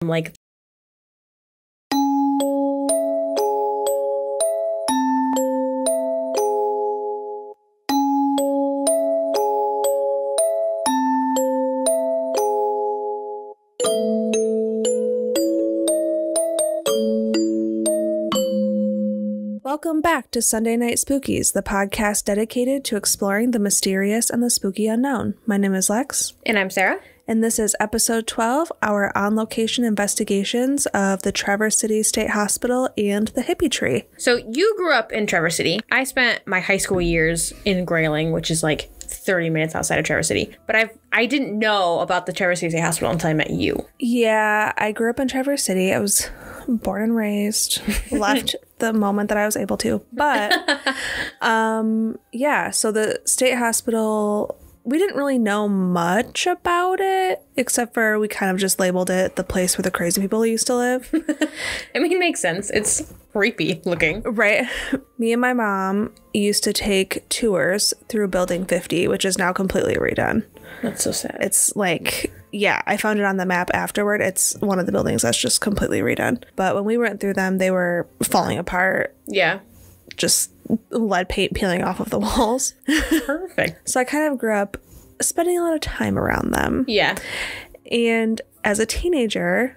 Like, welcome back to Sunday Night Spookies, the podcast dedicated to exploring the mysterious and the spooky unknown. My name is Lex. And I'm Sarah. And this is episode 12, our on-location investigations of the Traverse City State Hospital and the Hippie Tree. So you grew up in Traverse City. I spent my high school years in Grayling, which is like 30 minutes outside of Traverse City. But I didn't know about the Traverse City State Hospital until I met you. Yeah, I grew up in Traverse City. I was born and raised, left the moment that I was able to. But yeah, so the state hospital, we didn't really know much about it, except for we kind of just labeled it the place where the crazy people used to live. I mean, it makes sense. It's creepy looking. Right. Me and my mom used to take tours through Building 50, which is now completely redone. That's so sad. It's like, yeah, I found it on the map afterward. It's one of the buildings that's just completely redone. But when we went through them, they were falling apart. Yeah. Just lead paint peeling off of the walls. Perfect. So I kind of grew up spending a lot of time around them. Yeah. And as a teenager,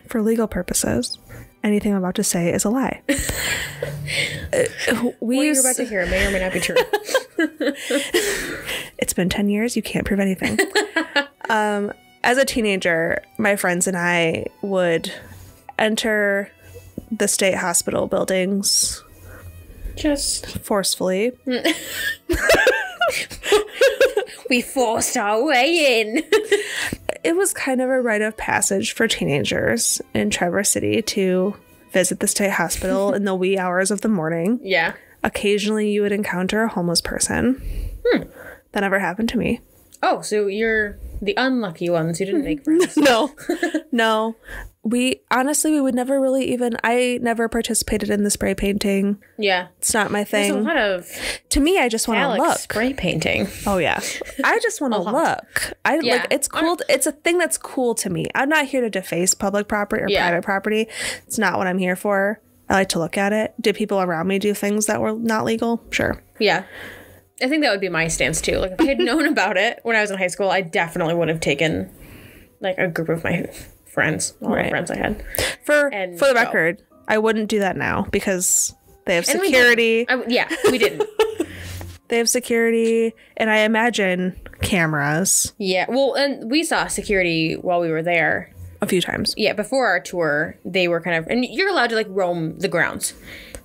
for legal purposes, anything I'm about to say is a lie. What you're about to hear may or may not be true. It's been 10 years. You can't prove anything. As a teenager, my friends and I would enter the state hospital buildings just forcefully. We forced our way in. It was kind of a rite of passage for teenagers in Traverse City to visit the state hospital in the wee hours of the morning. Yeah. Occasionally you would encounter a homeless person. That never happened to me. Oh, so you're the unlucky ones who didn't make friends. No. We would never really even, I never participated in the spray painting. Yeah. It's not my thing. There's a lot of to me, I just want to look. Spray painting. Oh, yeah. I just want to look. Like, it's cool. It's a thing that's cool to me. I'm not here to deface public property or private property. It's not what I'm here for. I like to look at it. Did people around me do things that were not legal? Sure. Yeah. I think that would be my stance, too. Like, if I had known about it when I was in high school, I definitely would have taken, like, a group of my friends, all the friends I had. For the record, I wouldn't do that now because they have security. We didn't. They have security, and I imagine cameras. Yeah, well, and we saw security while we were there. A few times. Yeah, before our tour, they were kind of, and you're allowed to, like, roam the grounds.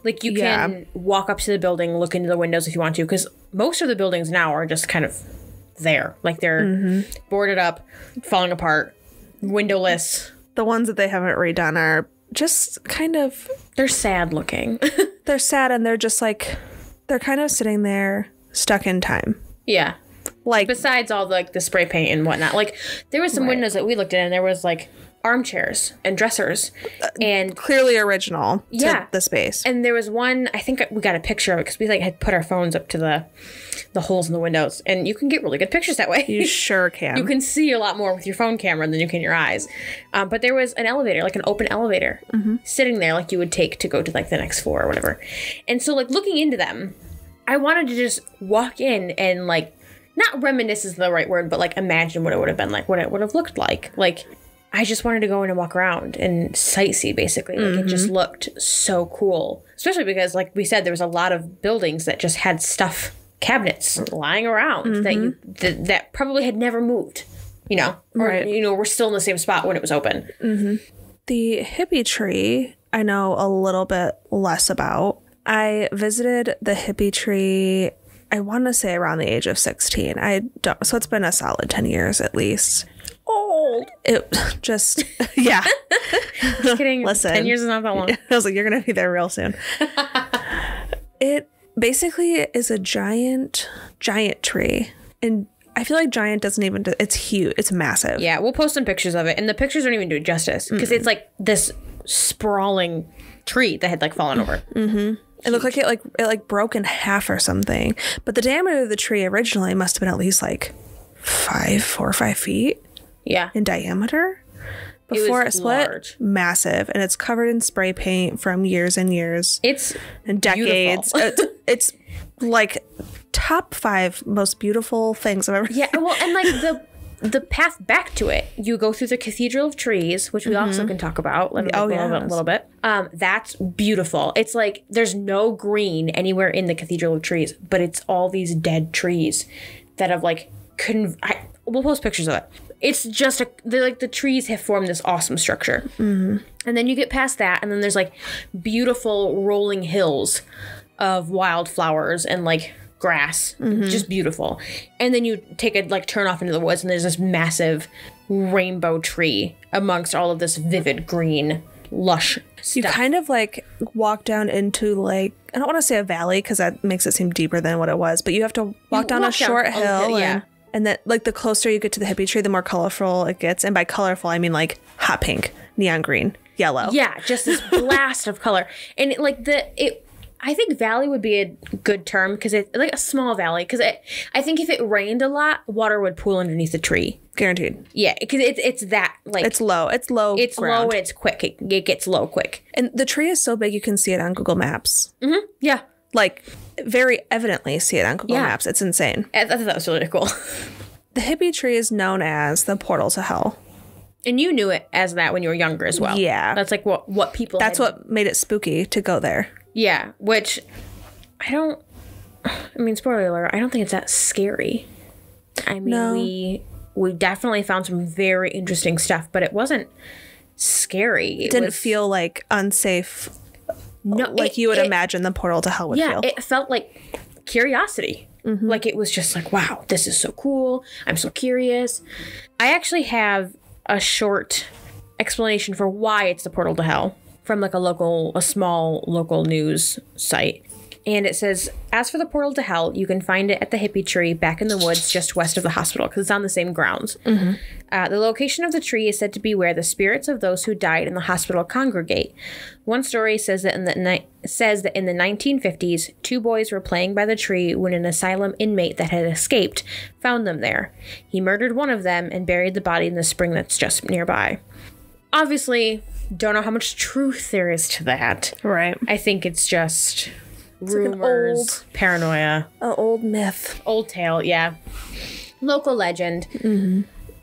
Like, you can walk up to the building, look into the windows if you want to, because most of the buildings now are just kind of there. Like, they're boarded up, falling apart, windowless. The ones that they haven't redone are just kind of... They're sad looking. They're sad, and they're just, like, they're kind of sitting there stuck in time. Yeah. Like... Besides all, like, the spray paint and whatnot. Like, there was some windows that we looked at, and there was, like... armchairs and dressers and clearly original to the space. And there was one, I think we got a picture of it because we like had put our phones up to the holes in the windows, and you can get really good pictures that way. You sure can. You can see a lot more with your phone camera than you can your eyes. But there was an elevator, like an open elevator, sitting there like you would take to go to like the next floor or whatever. And so like looking into them, I wanted to just walk in and like, not reminisce is the right word, but like imagine what it would have been like, what it would have looked like. Like, I just wanted to go in and walk around and sightsee, basically. Like, it just looked so cool. Especially because, like we said, there was a lot of buildings that just had stuff, cabinets lying around that probably had never moved, you know? Or, you know, we're still in the same spot when it was open. The Hippie Tree, I know a little bit less about. I visited the Hippie Tree, I want to say around the age of 16. So it's been a solid 10 years at least. Old. It just, yeah. Just kidding. Listen, 10 years is not that long. I was like, you're going to be there real soon. It basically is a giant tree. And I feel like giant doesn't even, it's huge. It's massive. Yeah, we'll post some pictures of it. And the pictures don't even do it justice. Because it's like this sprawling tree that had like fallen over. It looked like it broke in half or something. But the diameter of the tree originally must have been at least like 4 or 5 feet. Yeah. In diameter. before it split, large. massive, and it's covered in spray paint from years and years. It's and decades. It's like top 5 most beautiful things I've ever. Yeah, well, and like the path back to it, you go through the Cathedral of Trees, which we also can talk about a little bit. That's beautiful. It's like there's no green anywhere in the Cathedral of Trees, but it's all these dead trees that have like we'll post pictures of it. It's just the trees have formed this awesome structure. Mm-hmm. And then you get past that, and then there's like beautiful rolling hills of wildflowers and like grass, just beautiful. And then you take a like turn off into the woods, and there's this massive rainbow tree amongst all of this vivid green lush stuff. You kind of like walk down into like, I don't want to say a valley because that makes it seem deeper than what it was, but you have to walk down a short hill. And then, like, the closer you get to the hippie tree, the more colorful it gets. And by colorful, I mean, like, hot pink, neon green, yellow. Yeah, just this blast of color. And, I think valley would be a good term because it's, like, a small valley. Because I think if it rained a lot, water would pool underneath the tree. Guaranteed. Yeah, because it's that, like... It's low. It's low It's ground. low and it's quick. It gets low quick. And the tree is so big, you can see it on Google Maps. Mm-hmm, yeah. Like, very evidently see it on Google Maps. It's insane. I thought that was really cool. The hippie tree is known as the portal to hell. And you knew it as that when you were younger as well. Yeah. That's like what people That's what made it spooky to go there. Yeah, which I mean, spoiler alert, I don't think it's that scary. I mean, No. we definitely found some very interesting stuff, but it wasn't scary. It didn't feel like unsafe. No, like you would imagine the portal to hell would feel. Yeah, it felt like curiosity. Mm-hmm. Like it was just like, wow, this is so cool. I'm so curious. I actually have a short explanation for why it's the portal to hell from like a small local news site. And it says, as for the portal to hell, you can find it at the Hippie Tree back in the woods just west of the hospital because it's on the same grounds. Mm-hmm. The location of the tree is said to be where the spirits of those who died in the hospital congregate. One story says that in the 1950s, 2 boys were playing by the tree when an asylum inmate that had escaped found them there. He murdered one of them and buried the body in the spring that's just nearby. Obviously, don't know how much truth there is to that. Right. I think it's just... rumors, like an old paranoia. An old myth. Old tale, yeah. Local legend. Mm-hmm.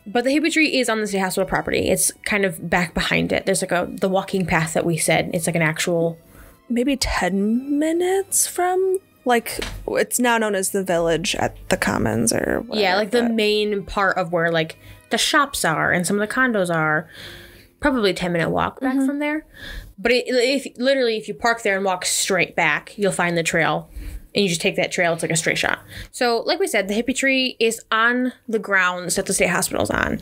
But the Hippie Tree is on the state hospital property. It's kind of back behind it. There's like the walking path that we said. It's like an actual... maybe 10 minutes from... like, it's now known as the village at the Commons or whatever. Yeah, like the main part of where like the shops are and some of the condos are. Probably a 10-minute walk back from there. But if you park there and walk straight back, you'll find the trail. And you just take that trail. It's like a straight shot. So, like we said, the Hippie Tree is on the grounds that the state hospital's on.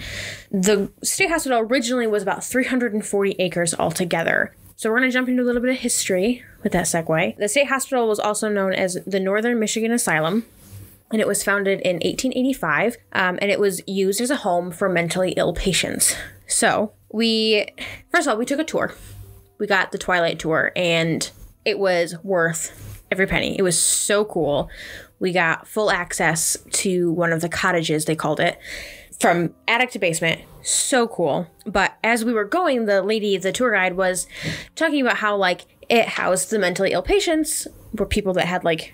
The state hospital originally was about 340 acres altogether. So we're going to jump into a little bit of history with that segue. The state hospital was also known as the Northern Michigan Asylum. And it was founded in 1885. And it was used as a home for mentally ill patients. So, first of all, we took a tour. We got the Twilight tour, and it was worth every penny. It was so cool. We got full access to one of the cottages, they called it, from attic to basement. So cool. But as we were going, the tour guide was talking about how, like, it housed the mentally ill patients, were people that had, like,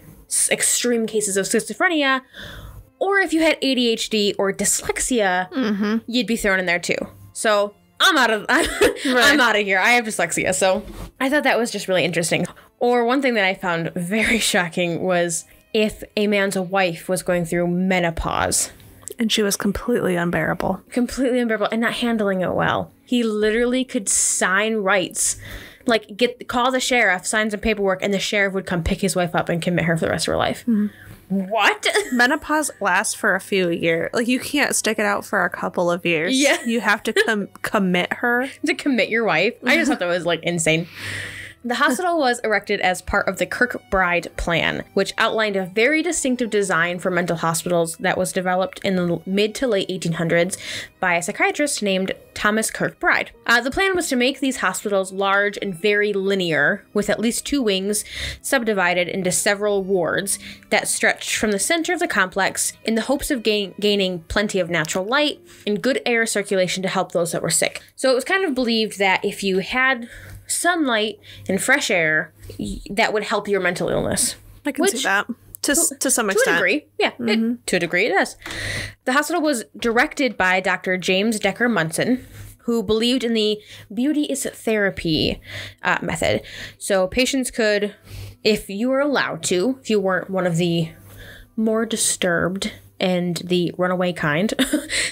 extreme cases of schizophrenia, or if you had ADHD or dyslexia, you'd be thrown in there too. So I'm out of here. I have dyslexia, so I thought that was just really interesting. Or one thing that I found very shocking was if a man's wife was going through menopause. And she was completely unbearable. Completely unbearable and not handling it well. He literally could sign rights. Like, call the sheriff, sign some paperwork, and the sheriff would come pick his wife up and commit her for the rest of her life. Mm-hmm. What? Menopause lasts for a few years. Like, you can't stick it out for a couple of years. Yeah. You have to commit her. To commit your wife? I just thought that was, like, insane. The hospital was erected as part of the Kirkbride Plan, which outlined a very distinctive design for mental hospitals that was developed in the mid to late 1800s by a psychiatrist named Thomas Kirkbride. The plan was to make these hospitals large and very linear, with at least 2 wings subdivided into several wards that stretched from the center of the complex in the hopes of gaining plenty of natural light and good air circulation to help those that were sick. So it was kind of believed that if you had sunlight and fresh air, that would help your mental illness. I can see that. To some extent. To a degree. Yeah, to a degree it does. The hospital was directed by Dr. James Decker Munson, who believed in the beauty is therapy method. So patients could, if you were allowed to, if you weren't one of the more disturbed and the runaway kind,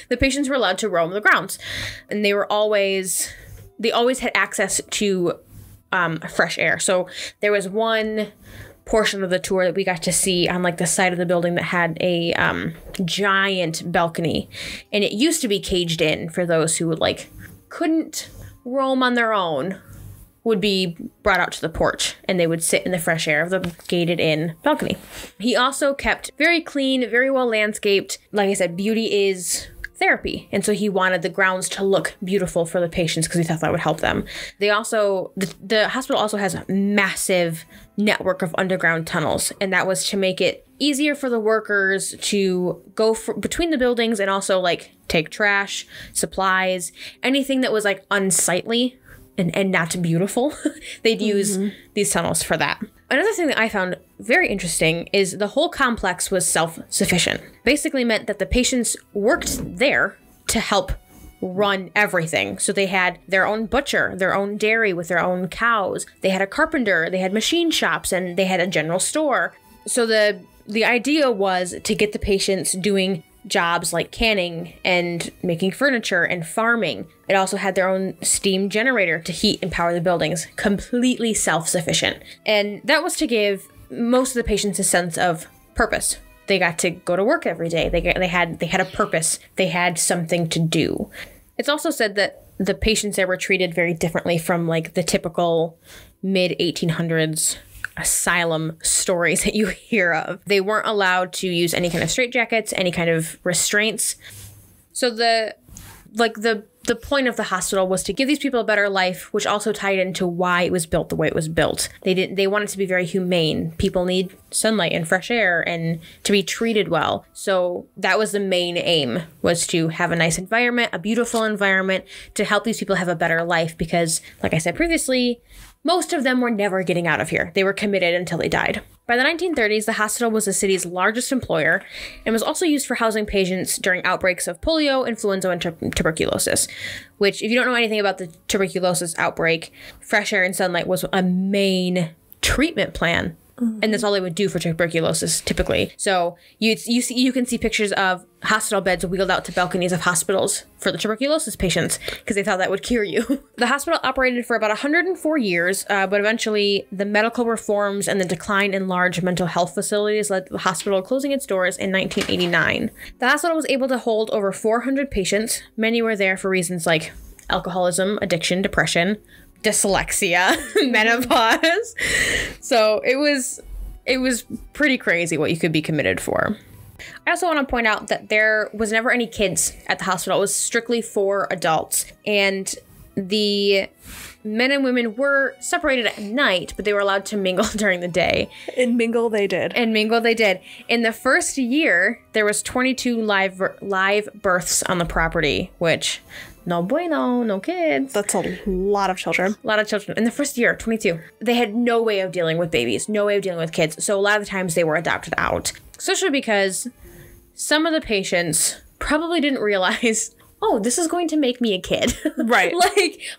the patients were allowed to roam the grounds. And they always had access to fresh air. So there was one portion of the tour that we got to see on like the side of the building that had a giant balcony, and it used to be caged in for those who would couldn't roam on their own, would be brought out to the porch and they would sit in the fresh air of the gated in balcony. He also kept very clean, very well landscaped. Like I said, beauty is therapy. And so he wanted the grounds to look beautiful for the patients because he thought that would help them. They also, the hospital also has a massive network of underground tunnels, and that was to make it easier for the workers to go between the buildings and also take trash, supplies, anything that was unsightly and not beautiful. They'd use these tunnels for that. Another thing that I found very interesting is the whole complex was self-sufficient. Basically meant that the patients worked there to help run everything. So they had their own butcher, their own dairy with their own cows. They had a carpenter, they had machine shops, and they had a general store. So the idea was to get the patients doing jobs like canning and making furniture and farming. It also had their own steam generator to heat and power the buildings, completely self-sufficient. And that was to give most of the patients a sense of purpose. They got to go to work every day. They had a purpose. They had something to do. It's also said that the patients there were treated very differently from the typical mid-1800s asylum stories that you hear of. They weren't allowed to use any kind of straitjackets, any kind of restraints. So the point of the hospital was to give these people a better life, which also tied into why it was built the way it was built. They wanted to be very humane. People need sunlight and fresh air and to be treated well. So that was the main aim, was to have a nice environment, a beautiful environment, to help these people have a better life because, like I said previously, most of them were never getting out of here. They were committed until they died. By the 1930s, the hospital was the city's largest employer and was also used for housing patients during outbreaks of polio, influenza, and tuberculosis, which, if you don't know anything about the tuberculosis outbreak, fresh air and sunlight was a main treatment plan. And that's all they would do for tuberculosis, typically. So you can see pictures of hospital beds wheeled out to balconies of hospitals for the tuberculosis patients because they thought that would cure you. The hospital operated for about 104 years, but eventually the medical reforms and the decline in large mental health facilities led to the hospital closing its doors in 1989. The hospital was able to hold over 400 patients. Many were there for reasons like alcoholism, addiction, depression, dyslexia, menopause. So it was pretty crazy what you could be committed for. I also want to point out that there was never any kids at the hospital. It was strictly for adults. And the men and women were separated at night, but they were allowed to mingle during the day. And mingle they did. In the first year, there was 22 live births on the property, which... no bueno, no kids. That's a lot of children. In the first year, 22. They had no way of dealing with babies, no way of dealing with kids. So a lot of the times they were adopted out. Especially because some of the patients probably didn't realize, oh, this is going to make me a kid. Right.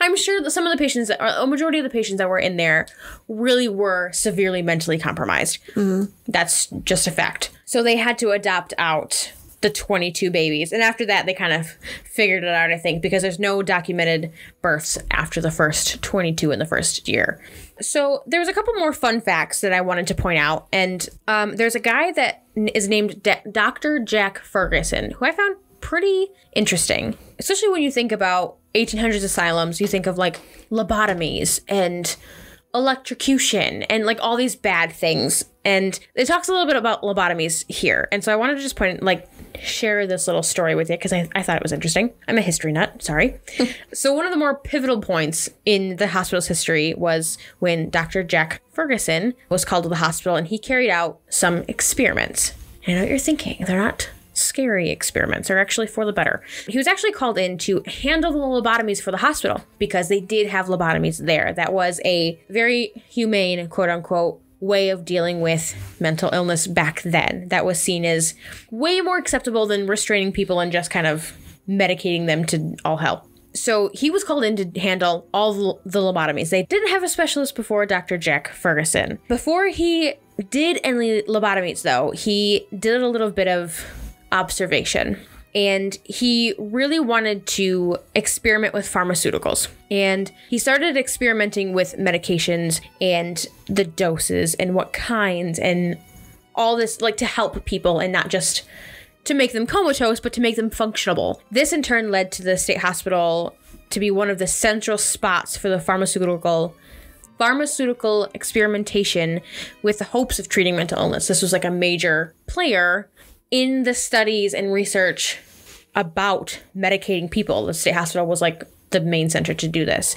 I'm sure that some of the patients, a majority of the patients that were in there really were severely mentally compromised. Mm-hmm. That's just a fact. So they had to adopt out the 22 babies. And after that, they kind of figured it out, I think, because there's no documented births after the first 22 in the first year. So there was a couple more fun facts that I wanted to point out. And there's a guy that is named Dr. Jack Ferguson, who I found pretty interesting, especially when you think about 1800s asylums. You think of lobotomies and electrocution and like all these bad things. And it talks a little bit about lobotomies here. And so I wanted to just share this little story with you because I thought it was interesting. I'm a history nut. Sorry. So one of the more pivotal points in the hospital's history was when Dr. Jack Ferguson was called to the hospital and he carried out some experiments. And I know what you're thinking. They're not scary experiments. They're actually for the better. He was actually called in to handle the lobotomies for the hospital because they did have lobotomies there. That was a very humane, quote unquote, way of dealing with mental illness back then. That was seen as way more acceptable than restraining people and just kind of medicating them to all hell. So he was called in to handle all the lobotomies. They didn't have a specialist before Dr. Jack Ferguson. Before he did any lobotomies, though, he did a little bit of observation. And he really wanted to experiment with pharmaceuticals. And he started experimenting with medications and the doses and what kinds and all this, like to help people and not just to make them comatose, but to make them functionable. This in turn led to the state hospital to be one of the central spots for the pharmaceutical experimentation with the hopes of treating mental illness. This was like a major player in the studies and research about medicating people. The state hospital was like the main center to do this.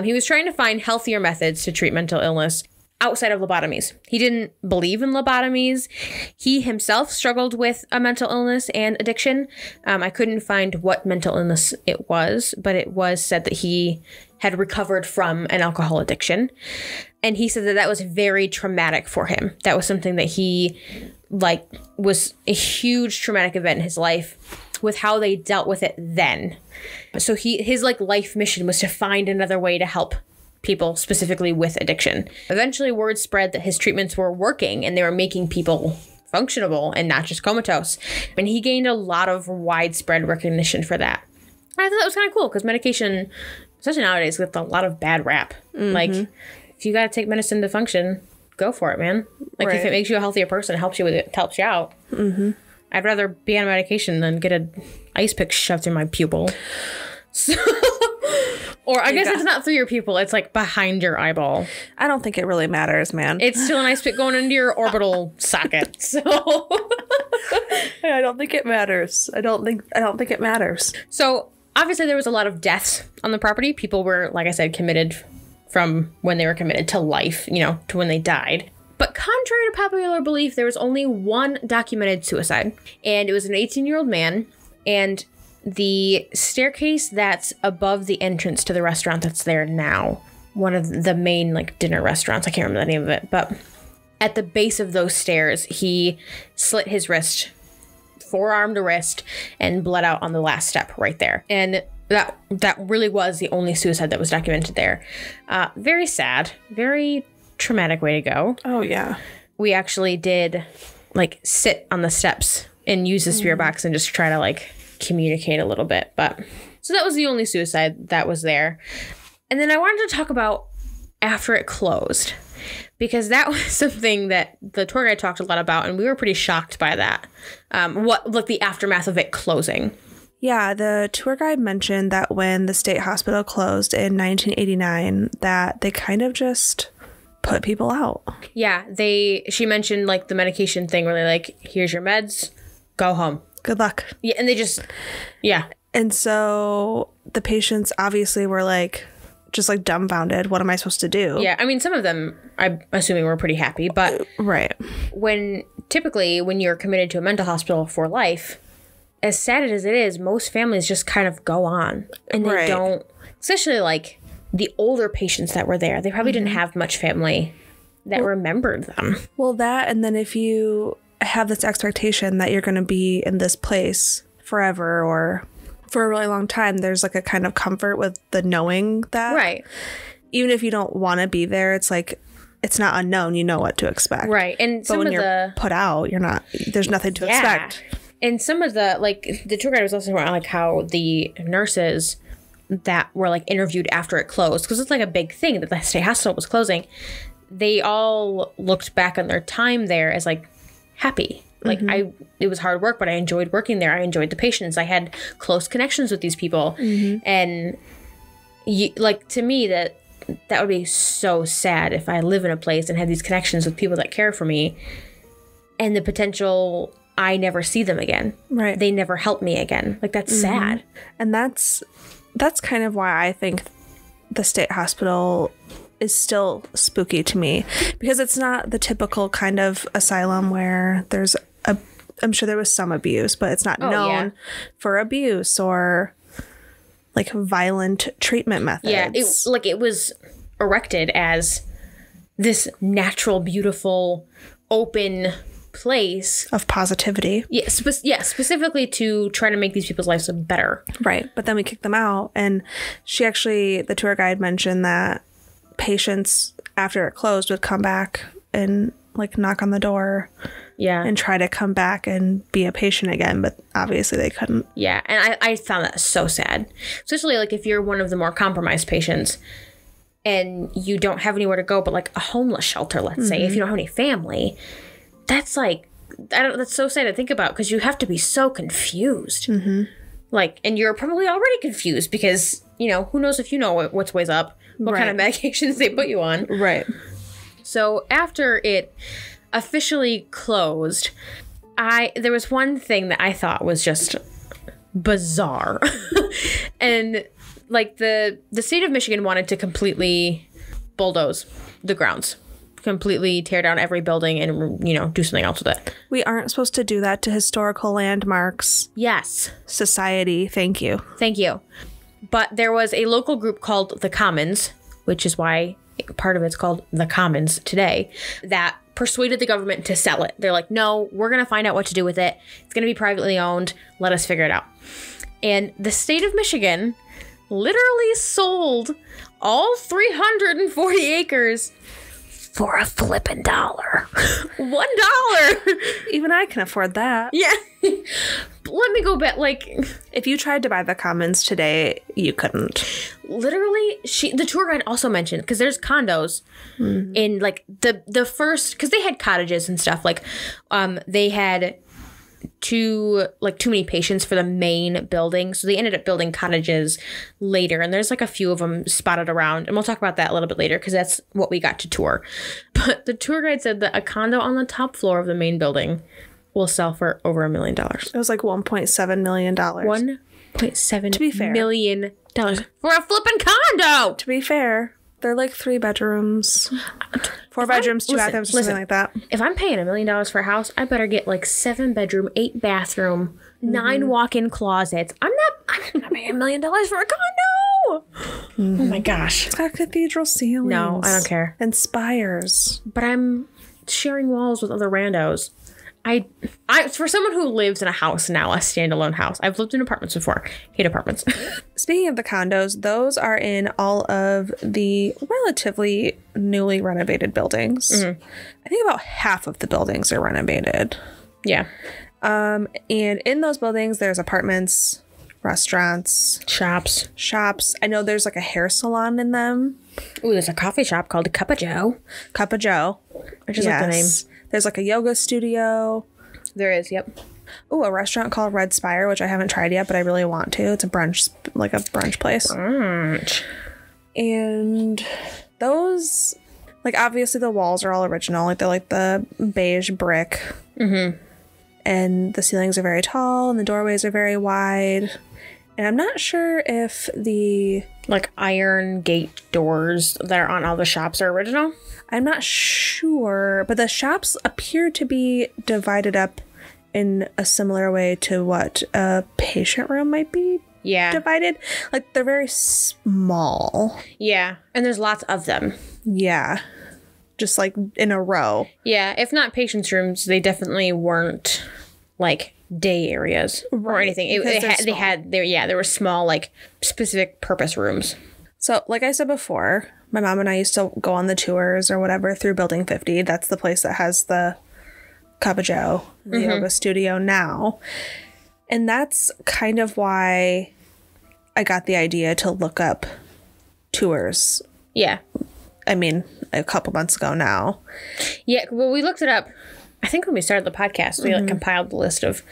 He was trying to find healthier methods to treat mental illness outside of lobotomies. He didn't believe in lobotomies. He himself struggled with a mental illness and addiction. I couldn't find what mental illness it was, but it was said that he had recovered from an alcohol addiction. And he said that that was very traumatic for him. That was something that he was a huge traumatic event in his life with how they dealt with it then. So his life mission was to find another way to help people specifically with addiction. Eventually word spread that his treatments were working and they were making people functionable and not just comatose. And he gained a lot of widespread recognition for that. And I thought that was kind of cool because medication, especially nowadays, gets a lot of bad rap. Mm-hmm. Like, if you got to take medicine to function, go for it, man. Like, if it makes you a healthier person, it helps you with it, helps you out. Mm-hmm. I'd rather be on medication than get an ice pick shoved through my pupil. So, or I guess it's not through your pupil. It's like behind your eyeball. I don't think it really matters, man. It's still an ice pick going into your orbital socket. So I don't think it matters. I don't think it matters. So obviously there was a lot of deaths on the property. People were, like I said, committed from when they were committed to life, to when they died. But contrary to popular belief, there was only one documented suicide. And it was an 18-year-old man. And the staircase that's above the entrance to the restaurant that's there now, one of the main dinner restaurants, I can't remember the name of it, but at the base of those stairs, he slit his wrist, forearm to wrist, and bled out on the last step right there. And that really was the only suicide that was documented there. Very sad, very traumatic way to go. Oh, yeah. We actually did sit on the steps and use the spirit box and just try to communicate a little bit. But so that was the only suicide that was there. And then I wanted to talk about after it closed, because that was something that the tour guide talked a lot about, and we were pretty shocked by that. The aftermath of it closing. Yeah, the tour guide mentioned that when the state hospital closed in 1989, that they kind of just put people out. Yeah, she mentioned the medication thing where they're here's your meds, go home. Good luck. Yeah, and they just, yeah. And so the patients obviously were just dumbfounded. What am I supposed to do? Yeah, I mean, some of them, I'm assuming, were pretty happy, but right. Typically when you're committed to a mental hospital for life, as sad as it is, most families just kind of go on, and they don't, especially the older patients that were there, they probably didn't have much family that remembered them. Well, that, and then if you have this expectation that you're going to be in this place forever or for a really long time, there's a kind of comfort with the knowing that. Right. Even if you don't want to be there, it's it's not unknown. You know what to expect. Right. And but when you're put out, there's nothing to expect. And some of the, the tour guide was also talking about, how the nurses that were, interviewed after it closed, because it's, a big thing that the state hospital was closing, they all looked back on their time there as, happy. It was hard work, but I enjoyed working there. I enjoyed the patients. I had close connections with these people. Mm-hmm. And, to me, that that would be so sad if I live in a place and have these connections with people that care for me, and the potential I never see them again. Right. They never help me again. Like, that's sad. And that's kind of why I think the state hospital is still spooky to me, because it's not the typical kind of asylum where there's I'm sure there was some abuse, but it's not known for abuse or like violent treatment methods. Yeah, it was erected as this natural, beautiful, open place of positivity. Yeah, specifically to try to make these people's lives better. Right, but then we kicked them out, and the tour guide mentioned that patients after it closed would come back and like knock on the door. Yeah. And try to come back and be a patient again, but obviously they couldn't. Yeah, and I found that so sad. Especially like if you're one of the more compromised patients and you don't have anywhere to go but like a homeless shelter, let's say, if you don't have any family. That's like, that's so sad to think about, because you have to be so confused. Like, and you're probably already confused because, who knows if you know what's ways up, what kind of medications they put you on. Right. So after it officially closed, there was one thing that I thought was just bizarre. And like the state of Michigan wanted to completely bulldoze the grounds, completely tear down every building and do something else with it. We aren't supposed to do that to historical landmarks. Yes. Society, thank you. But there was a local group called the Commons, which is why part of it's called the Commons today, that persuaded the government to sell it. They're like, no, we're going to find out what to do with it. It's going to be privately owned. Let us figure it out. And the state of Michigan literally sold all 340 acres for a flippin' $1. $1. Even I can afford that. Yeah. Let me go back. Like, if you tried to buy the Commons today, you couldn't. Literally, the tour guide also mentioned, because there's condos in like the first, because they had cottages and stuff. Like, they had too many patients for the main building, so they ended up building cottages later, and there's like a few of them spotted around, and we'll talk about that a little bit later because that's what we got to tour. But the tour guide said that a condo on the top floor of the main building will sell for over $1 million. It was like $1.7 million. $1.7 to be fair, million for a flipping condo. To be fair, they're like 3 bedrooms, 4 bedrooms, 2 bathrooms, something like that. If I'm paying $1 million for a house, I better get like 7 bedroom, 8 bathroom, 9 walk-in closets. I'm not paying $1 million for a condo. Oh my gosh. It's got cathedral ceilings. No, I don't care. And spires. But I'm sharing walls with other randos. I for someone who lives in a house now, a standalone house. I've lived in apartments before. Hate apartments. Speaking of the condos, those are in all of the relatively newly renovated buildings. I think about half of the buildings are renovated. Yeah. And in those buildings, there's apartments, restaurants, shops. I know there's like a hair salon in them. Ooh, there's a coffee shop called Cup of Joe. I just like the name. There's like a yoga studio. There is, yep. Ooh, a restaurant called Red Spire, which I haven't tried yet, but I really want to. It's a brunch place. Brunch. And those, like, obviously the walls are all original. Like, they're like the beige brick. And the ceilings are very tall and the doorways are very wide. And I'm not sure if the like iron gate doors that are on all the shops are original. I'm not sure, but the shops appear to be divided up in a similar way to what a patient room might be divided. Like, they're very small. Yeah, and there's lots of them. Yeah, just like in a row. Yeah, if not patients' rooms, they definitely weren't like day areas or anything. There were small, like, specific purpose rooms. So, like I said before, my mom and I used to go on the tours or whatever through Building 50. That's the place that has the Cup of Joe, the yoga studio now. And that's kind of why I got the idea to look up tours. Yeah. I mean, a couple months ago now. Yeah, well, we looked it up. I think when we started the podcast, we compiled the list of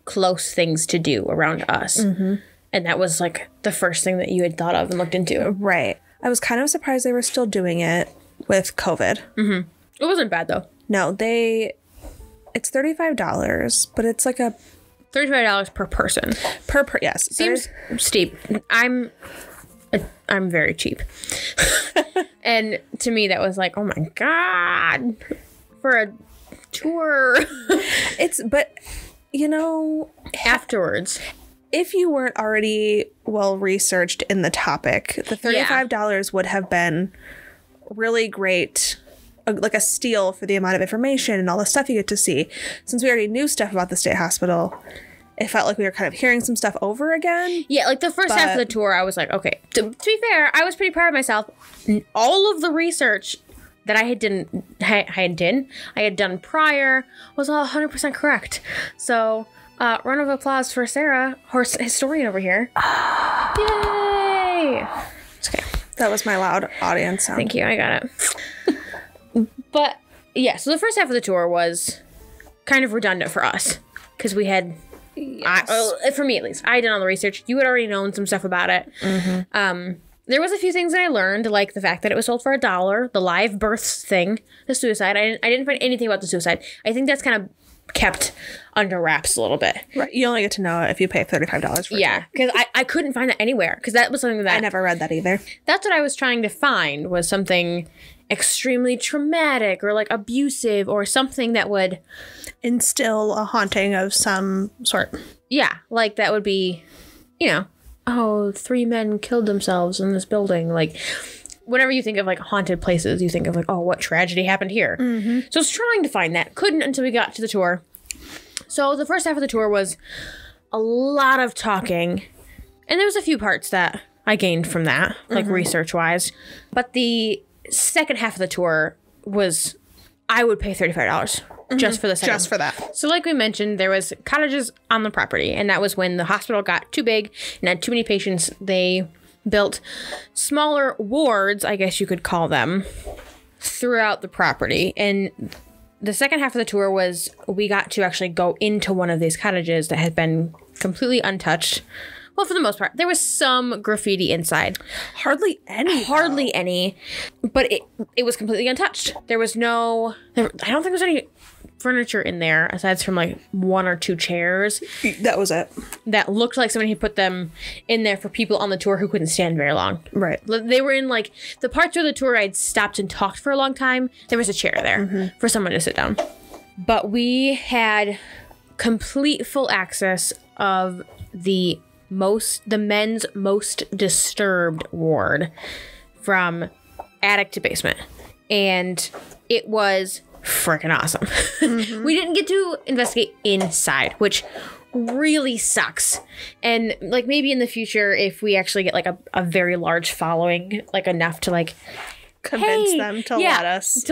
close things to do around us. And that was like the first thing that you had thought of and looked into. Right. I was kind of surprised they were still doing it with COVID. Mm-hmm. It wasn't bad, though. No, it's $35, but it's like a... $35 per person. Yes. Seems steep. I'm very cheap. And to me, that was like, oh my God, for a tour. But, you know... Afterwards. If you weren't already well researched in the topic, the $35 would have been really great, like a steal for the amount of information and all the stuff you get to see. Since we already knew stuff about the state hospital, it felt like we were kind of hearing some stuff over again. Yeah, like the first half of the tour, I was like, okay. To be fair, I was pretty proud of myself. All of the research that I had done prior was all 100% correct. So, round of applause for Sarah, horse historian over here. Yay! It's okay. That was my loud audience sound. Thank you. I got it. But yeah, so the first half of the tour was kind of redundant for us because we had, for me at least, I had done all the research. You had already known some stuff about it. Mm-hmm. There was a few things that I learned, like the fact that it was sold for $1, the live births thing, the suicide. I didn't find anything about the suicide. I think that's kind of kept under wraps a little bit. Right. You only get to know it if you pay $35 for it. Yeah, because I couldn't find that anywhere, because that was something that... I never read that either. That's what I was trying to find, was something extremely traumatic or like abusive or something that would... instill a haunting of some sort. Yeah, like that would be, you know, oh, 3 men killed themselves in this building. Like, whenever you think of like haunted places, you think of like, oh, what tragedy happened here? Mm-hmm. So I was trying to find that. Couldn't until we got to the tour. So the first half of the tour was a lot of talking. And there was a few parts that I gained from that, like research-wise. But the second half of the tour was, I would pay $35 just for the second. Just for that. So like we mentioned, there was cottages on the property. And that was when the hospital got too big and had too many patients. They built smaller wards, I guess you could call them, throughout the property. And the second half of the tour was we got to actually go into one of these cottages that had been completely untouched. Well, for the most part, there was some graffiti inside. Hardly any. But it was completely untouched. There was no... I don't think there was any furniture in there, aside from like 1 or 2 chairs. That was it. That looked like somebody had put them in there for people on the tour who couldn't stand very long. Right. They were in like... The parts of the tour I'd stopped and talked for a long time, there was a chair there for someone to sit down. But we had complete full access of the men's most disturbed ward from attic to basement. And it was freaking awesome. We didn't get to investigate inside, which really sucks. And like maybe in the future, if we actually get like a very large following, like enough to like convince them to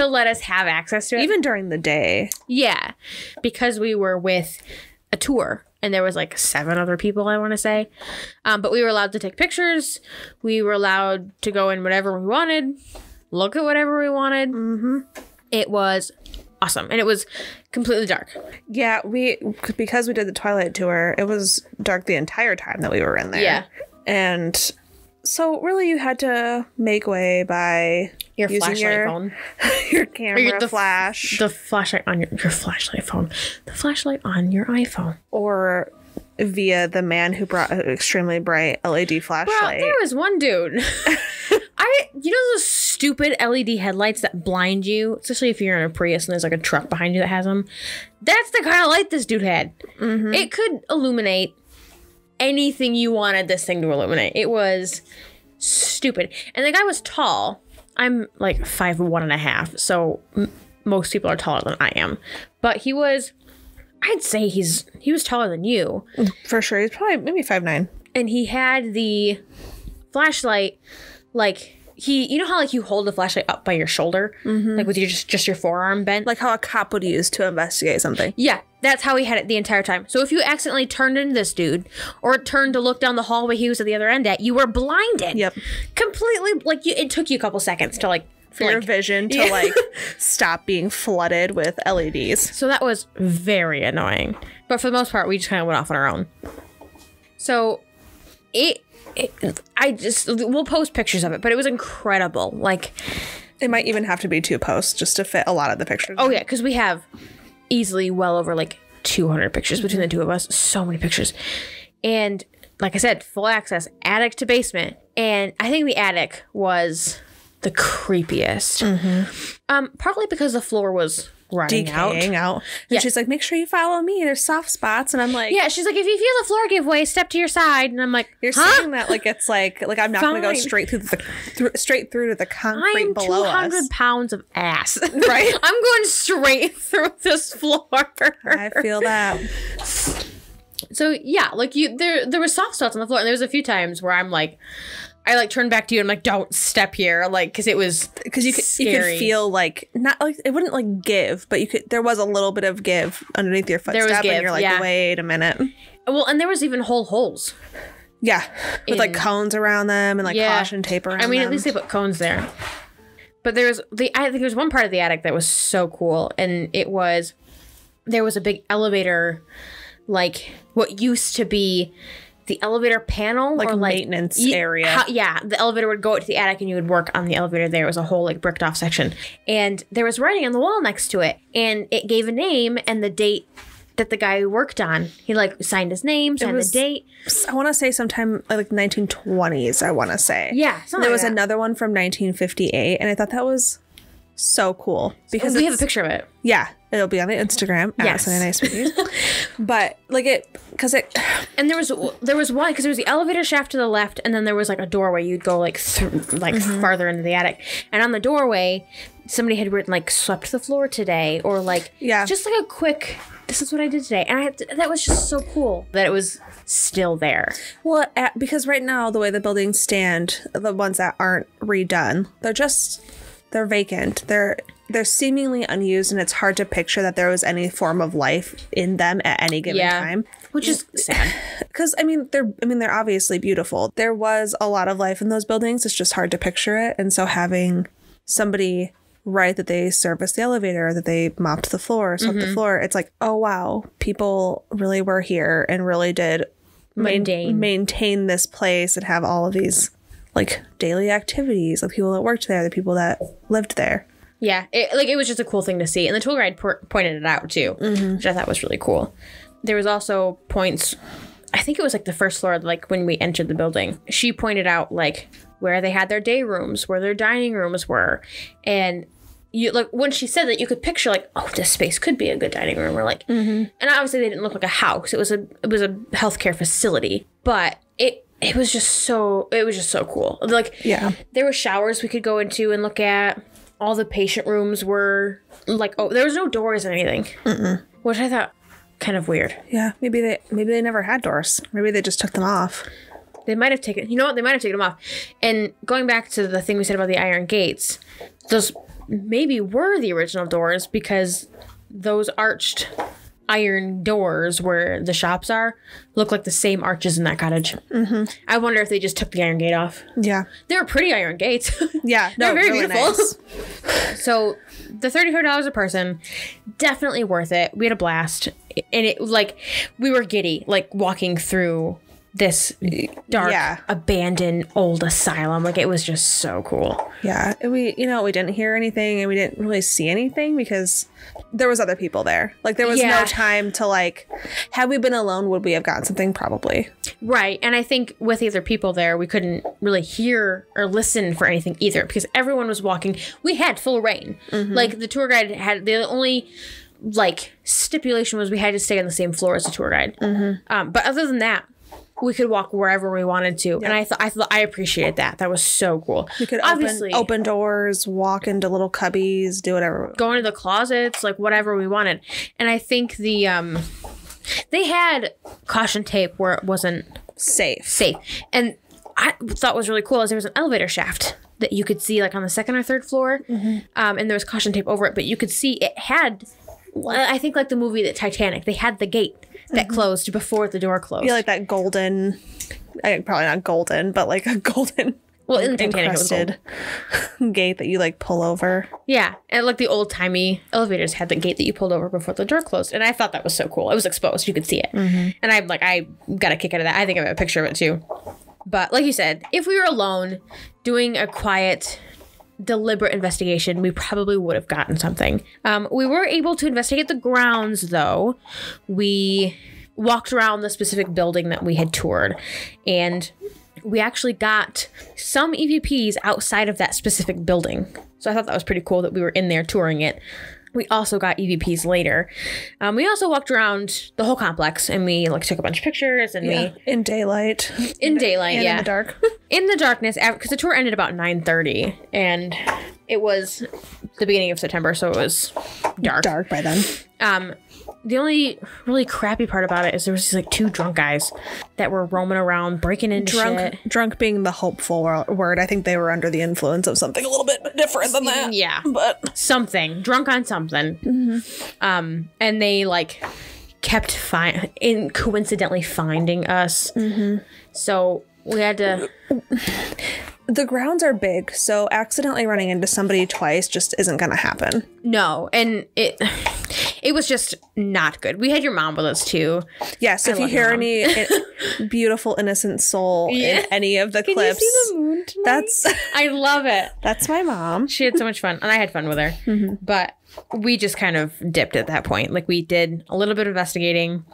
let us have access to it. Even during the day. Yeah. Because we were with a tour. And there was like 7 other people, I want to say. But we were allowed to take pictures. We were allowed to go in whatever we wanted. Look at whatever we wanted. Mm-hmm. It was awesome. And it was completely dark. Yeah, because we did the Twilight tour, it was dark the entire time that we were in there. Yeah. And so really you had to make way by... Your flashlight phone. Your camera flash. The flashlight on your flashlight phone. The flashlight on your iPhone. Or via the man who brought an extremely bright LED flashlight. Well, there was one dude. You know those stupid LED headlights that blind you? Especially if you're in a Prius and there's like a truck behind you that has them. That's the kind of light this dude had. Mm-hmm. It could illuminate anything you wanted this thing to illuminate. It was stupid. And the guy was tall. I'm like 5'1.5", so most people are taller than I am. But I'd say he was taller than you. For sure. He's probably maybe 5'9". And he had the flashlight, like, you know how like you hold the flashlight up by your shoulder? Mm-hmm. Like with just your forearm bent? Like how a cop would use to investigate something. Yeah, that's how he had it the entire time. So if you accidentally turned into this dude or turned to look down the hallway he was at the other end at, you were blinded. Yep. Completely, like it took you a couple seconds to like... For your vision to like stop being flooded with LEDs. So that was very annoying. But for the most part, we just kind of went off on our own. So we'll post pictures of it, but it was incredible. Like, it might even have to be 2 posts just to fit a lot of the pictures. Oh yeah, because we have easily well over like 200 pictures between the two of us. So many pictures. And like I said, full access, attic to basement. And I think the attic was the creepiest. Partly because the floor was rotting decaying out. And she's like, make sure you follow me. There's soft spots. And I'm like, yeah, she's like, if you feel the floor give way, step to your side. And I'm like, you're saying that like it's like I'm not going to go straight through to the concrete below us. I'm 200 pounds of ass. Right? I'm going straight through this floor. I feel that. So yeah, like there were soft spots on the floor, and there was a few times where I'm like, I like turned back to you and I'm like, don't step here, like, because it was you could feel like, not like it wouldn't like give, but there was a little bit of give underneath your footstep, and you're like, wait a minute. Well, and there was even whole holes. Yeah, with like cones around them and like caution tape around them. I mean, at least they put cones there. But I think there was one part of the attic that was so cool, and there was a big elevator, like what used to be the elevator panel, like or like maintenance area. The elevator would go to the attic and you would work on the elevator there. It was a whole like bricked off section. And there was writing on the wall next to it. And it gave a name and the date that the guy worked on. He like signed his name, signed the date. I want to say sometime like 1920s, I want to say. Yeah. There was another one from 1958. And I thought that was so cool. Because we have a picture of it. Yeah. It'll be on the Instagram. Yes. Nice reviews. But like and there was one, because there was the elevator shaft to the left, and then there was like a doorway you'd go like farther into the attic, and on the doorway somebody had written like swept the floor today, or like just like a quick, this is what I did today. And that was just so cool that it was still there. Well, because right now the way the buildings stand, the ones that aren't redone, they're vacant. They're seemingly unused, and it's hard to picture that there was any form of life in them at any given time, which is sad. Because they're obviously beautiful. There was a lot of life in those buildings. It's just hard to picture it, and so having somebody write that they serviced the elevator, that they mopped the floor, swept the floor, it's like, oh wow, people really were here and really did maintain this place and have all of these like daily activities, the people that worked there, the people that lived there. Yeah, it was just a cool thing to see. And the tour guide pointed it out, too, which I thought was really cool. There was also points, I think it was, like, the first floor, like, when we entered the building. She pointed out, like, where they had their day rooms, where their dining rooms were. And, when she said that, you could picture, like, oh, this space could be a good dining room. Or, like, and obviously they didn't look like a house. It was a healthcare facility. But it was just so cool. Like, there were showers we could go into and look at. All the patient rooms were like, there was no doors or anything, which I thought kind of weird. Yeah, maybe they never had doors. Maybe they just took them off. They might have taken. You know what? They might have taken them off. And going back to the thing we said about the iron gates, those maybe were the original doors, because those arched iron doors where the shops are look like the same arches in that cottage. I wonder if they just took the iron gate off. Yeah, they were pretty iron gates. Yeah, they're very really beautiful. Nice. So the $34 a person, definitely worth it. We had a blast, and it like we were giddy, like walking through this dark, abandoned old asylum. Like, it was just so cool. Yeah, we didn't hear anything, and we didn't really see anything because there was other people there. Like, there was no time to, like, had we been alone, would we have gotten something? Probably. Right. And I think with the other people there, we couldn't really hear or listen for anything either, because everyone was walking. We had full reign. Like, the tour guide had the only like stipulation was we had to stay on the same floor as the tour guide. But other than that, we could walk wherever we wanted to. Yep. And I appreciated that. That was so cool. We could obviously open doors, walk into little cubbies, do whatever. Go into the closets, like whatever we wanted. And I think they had caution tape where it wasn't safe. And I thought was really cool is there was an elevator shaft that you could see like on the second or third floor. And there was caution tape over it, but you could see it had, I think like the movie The Titanic, they had the gate that closed before the door closed. Yeah, like that golden, probably not golden, but like a golden, well, in the Titanic, encrusted gate that you like pull over. Yeah, and like the old timey elevators had the gate that you pulled over before the door closed, and I thought that was so cool. It was exposed; you could see it, and I got a kick out of that. I think I have a picture of it too. But like you said, if we were alone doing a quiet, deliberate investigation, we probably would have gotten something. We were able to investigate the grounds, though. We walked around the specific building that we had toured, and we actually got some EVPs outside of that specific building. So I thought that was pretty cool that we were in there touring it. We also got EVPs later. We also walked around the whole complex, and we like took a bunch of pictures, and we in daylight. In daylight, and in the dark. In the darkness, because the tour ended about 9:30, and it was the beginning of September, so it was dark. Dark by then. The only really crappy part about it is there was these like 2 drunk guys that were roaming around, breaking into shit. Drunk being the hopeful word. I think they were under the influence of something a little bit different than that. Yeah. But something. Drunk on something. Mm-hmm. And they like kept coincidentally finding us. Mm-hmm. So we had to... The grounds are big, so accidentally running into somebody twice just isn't going to happen. No, and it was just not good. We had your mom with us, too. Yes, if you hear any beautiful, innocent soul in any of the clips. Can you see the moon tonight? I love it. That's my mom. She had so much fun, and I had fun with her. Mm-hmm. But we just kind of dipped at that point. Like, we did a little bit of investigating.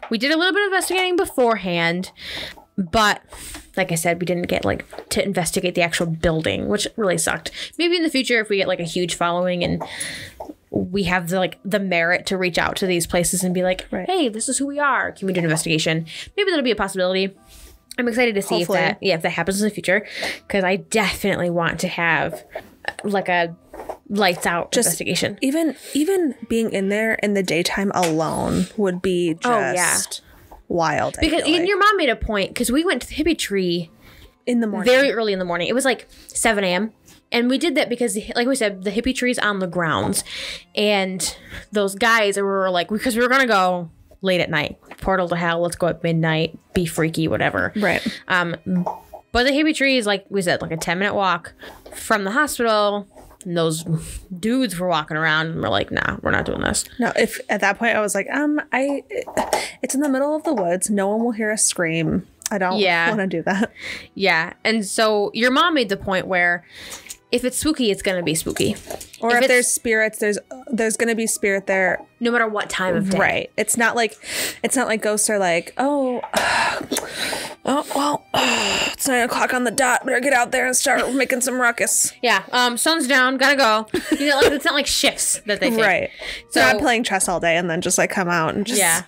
We did a little bit of investigating beforehand, but... Like I said, we didn't get like to investigate the actual building, which really sucked. Maybe in the future, if we get like a huge following and we have the merit to reach out to these places and be like, hey, this is who we are. Can we do an investigation? Maybe that'll be a possibility. I'm excited to see if that happens in the future, because I definitely want to have like a lights out investigation. Even being in there in the daytime alone would be just wild. Because your mom made a point, because we went to the Hippie Tree in the morning, very early in the morning. It was like 7 a.m. And we did that because, like we said, the Hippie Tree's on the grounds, and those guys were like, because we were gonna go late at night, portal to hell. Let's go at midnight, be freaky, whatever. Right. But the Hippie Tree is, like we said, like a 10-minute walk from the hospital. And those dudes were walking around, and we're like, nah, we're not doing this. No, if at that point I was like, it's in the middle of the woods. No one will hear us scream. I don't want to do that. Yeah. And so your mom made the point where if it's spooky, it's going to be spooky. Or if there's spirits, there's going to be spirit there. No matter what time of day. Right. It's not like ghosts are like, well, it's 9 o'clock on the dot. Better get out there and start making some ruckus. Yeah. Sun's down. Gotta go. It's not like shifts that they take. Right. So I'm playing chess all day and then just like come out and just... Yeah.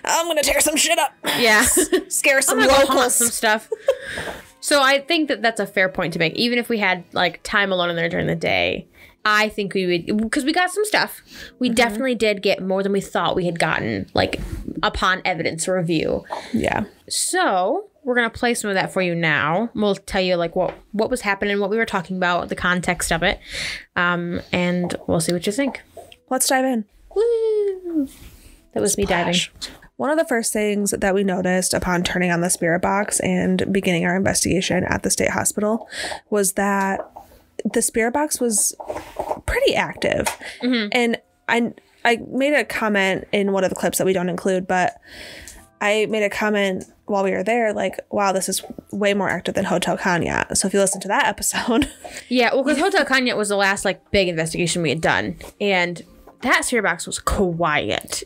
I'm going to tear some shit up. Yeah. Scare some locals. Go some stuff. So I think that that's a fair point to make. Even if we had like time alone in there during the day, I think we would, because we got some stuff. We definitely did get more than we thought we had gotten, like upon evidence review. Yeah. So we're going to play some of that for you now. We'll tell you like what was happening, what we were talking about, the context of it. And we'll see what you think. Let's dive in. Woo! That was me diving. One of the first things that we noticed upon turning on the spirit box and beginning our investigation at the state hospital was that the spirit box was pretty active. Mm-hmm. And I made a comment in one of the clips that we don't include, but I made a comment while we were there, like, wow, this is way more active than Hotel Kanya. So if you listen to that episode. Yeah, well, because Hotel Kanya was the last like big investigation we had done. And that spirit box was quiet.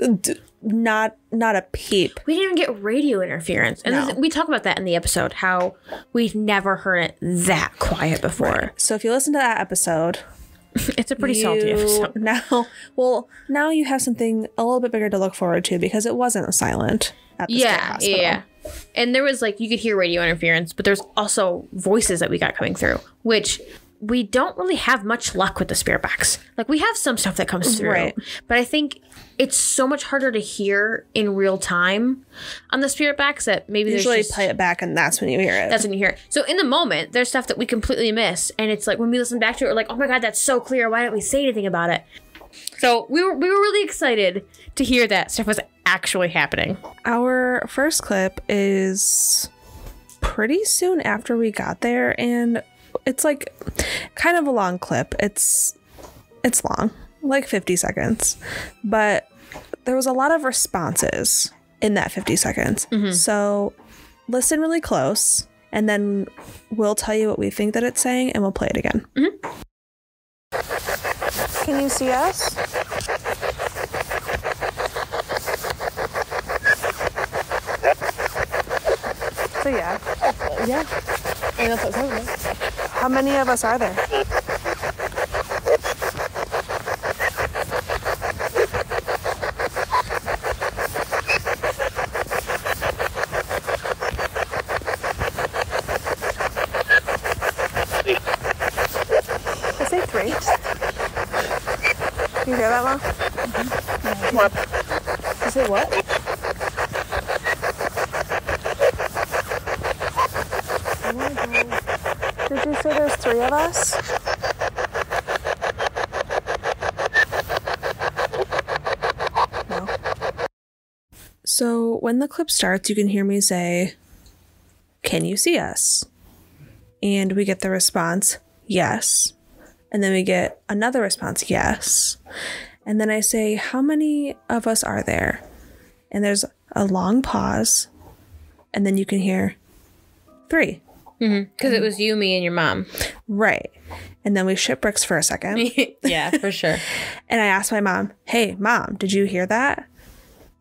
Not a peep. We didn't even get radio interference. And we talk about that in the episode, how we've never heard it that quiet before. Right. So if you listen to that episode... It's a pretty salty episode. Now you have something a little bit bigger to look forward to, because it wasn't silent at the state hospital. Yeah. And there was like, you could hear radio interference, but there's also voices that we got coming through, which... we don't really have much luck with the spirit box. Like, we have some stuff that comes through. Right. But I think it's so much harder to hear in real time on the spirit box that maybe usually play it back and that's when you hear it. That's when you hear it. So in the moment, there's stuff that we completely miss. And it's like, when we listen back to it, we're like, oh my God, that's so clear. Why didn't we say anything about it? So we were really excited to hear that stuff was actually happening. Our first clip is pretty soon after we got there, and it's like kind of a long clip. It's long, like 50 seconds, but there was a lot of responses in that 50 seconds. Mm-hmm. So listen really close and then we'll tell you what we think that it's saying, and we'll play it again. Can you see us? So yeah. Yeah. I mean, that's what it sounds like. How many of us are there? I say 3. You hear that, Mom? What? You say what? Did you say there's 3 of us? No. So when the clip starts, you can hear me say, "Can you see us?" And we get the response, "Yes." And then we get another response, "Yes." And then I say, "How many of us are there?" And there's a long pause. And then you can hear 3. Because it was you, me, and your mom. Right. And then we shit bricks for a second. Yeah, for sure. And I asked my mom, "Hey, Mom, did you hear that?"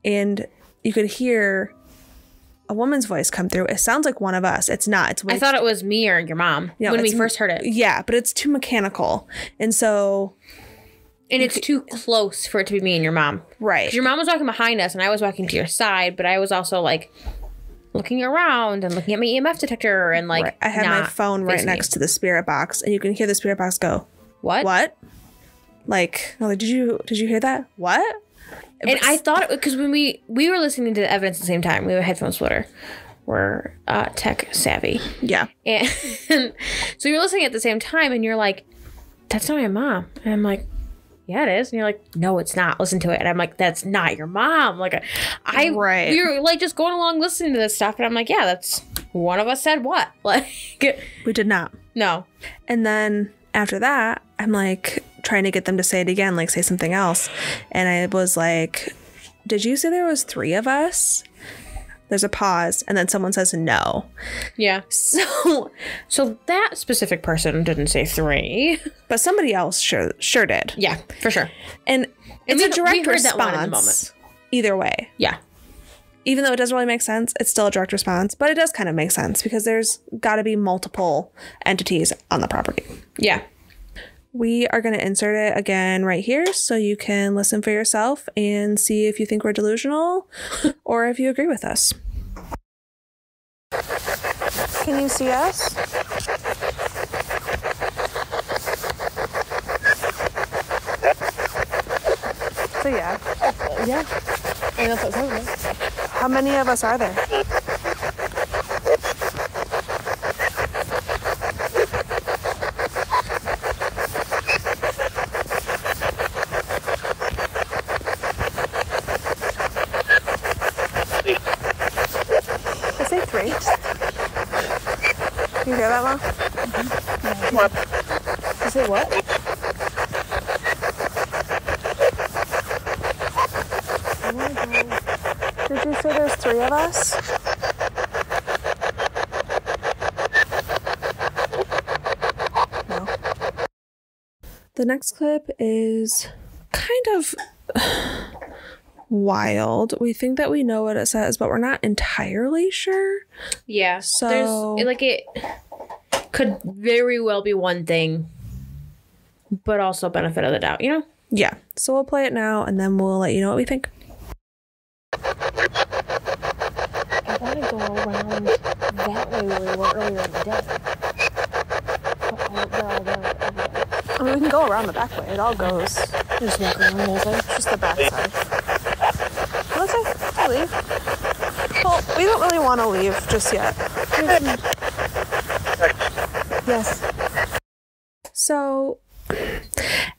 And you could hear a woman's voice come through. It sounds like one of us. It's not. It's I thought it was me or your mom when we first heard it. Yeah, but it's too mechanical. And so... And it's too close for it to be me and your mom. Right. Because your mom was walking behind us and I was walking to your side, but I was also like looking around and looking at my EMF detector and like... Right. I had my phone right next to the spirit box, and you can hear the spirit box go, "What? What?" Like, oh, did you hear that? What? And I thought, because when we were listening to the evidence at the same time, we have a headphone splitter. We're tech savvy. Yeah. And so you're listening at the same time and you're like, "That's not my mom." And I'm like, "Yeah, it is." And you're like, "No, it's not. Listen to it." And I'm like, "That's not your mom." Like, we were like just going along listening to this stuff. And I'm like, "Yeah, that's one of us said what?" Like, we did not. No. And then after that, I'm like trying to get them to say it again, like say something else. And I was like, "Did you say there was 3 of us?" There's a pause, and then someone says no. Yeah. So that specific person didn't say 3, but somebody else sure did. Yeah, for sure. And it's a direct response. That one in the moment. Either way. Yeah. Even though it doesn't really make sense, it's still a direct response, but it does kind of make sense because there's got to be multiple entities on the property. Yeah. We are going to insert it again right here so you can listen for yourself and see if you think we're delusional or if you agree with us. Can you see us? So yeah. Yeah. I mean, that's what it sounds like. How many of us are there? I say 3. You hear that, Mom? What? You say what? Oh my God. Did you say there's 3 of us? No. The next clip is kind of wild. We think that we know what it says, but we're not entirely sure. Yeah. So it could very well be one thing, but also benefit of the doubt, you know? Yeah. So we'll play it now, and then we'll let you know what we think. I want to go around that way where we were earlier in the day. I mean, we can go around the back way. It all goes. Just walk around this way. Just the back side. Let's leave. Well, we don't really want to leave just yet. Yes. So,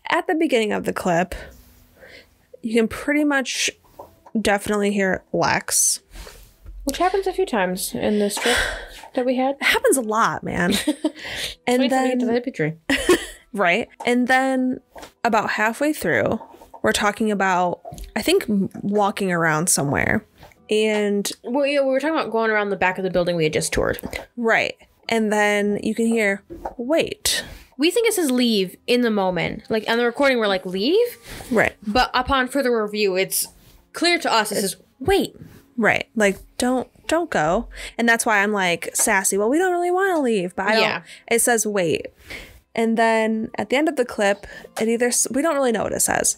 at the beginning of the clip, you can pretty much definitely hear Lex. Which happens a few times in this trip that we had. It happens a lot, man. And then to the Hippie Tree. Right. And then about halfway through, we're talking about, I think, walking around somewhere. And well, yeah, we were talking about going around the back of the building we had just toured. right. And then you can hear, wait. We think it says leave in the moment. Like on the recording, we're like, leave? Right. But upon further review, it's clear to us. It says, wait. Right. Like, don't go. And that's why I'm like sassy. Well, we don't really want to leave. But I don't. Yeah. It says wait. And then at the end of the clip, it either, we don't really know what it says.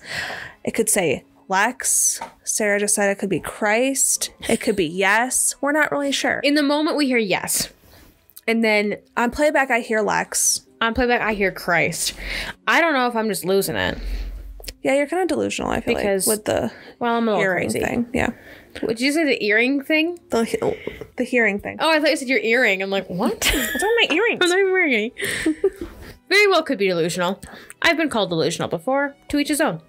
It could say Lex. Sarah just said it could be Christ. It could be yes. We're not really sure. In the moment, we hear yes. And then On playback, I hear Lex. on playback, I hear Christ. I don't know if I'm just losing it. Yeah, you're kind of delusional, I feel Because, like, with the I'm a little hearing crazy. thing. Yeah. Did you say the earring thing? The hearing thing. Oh, I thought you said your earring. I'm like, what? What's wrong with my earrings? I'm not even wearing any. Very well could be delusional. I've been called delusional before. To each his own.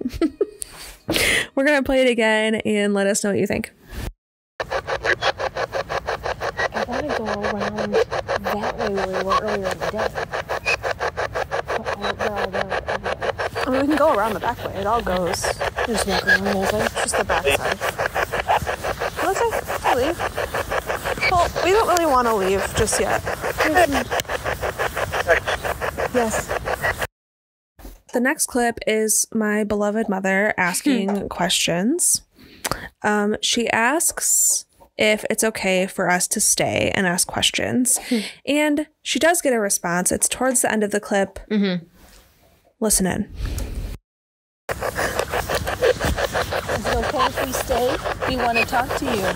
We're going to play it again and let us know what you think. I want to go around that way where we were earlier in the day. But they're all there every day. I mean, we can go around the back way. It all goes. Just walk around those ways. Just the back side. Let's say leave. Well, we don't really want to leave just yet. Yes. The next clip is my beloved mother asking questions. She asks if it's okay for us to stay and ask questions. And she does get a response. It's towards the end of the clip. Mm-hmm. Listen in. Is it okay if we stay? We want to talk to you.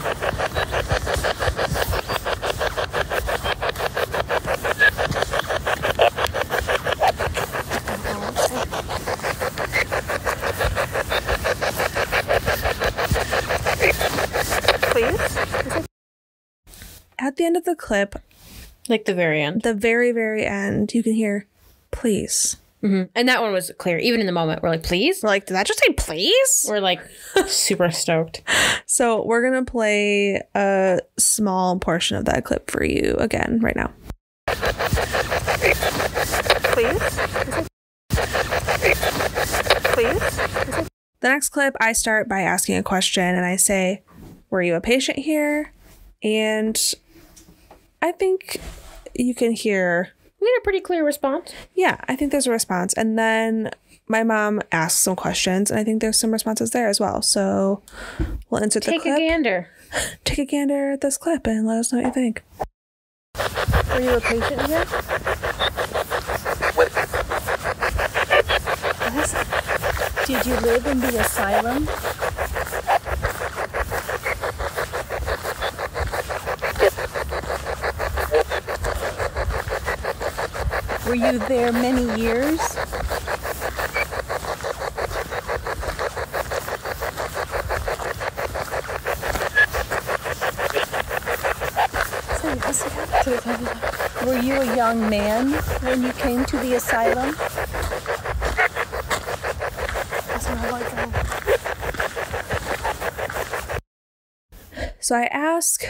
Please? At the end of the clip, Like the very end. the very, very end, you can hear, please. Mm-hmm. And that one was clear. Even in the moment, we're like, please? We're like, did that just say please? We're like super stoked. So we're going to play a small portion of that clip for you again right now. Please? Please? The next clip, I start by asking a question and I say, were you a patient here? And I think you can hear... We had a pretty clear response. Yeah, I think there's a response. And then my mom asks some questions, and I think there's some responses there as well. So we'll insert the clip. Take a gander. Take a gander at this clip and let us know what you think. Were you a patient here? Yes. Did you live in the asylum? Were you there many years? Were you a young man when you came to the asylum? So I ask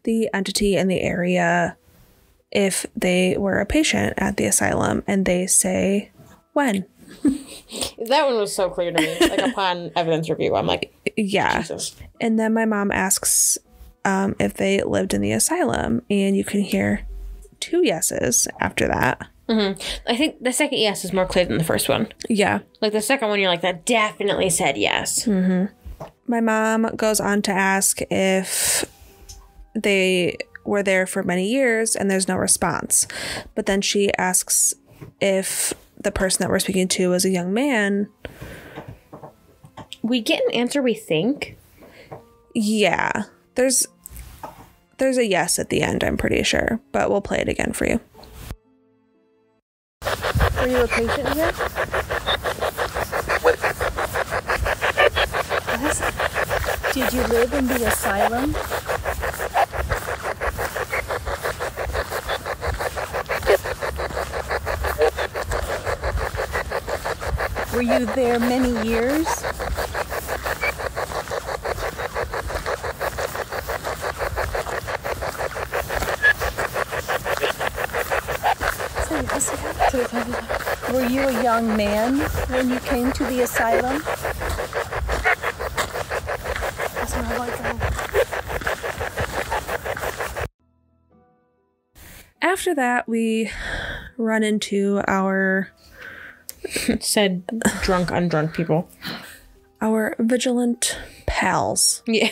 the entity in the area if they were a patient at the asylum, and they say, when? That one was so clear to me. Like upon evidence review, I'm like, Yeah. Jesus. And then my mom asks if they lived in the asylum, and you can hear 2 yeses after that. Mm-hmm. I think the second yes is more clear than the first one. Yeah. Like the second one, you're like, that definitely said yes. Mm-hmm. My mom goes on to ask if they were there for many years, and there's no response. But then she asks if the person that we're speaking to is a young man. We get an answer we think. Yeah. There's a yes at the end, I'm pretty sure. But we'll play it again for you. Were you a patient here? Yes. Did you live in the asylum? Were you there many years? Were you a young man when you came to the asylum? after that, we run into our said drunk, undrunk people. Our vigilant pals. Yeah.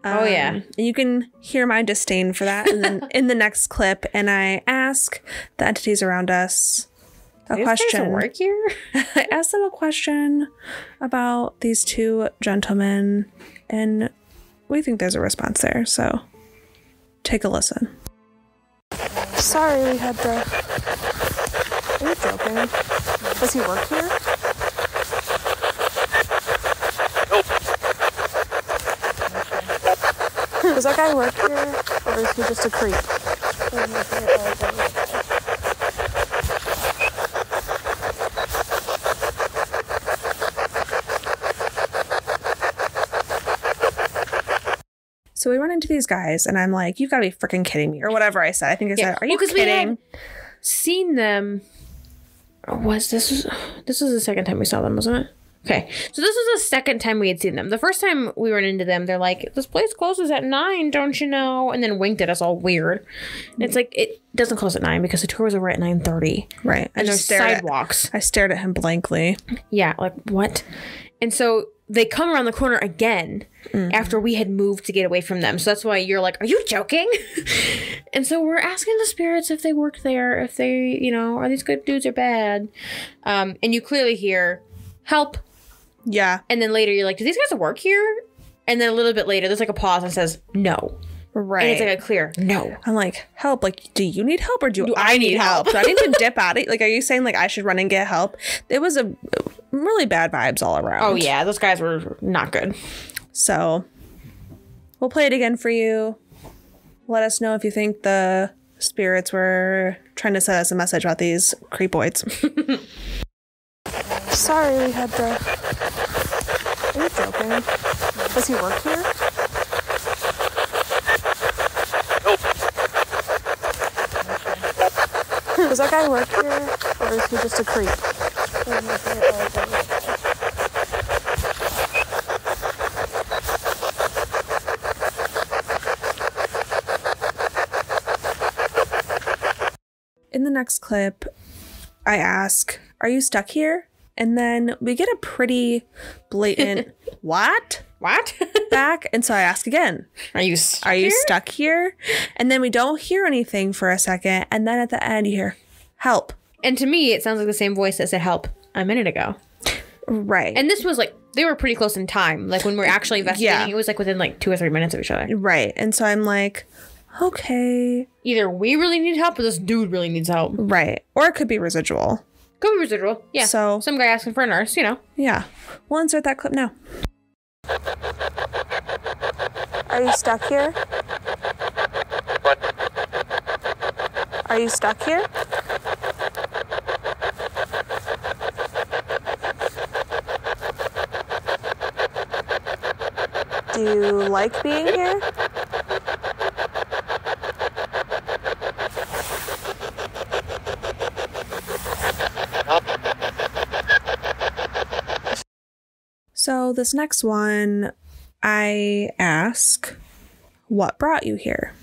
Oh, yeah. And you can hear my disdain for that in the next clip. And I ask the entities around us a question. Work here? I asked them a question about these two gentlemen, and we think there's a response there. So take a listen. Sorry, we had to. Are you joking? Does he work here? Does that guy work here, or is he just a creep? So we run into these guys, and I'm like, "You've got to be freaking kidding me," or whatever I said. I think I said, "Are you kidding?" We had seen them. Was this was the second time we saw them, wasn't it? Okay, so this was the second time we had seen them. The first time we ran into them, they're like, "This place closes at 9, don't you know?" And then winked at us all weird. And it's like, it doesn't close at 9 because the tour was over at 9:30. Right. And there's sidewalks. I stared at him blankly. Yeah, like, what? And so they come around the corner again after we had moved to get away from them. So that's why you're like, "Are you joking?" And so we're asking the spirits if they work there, if they, you know, are these good dudes or bad? And you clearly hear, "Help." Yeah. And then later you're like, "Do these guys work here?" And then a little bit later, there's like a pause and says, "No." Right. And it's like a clear no. I'm like, "Help. Like, do you need help, or do I need help? Do I need to dip out? Like, are you saying like I should run and get help?" There was a really bad vibes all around. Oh, yeah. Those guys were not good. So we'll play it again for you. Let us know if you think the spirits were trying to send us a message about these creepoids. Sorry, we had to. Are you joking? Does he work here? Nope. Does that guy work here, or is he just a creep? In the next clip, I ask, "Are you stuck here?" And then we get a pretty blatant what back. And so I ask again, Are you stuck here? And then we don't hear anything for a second. And then at the end you hear, "Help." And to me, it sounds like the same voice that said help a minute ago. Right. And this was like, they were pretty close in time. Like when we were actually investigating, it was like within like 2 or 3 minutes of each other. Right. And so I'm like, okay. Either we really need help or this dude really needs help. Right. Or it could be residual. Could be residual. Yeah. So some guy asking for a nurse, you know. Yeah. We'll insert that clip now. Are you stuck here? What? Are you stuck here? Do you like being here? So this next one, I ask, "What brought you here?"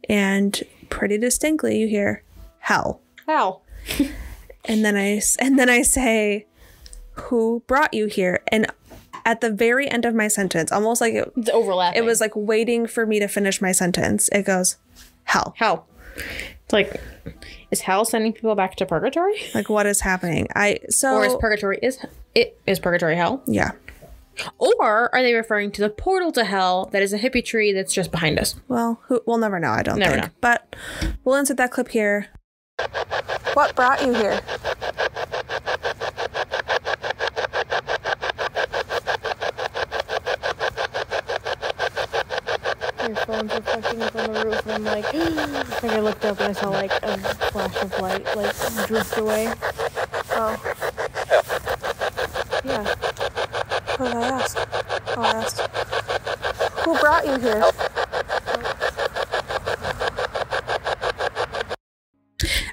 And pretty distinctly you hear, "Hell." Hell. And then I say, "Who brought you here?" And at the very end of my sentence, almost like It's overlapping. it was like waiting for me to finish my sentence, it goes, "Hell." Hell. It's like, is hell sending people back to purgatory? Like, what is happening? Or is purgatory hell? Yeah. Or are they referring to the portal to hell that is a hippie tree that's just behind us? Well, we'll never know, I don't Never think. know. But we'll insert that clip here. What brought you here? Your phone's reflecting up on the roof, and I'm like, I looked up and I saw like a flash of light like drift away. Oh. Yeah. What did I ask? Oh, I asked, "Who brought you here?"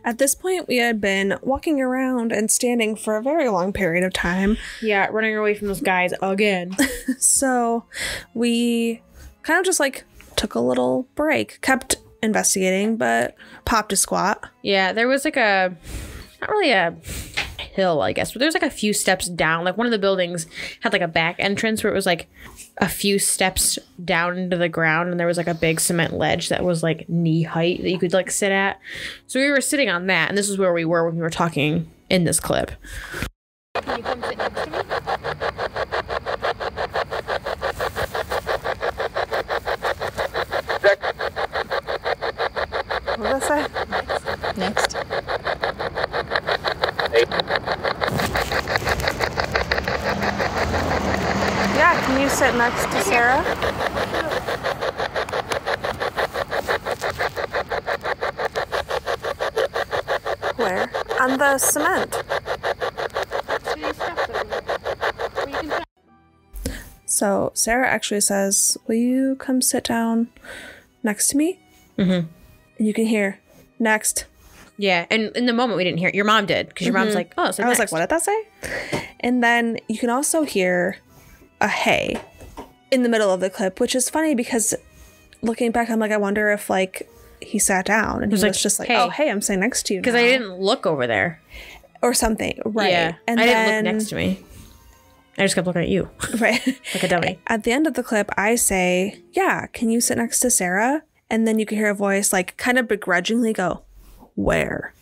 At this point, we had been walking around and standing for a very long period of time. Yeah, running away from those guys again. So we kind of just like took a little break, kept investigating, but popped a squat. Yeah, there was like not really a hill, I guess, but there's like a few steps down. Like one of the buildings had like a back entrance where it was like a few steps down into the ground, and there was like a big cement ledge that was like knee height that you could like sit at. So we were sitting on that, and this is where we were when we were talking in this clip. Can you come sit next to me? What did I say? Next. Yeah, can you sit next to Sara? Where? On the cement. So Sara actually says, will you come sit down next to me? Mm-hmm. And you can hear, next. Yeah, and in the moment we didn't hear it. Your mom did, because your mom's like, oh, so I was like, what did that say? And then you can also hear a hey in the middle of the clip, which is funny because looking back, I'm like, I wonder if like he sat down and he was just like, hey. oh, hey, I'm sitting next to you. Because I didn't look over there. Or something. Right. Yeah, And I then, didn't look next to me. I just kept looking at you. Right. Like a dummy. At the end of the clip, I say, yeah, can you sit next to Sara? And then you can hear a voice like kind of begrudgingly go, where?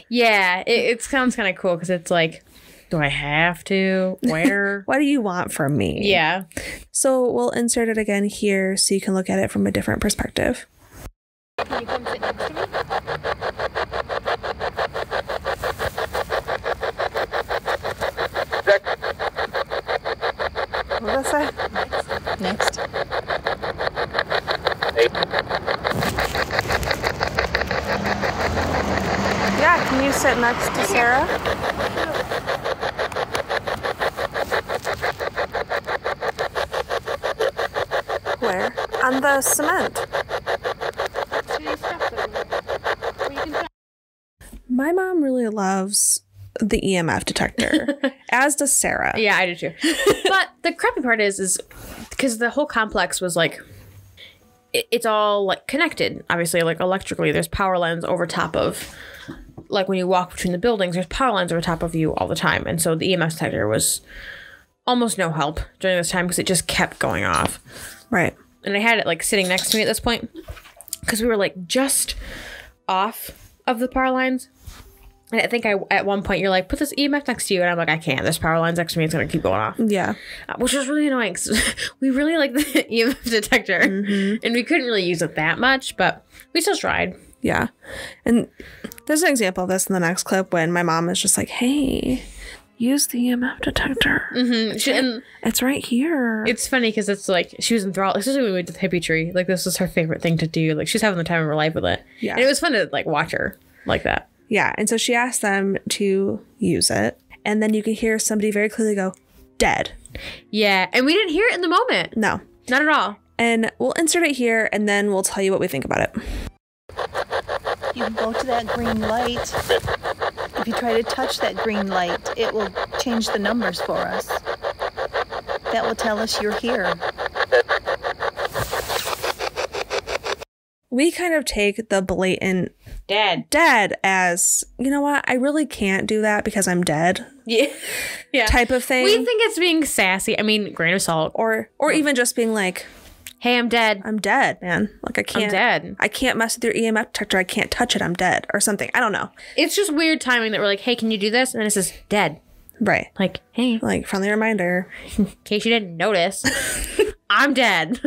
Yeah, it sounds kind of cool because it's like, do I have to? Where? What do you want from me? Yeah. So we'll insert it again here so you can look at it from a different perspective. Can you come sit next to me? What did I say? Next. Yeah, can you sit next to Sara? Where? On the cement. My mom really loves the EMF detector, as does Sara. Yeah, I do too. But the crappy part is because the whole complex was like, it's all like connected, obviously, like electrically. There's power lines over top of, like when you walk between the buildings, there's power lines over top of you all the time. And so the EMF detector was almost no help during this time because it just kept going off. Right. And I had it like sitting next to me at this point because we were like just off of the power lines. And I think at one point you're like, put this EMF next to you. And I'm like, I can't. There's power lines next to me. It's going to keep going off. Yeah. Which was really annoying because we really like the EMF detector. And we couldn't really use it that much, but we still tried. Yeah. And there's an example of this in the next clip when my mom is just like, hey, use the EMF detector. And it's right here. it's funny because it's like she was enthralled, especially when we went to the Hippie Tree. Like this was her favorite thing to do. Like she's having the time of her life with it. Yeah. And it was fun to like watch her like that. Yeah. And so she asked them to use it. And then you can hear somebody very clearly go, dead. Yeah. And we didn't hear it in the moment. No. Not at all. And we'll insert it here and then we'll tell you what we think about it. You can go to that green light. If you try to touch that green light, it will change the numbers for us. That will tell us you're here. We kind of take the blatant dead as, you know what, I really can't do that because I'm dead. Yeah. Yeah. Type of thing. We think it's being sassy. I mean, grain of salt. Or even just being like, Hey, I'm dead. I'm dead, man. Like I can't. I'm dead. I can't mess with your EMF detector. I can't touch it. I'm dead, or something. I don't know. It's just weird timing that we're like, hey, can you do this? And then it says dead. Right. Like, hey, Like friendly reminder. in case you didn't notice, I'm dead.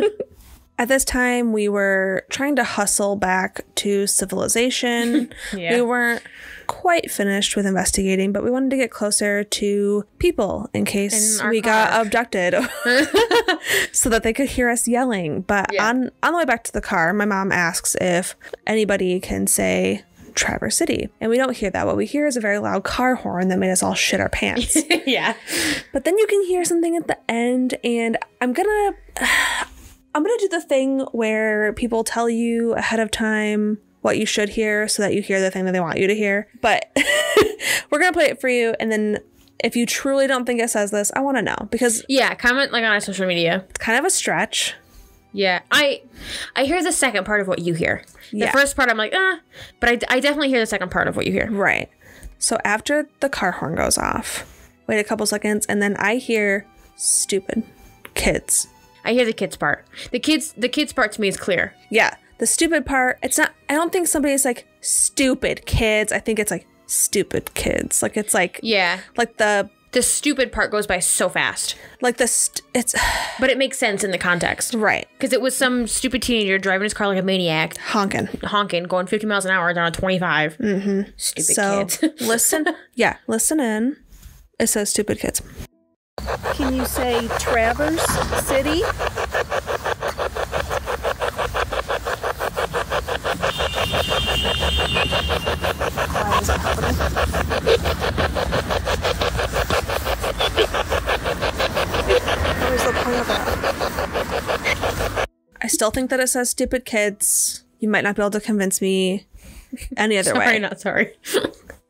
At this time, we were trying to hustle back to civilization. Yeah. We weren't quite finished with investigating, but we wanted to get closer to people in case In our we got car. abducted so that they could hear us yelling. But Yeah. on the way back to the car, my mom asks if anybody can say Traverse City. And we don't hear that. What we hear is a very loud car horn that made us all shit our pants. Yeah. But then you can hear something at the end, and I'm gonna do the thing where people tell you ahead of time what you should hear so that you hear the thing that they want you to hear. But we're gonna play it for you, and then if you truly don't think it says this, I want to know, because Yeah. Comment like on our social media. it's kind of a stretch. Yeah, I hear the second part of what you hear. The Yeah. first part I'm like, but I definitely hear the second part of what you hear. Right. So after the car horn goes off, wait a couple seconds, and then I hear stupid kids. I hear the kids part. The kids part to me is clear. Yeah. The stupid part, it's not, I don't think somebody's like stupid kids. I think it's like stupid kids. Like it's like, Yeah. like the stupid part goes by so fast. Like it's But it makes sense in the context. right. Because it was some stupid teenager driving his car like a maniac, Honking. going 50 miles an hour down a 25. Mm-hmm. Stupid So kids. listen in. It says stupid kids. Can you say Traverse City? Why is it happening? Where's the point of that? I still think that it says stupid kids. You might not be able to convince me any other Sorry, way. not sorry.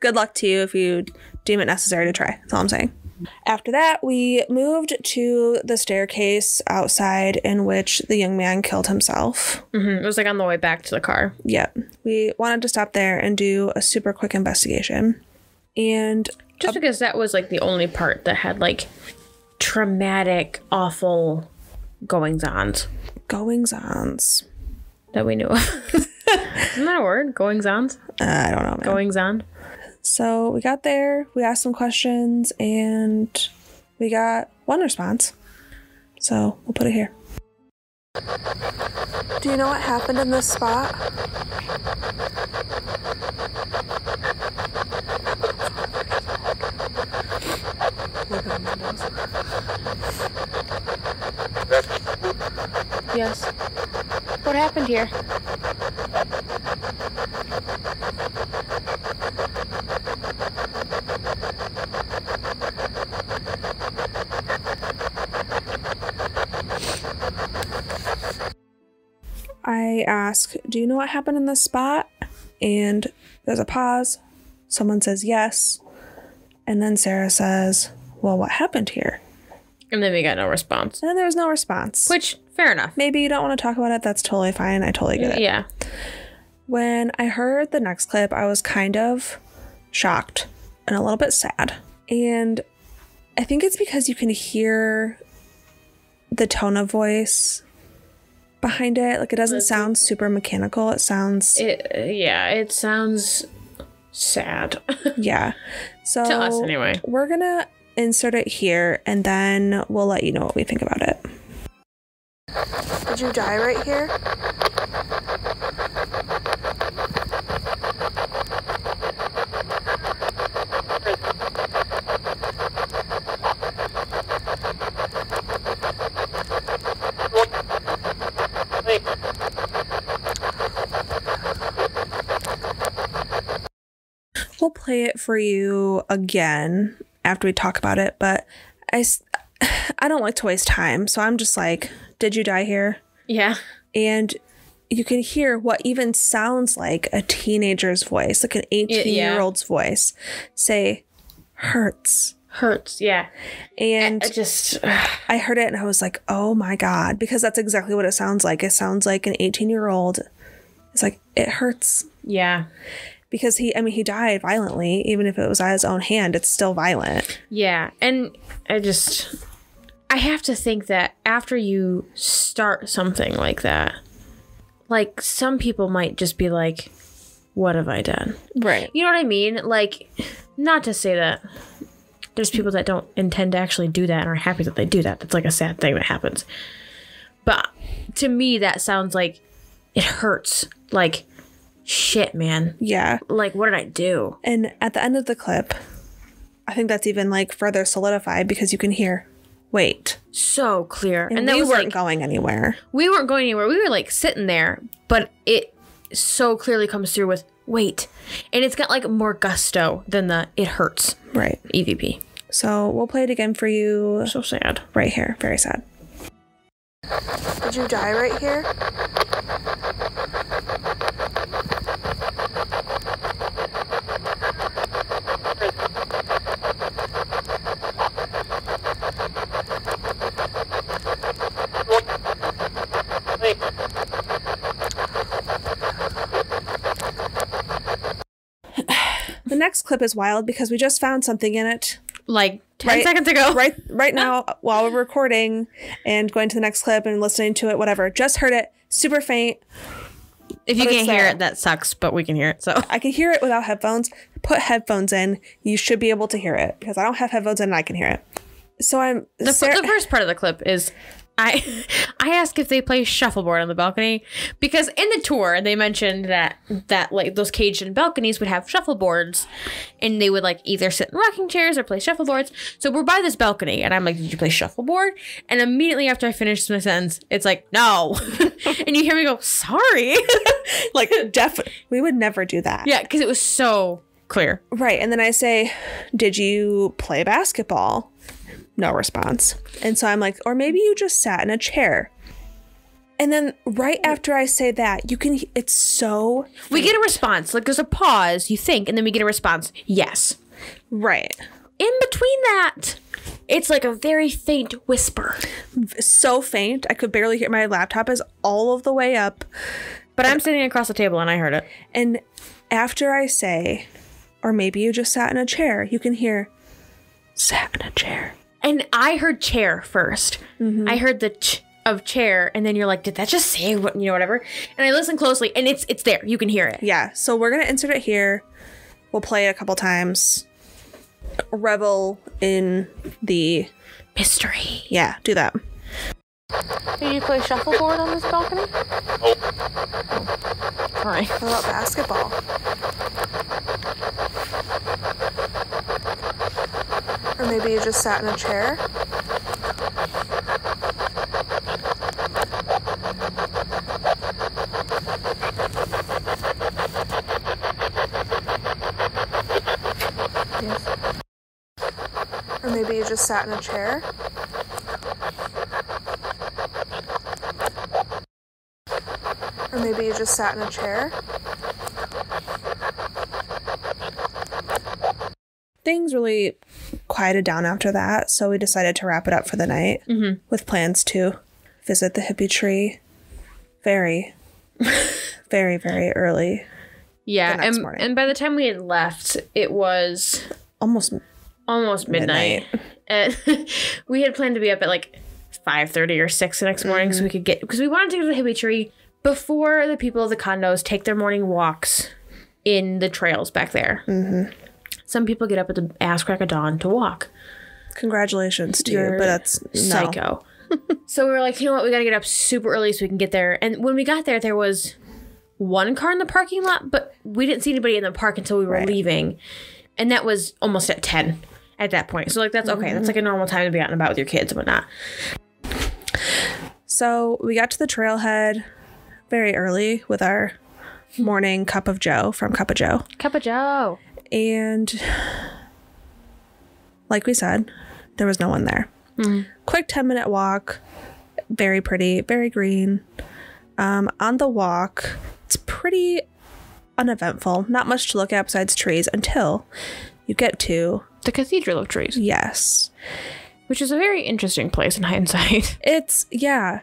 Good luck to you if you deem it necessary to try. That's all I'm saying. After that, we moved to the staircase outside in which the young man killed himself. It was like on the way back to the car. Yep. We wanted to stop there and do a super quick investigation. And Just because that was like the only part that had like traumatic, awful goings-ons that we knew of. Isn't that a word? Goings-ons? I don't know, man. Goings-on? So we got there, we asked some questions, and we got one response. So we'll put it here. Do you know what happened in this spot? Yes. What happened here? I ask, do you know what happened in this spot? And there's a pause. Someone says yes. And then Sarah says, well, what happened here? And then we got no response. And then there was no response. Which, fair enough. Maybe you don't want to talk about it. That's totally fine. I totally get it. Yeah. When I heard the next clip, I was kind of shocked and a little bit sad. And I think it's because you can hear the tone of voice behind it. Like, it doesn't sound super mechanical. It sounds... It sounds sad. Yeah. So To us, anyway. We're going to insert it here, and then we'll let you know what we think about it. Did you die right here? We'll play it for you again after we talk about it, but I don't like to waste time, so I'm just like, did you die here? Yeah. And you can hear what even sounds like a teenager's voice, like an 18-year-old's voice, say, hurts. Hurts, yeah. And I I heard it and I was like, oh my God, because that's exactly what it sounds like. It sounds like an 18-year-old. It's like, it hurts. Yeah. Because he died violently. Even if it was at his own hand, it's still violent. Yeah. And I have to think that after you start something like that, like, some people might just be like, what have I done? Right. You know what I mean? Like, not to say that there's people that don't intend to actually do that and are happy that they do that. That's like a sad thing that happens. But to me, that sounds like it hurts. Like, shit, man. Yeah. Like, what did I do? And at the end of the clip, I think that's even like further solidified because you can hear, wait. So clear. And that we was weren't like, going anywhere. we weren't going anywhere. We were like sitting there, but it so clearly comes through with wait. And it's got like more gusto than the it hurts. Right. EVP. So we'll play it again for you. So sad. Right here. Very sad. Did you die right here? clip is wild because we just found something in it. Like 10 seconds ago. Right now, while we're recording and going to the next clip and listening to it, whatever. Just heard it. Super faint. If you can't hear it, that sucks, but we can hear it. So I can hear it without headphones. Put headphones in. You should be able to hear it because I don't have headphones in and I can hear it. So the first part of the clip is I ask if they play shuffleboard on the balcony because in the tour they mentioned that like those caged-in balconies would have shuffleboards and they would like either sit in rocking chairs or play shuffleboards. So we're by this balcony and I'm like, did you play shuffleboard? And immediately after I finished my sentence, it's like, no. And you hear me go, sorry. Like, definitely. We would never do that. Yeah, because it was so clear. Right. And then I say, did you play basketball? No response. And so I'm like, or maybe you just sat in a chair. And then right after I say that, it's so... We get a response. Like there's a pause, you think, and then we get a response. Yes. Right. In between that, it's like a very faint whisper. So faint. I could barely hear. My laptop is all of the way up. But I'm sitting across the table and I heard it. And after I say, or maybe you just sat in a chair, you can hear, sat in a chair. And I heard chair first. I heard the ch of chair, and then you're like, did that just say what, whatever? And I listen closely, and it's there. You can hear it. Yeah. So we're gonna insert it here. We'll play it a couple times. Revel in the mystery. Yeah, do that. Did you play shuffleboard on this balcony? All right. What about basketball? Or maybe you just sat in a chair? Yes. Or maybe you just sat in a chair? Or maybe you just sat in a chair? Things really quieted down after that, so we decided to wrap it up for the night with plans to visit the Hippie Tree very, very, very early. Yeah, the next morning. And by the time we had left, it was almost midnight. And we had planned to be up at like 5:30 or 6 the next morning so we could because we wanted to go to the Hippie Tree before the people of the condos take their morning walks in the trails back there. Some people get up at the ass crack of dawn to walk. Congratulations to you, but that's psycho. So we were like, you know what, we gotta get up super early so we can get there. And when we got there, there was one car in the parking lot, but we didn't see anybody in the park until we were leaving. And that was almost at 10 at that point. So like that's okay. That's like a normal time to be out and about with your kids and whatnot. So we got to the trailhead very early with our morning cup of joe from Cup of Joe. Cup of Joe. And like we said, there was no one there. Quick 10-minute walk. Very pretty, very green. On the walk, it's pretty uneventful. Not much to look at besides trees until you get to the Cathedral of Trees. Yes. Which is a very interesting place in hindsight. It's, yeah.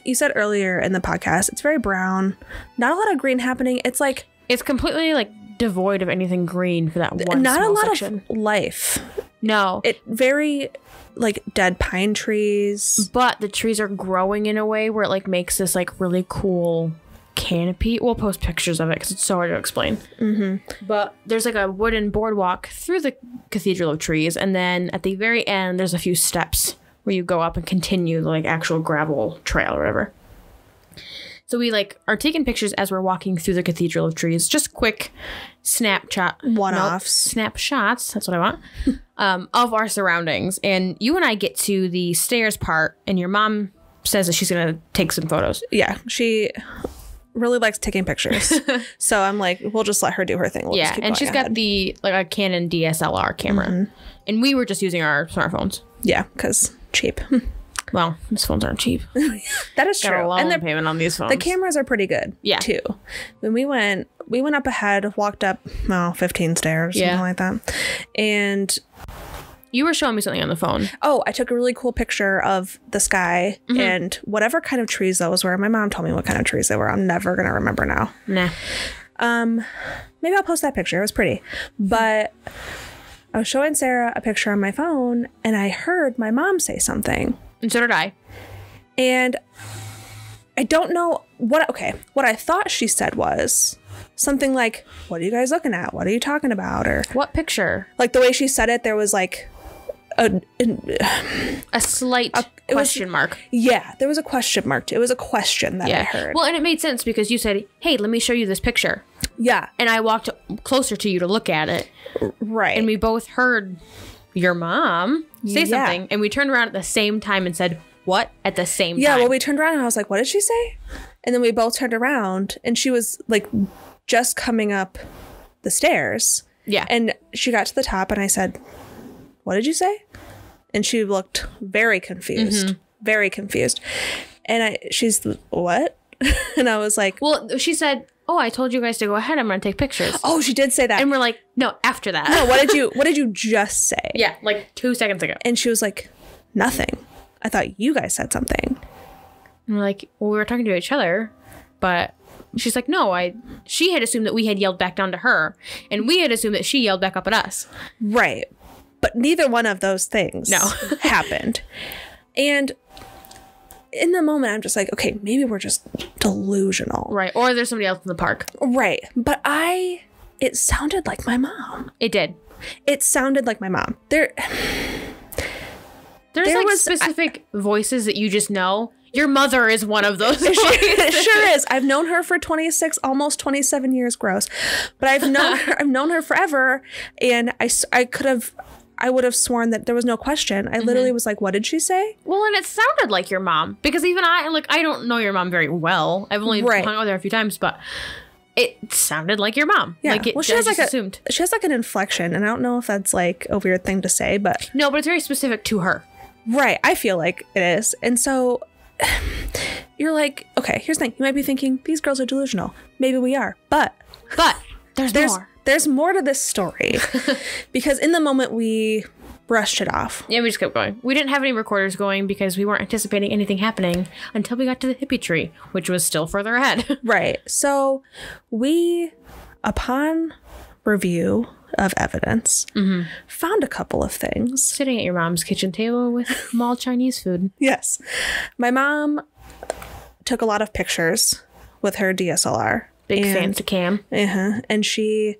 You said earlier in the podcast, it's very brown. Not a lot of green happening. It's like... It's completely like devoid of anything green for that one not small a lot section. Of life. No. It very like dead pine trees. But the trees are growing in a way where it like makes this like really cool canopy. We'll post pictures of it because it's so hard to explain. But there's like a wooden boardwalk through the Cathedral of Trees, and then at the very end there's a few steps where you go up and continue the like actual gravel trail or whatever. So we like are taking pictures as we're walking through the Cathedral of Trees. Just quick snapshots. That's what I want. Of our surroundings. And you and I get to the stairs part, and your mom says that she's going to take some photos. Yeah, she really likes taking pictures. So I'm like, we'll just let her do her thing. We'll just keep and she's got the like a Canon DSLR camera. And we were just using our smartphones. Yeah, because cheap. Well, these phones aren't cheap. That is Got true. a loan And the payment on these phones. The cameras are pretty good. Yeah. Too. When we went up ahead, walked up 15 stairs, something like that. And you were showing me something on the phone. Oh, I took a really cool picture of the sky and whatever kind of trees those were. My mom told me what kind of trees they were. I'm never gonna remember now. Nah. Maybe I'll post that picture. It was pretty. But I was showing Sarah a picture on my phone, and I heard my mom say something. And so did I. And I don't know what I thought she said was something like, what are you guys looking at? What are you talking about? Or What picture? like the way she said it, there was like A slight question mark. Yeah, there was a question mark. It was a question that I heard. Well, and it made sense because you said, hey, let me show you this picture. Yeah. And I walked closer to you to look at it. Right. And we both heard your mom say something. And we turned around at the same time and said, what? At the same time. Yeah, well, we turned around and I was like, what did she say? And then we both turned around and she was like just coming up the stairs. Yeah. And she got to the top and I said, what did you say? And she looked very confused. Very confused. And she's, what? And I was like, well, she said, oh, I told you guys to go ahead. I'm going to take pictures. oh, she did say that. And we're like, no, after that. No, what did you just say? Yeah, like 2 seconds ago. And she was like, nothing. I thought you guys said something. And we're like, well, we were talking to each other, but she's like, no, she had assumed that we had yelled back down to her, and we had assumed that she yelled back up at us. Right. But neither one of those things happened. And in the moment, I'm just like, okay, maybe we're just delusional. Right. Or there's somebody else in the park. Right. But it sounded like my mom. It did. It sounded like my mom. There's like specific voices that you just know. Your mother is one of those. It sure is. I've known her for 26, almost 27 years. Gross. But I've known her forever. And I would have sworn that there was no question. I literally was like, what did she say? Well, and it sounded like your mom. Because even I don't know your mom very well. I've only hung out with her a few times, but it sounded like your mom. Yeah. Like she has like an inflection, and I don't know if that's like a weird thing to say, but no, but it's very specific to her. Right. I feel like it is. And so you're like, okay, here's the thing. You might be thinking, these girls are delusional. Maybe we are. But there's more. There's more to this story. Because in the moment we brushed it off. Yeah, we just kept going. We didn't have any recorders going because we weren't anticipating anything happening until we got to the Hippie Tree, which was still further ahead. Right. So we, upon review of evidence, found a couple of things. Sitting at your mom's kitchen table with mall Chinese food. Yes. My mom took a lot of pictures with her DSLR. Big fancy cam. And she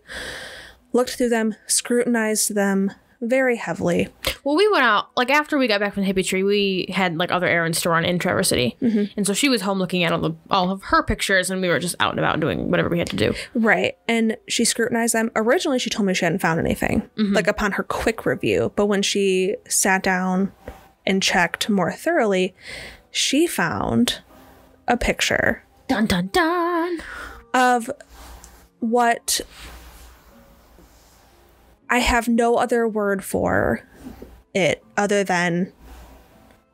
looked through them, scrutinized them very heavily. Well, we went out, like after we got back from the Hippie Tree, we had like other errands to run in Traverse City. And so she was home looking at all of her pictures, and we were just out and about doing whatever we had to do. Right. And she scrutinized them. Originally, she told me she hadn't found anything, like upon her quick review. But when she sat down and checked more thoroughly, she found a picture. Dun, dun, dun. Of what I have no other word for it other than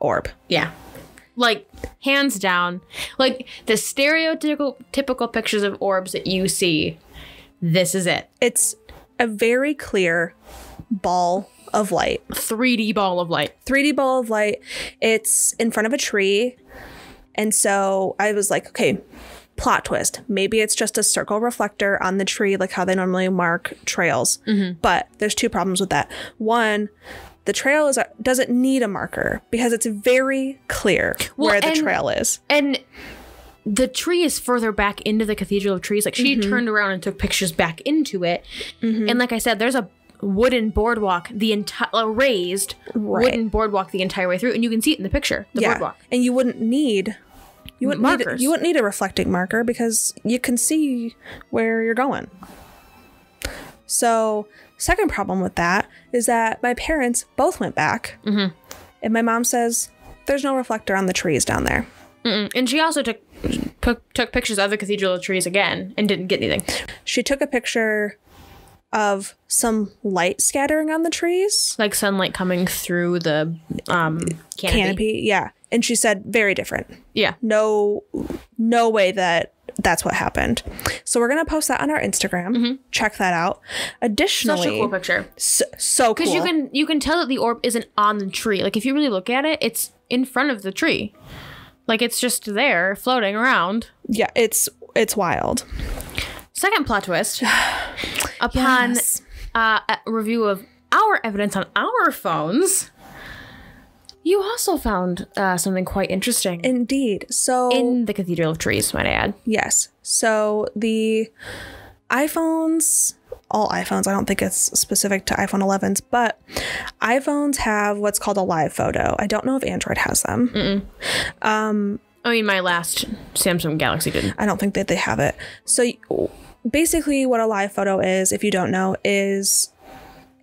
orb. Yeah. Like, hands down. Like, the stereotypical pictures of orbs that you see, this is it. It's a very clear ball of light. 3D ball of light. 3D ball of light. It's in front of a tree. And so I was like, okay, plot twist. Maybe it's just a circle reflector on the tree, like how they normally mark trails. But there's two problems with that. One, the trail doesn't need a marker because it's very clear where the trail is. And the tree is further back into the Cathedral of Trees. Like, she turned around and took pictures back into it. And like I said, there's a wooden boardwalk, raised wooden boardwalk the entire way through. And you can see it in the picture, the boardwalk. And you wouldn't need... You wouldn't need a reflecting marker because you can see where you're going. So, second problem with that is that my parents both went back. And my mom says, there's no reflector on the trees down there. And she also took pictures of the Cathedral of Trees again and didn't get anything. She took a picture of some light scattering on the trees. Like sunlight coming through the canopy. Yeah. And she said, very different. Yeah. No way that's what happened. So we're going to post that on our Instagram. Check that out. Additionally. Such a cool picture. So cool. Because you can tell that the orb isn't on the tree. Like, if you really look at it, it's in front of the tree. Like, it's just there floating around. Yeah, it's wild. Second plot twist upon Yes. a review of our evidence on our phones, you also found something quite interesting Indeed. So in the Cathedral of Trees, might I add. yes. So the iPhones, all iPhones, I don't think it's specific to iPhone 11s, but iPhones have what's called a live photo. I don't know if Android has them. I mean, my last Samsung Galaxy didn't. I don't think that they have it. So basically what a live photo is, if you don't know, is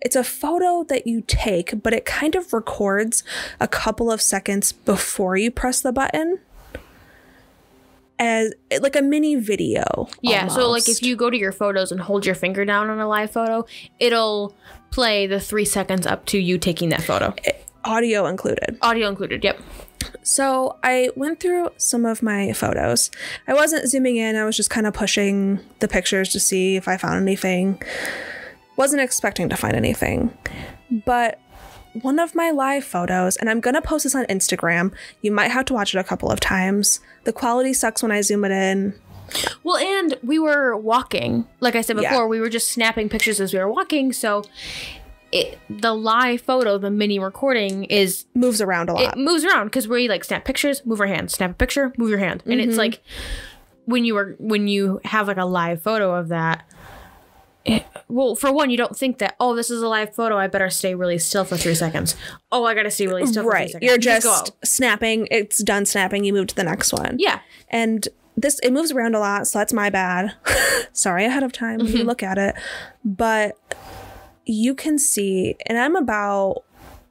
it's a photo that you take, but it kind of records a couple of seconds before you press the button. As like a mini video. Yeah, almost. so like if you go to your photos and hold your finger down on a live photo, it'll play the 3 seconds up to you taking that photo. Audio included. Audio included, yep. So I went through some of my photos. I wasn't zooming in. I was just kind of pushing the pictures to see if I found anything. Wasn't expecting to find anything. But one of my live photos, and I'm going to post this on Instagram. You might have to watch it a couple of times. The quality sucks when I zoom it in. Well, and we were walking. Like I said before, Yeah. we were just snapping pictures as we were walking, so the live photo, the mini recording Moves around a lot. it moves around because we like snap pictures, move our hand, snap a picture, move your hand. And it's like when you have like a live photo of that, well, for one, you don't think that, oh, this is a live photo, I better stay really still for 3 seconds. Oh, I gotta stay really still for 3 Right. seconds. You're You just go. snapping. It's done snapping. You move to the next one. Yeah. And it moves around a lot, so that's my bad. Sorry ahead of time when you look at it. But you can see, and I'm about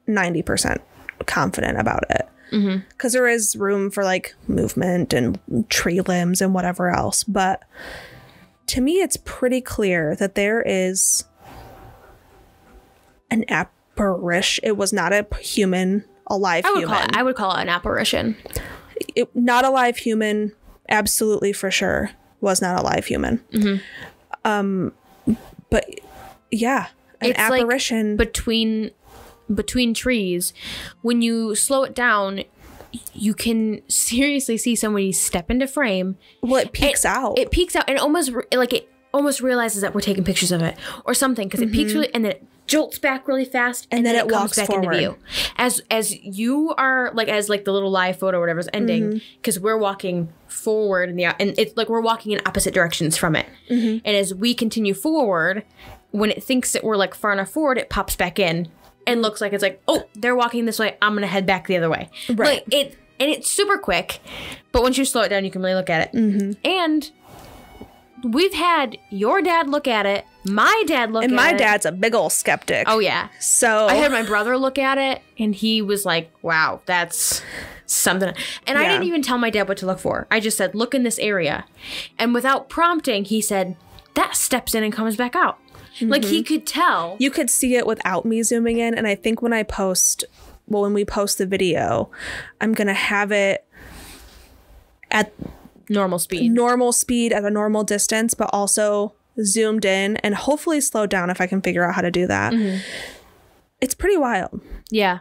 90% confident about it. Because there is room for like movement and tree limbs and whatever else. But to me, it's pretty clear that there is an apparition. It was not a human, a live human. I would call it an apparition. Not a live human, absolutely for sure, was not a live human. But yeah, an It's apparition. like between trees. When you slow it down, you can seriously see somebody step into frame. Well, it peeks out. It peeks out and it almost realizes that we're taking pictures of it or something, because it peeks really, and then it jolts back really fast, and then it comes walks back forward. into view. As you are like, as like the little live photo or whatever's ending, because we're walking forward and it's like we're walking in opposite directions from it. And as we continue forward, when it thinks that we're like far enough forward, it pops back in and looks like it's like, oh, they're walking this way, I'm gonna head back the other way. Right. Like it's super quick, but once you slow it down, you can really look at it. And we've had your dad look at it, my dad look at it. and my dad's a big old skeptic. Oh yeah. So I had my brother look at it, and he was like, wow, that's something. And I Yeah. didn't even tell my dad what to look for. I just said, look in this area. And without prompting, he said, that steps in and comes back out. Like he could tell. you could see it without me zooming in. And I think when we post the video, I'm going to have it at Normal speed. normal speed at a normal distance, but also zoomed in and hopefully slowed down if I can figure out how to do that. It's pretty wild, Yeah.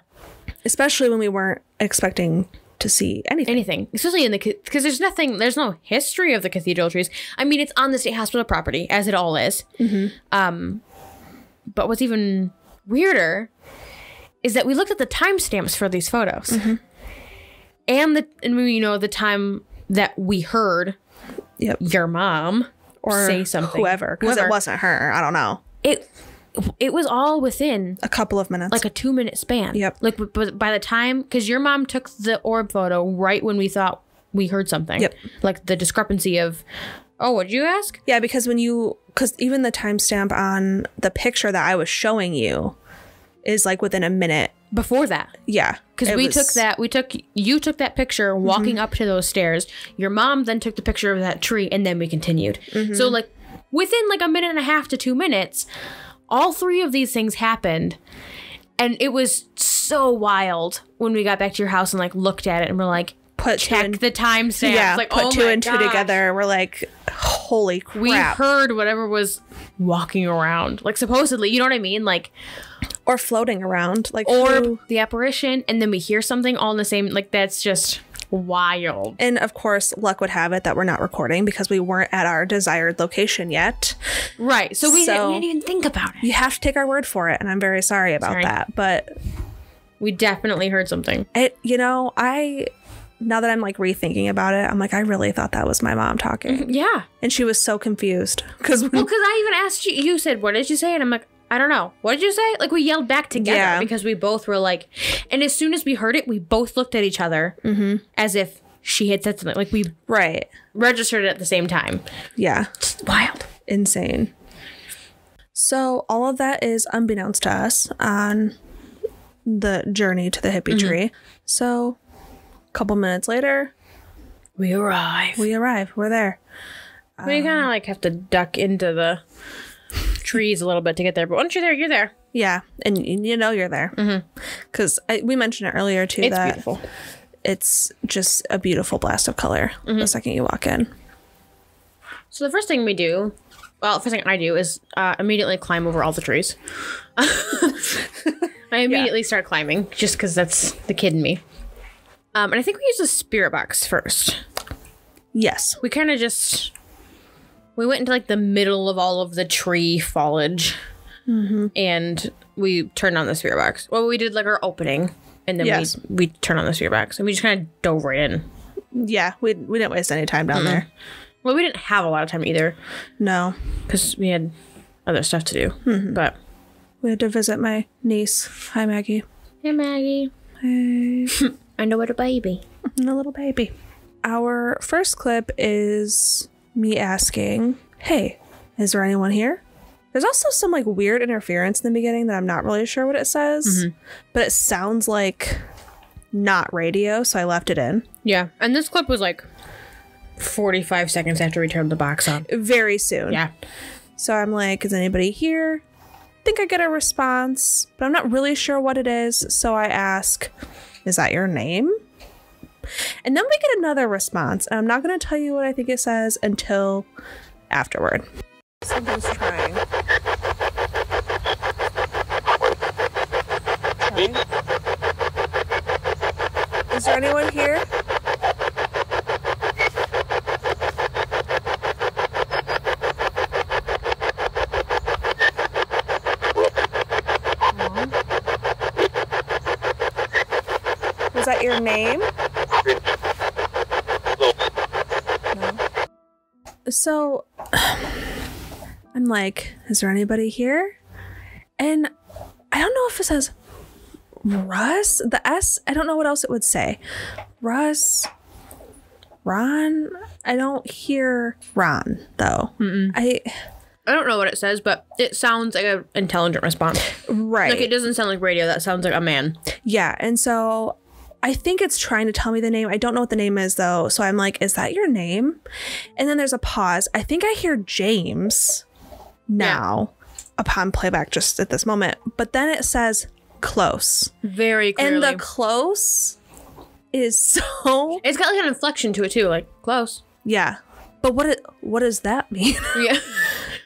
especially when we weren't expecting to see anything. Especially because there's no history of the cathedral trees. I mean, it's on the state hospital property, as it all is. But what's even weirder is that we looked at the timestamps for these photos. And the time that we heard your mom Or say something. whoever, because it wasn't her. I don't know. It was all within A couple of minutes. like a 2-minute span. Yep. Like but by the time, because your mom took the orb photo right when we thought we heard something. Yep. Like the discrepancy of, oh, what'd you ask? Yeah, because even the timestamp on the picture that I was showing you is like within a minute. Before that. Yeah. Because you took that picture walking up to those stairs. Your mom then took the picture of that tree, and then we continued. So like within like a minute and a half to 2 minutes, all 3 of these things happened. And it was so wild when we got back to your house and like looked at it and we're like, check the timestamps. Yeah, like, put oh 2 my and 2 gosh. together. We're like, holy crap. We heard whatever was walking around. Like supposedly, you know what I mean? Like, or floating around. Like or the apparition, and then we hear something all in the same, like that's just Wild. And of course, luck would have it that we're not recording because we weren't at our desired location yet. Right. So we didn't even think about it. You have to take our word for it, and I'm very sorry about that. But we definitely heard something. Now that I'm like rethinking about it, I'm like, I really thought that was my mom talking. Yeah. And she was so confused. Because I even asked you, you said, what did you say? And I'm like, I don't know. What did you say? Like, we yelled back together because we both were like, and as soon as we heard it, we both looked at each other as if she had said something. Like, we registered it at the same time. Yeah. Just wild. Insane. So all of that is unbeknownst to us on the journey to the hippie tree. So couple minutes later, we arrive. We're there. We kind of like have to duck into the trees a little bit to get there, but once you're there, you're there. Yeah, and you know you're there because we mentioned it earlier too. It's beautiful. It's just a beautiful blast of color the second you walk in. So the first thing we do, first thing I do is immediately climb over all the trees. I immediately start climbing just because that's the kid in me. And I think we use a spirit box first. Yes. We kind of we went into like the middle of all of the tree foliage and we turned on the spirit box. Well, we did like our opening and then we turned on the spirit box and we just kind of dove right in. Yeah, we didn't waste any time down there. Well, we didn't have a lot of time either. No. Because we had other stuff to do. But we had to visit my niece. Hi, Maggie. Hey, Maggie. Hey. I know what a baby. A little baby. Our first clip is me asking, hey, is there anyone here? There's also some like weird interference in the beginning that I'm not really sure what it says, but it sounds like not radio, so I left it in. Yeah, and this clip was like 45 seconds after we turned the box on. Very soon. Yeah. So I'm like, is anybody here? I think I get a response, but I'm not really sure what it is, so I ask, is that your name? And then we get another response, and I'm not going to tell you what I think it says until afterward. Something's trying. Is there anyone here? Was that your name? No. So I'm like, is there anybody here? And I don't know if it says Russ. The S, I don't know what else it would say. Russ, Ron. I don't hear Ron though. I don't know what it says, but it sounds like an intelligent response. Right. Like it doesn't sound like radio. That sounds like a man. Yeah. And so I think it's trying to tell me the name. I don't know what the name is though. So I'm like, is that your name? And then there's a pause. I think I hear James now upon playback just at this moment. But then it says close. Very clearly. And the close is so... It's got like an inflection to it too. Like close. Yeah. But what does that mean? Yeah.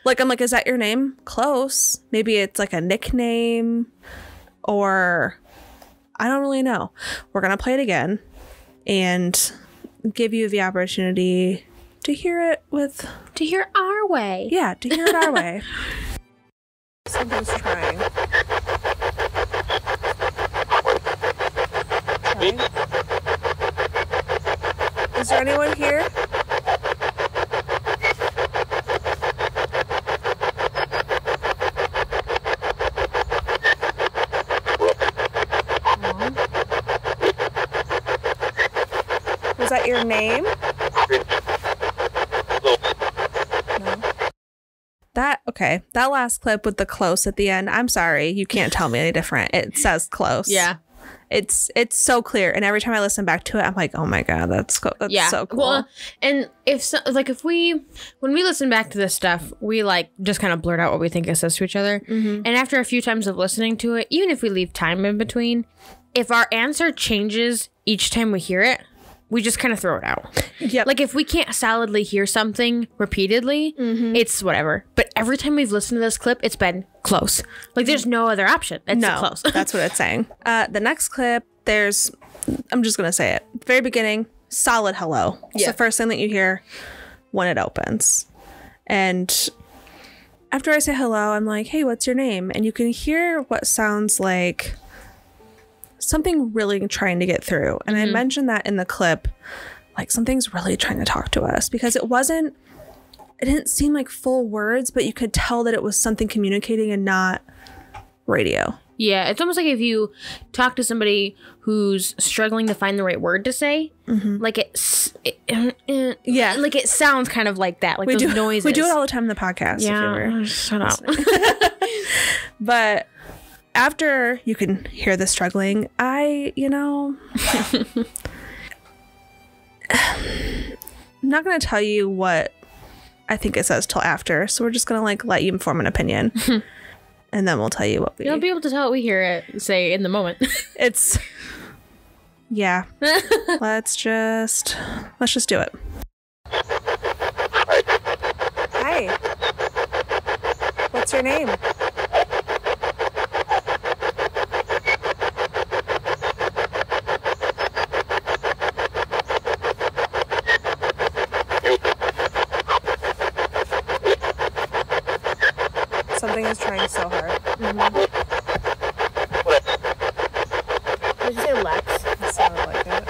Like, I'm like, is that your name? Close. Maybe it's like a nickname or... I don't really know. We're going to play it again and give you the opportunity to hear it with... To hear our way. Yeah, to hear it our way. Something's trying. Is there anyone here? Was that your name? That last clip with the close at the end, I'm sorry, you can't tell me any different. It says close. Yeah. It's so clear, and every time I listen back to it, I'm like, oh my god, that's so cool. Well, and when we listen back to this stuff, we like just kind of blurt out what we think it says to each other. And after a few times of listening to it, even if we leave time in between, if our answer changes each time we hear it, we just kind of throw it out. Yep. Like if we can't solidly hear something repeatedly, it's whatever. But every time we've listened to this clip, it's been close. Like there's no other option. It's close. That's what it's saying. The next clip I'm just going to say it. Very beginning, solid hello. It's the first thing that you hear when it opens. And after I say hello, I'm like, hey, what's your name? And you can hear what sounds like something really trying to get through. And I mentioned that in the clip, like something's really trying to talk to us, because it didn't seem like full words, but you could tell that it was something communicating and not radio. Yeah, it's almost like if you talk to somebody who's struggling to find the right word to say, like it sounds kind of like that, like those noises. We do it all the time in the podcast. Yeah, shut up. But after you can hear the struggling, I'm not going to tell you what I think it says till after, so we're just going to like let you form an opinion. And then we'll tell you what You'll be able to tell what we hear it say in the moment. Yeah. Let's just do it. Hi. What's your name? Something is trying so hard. Did you say Lex? It sounded like it.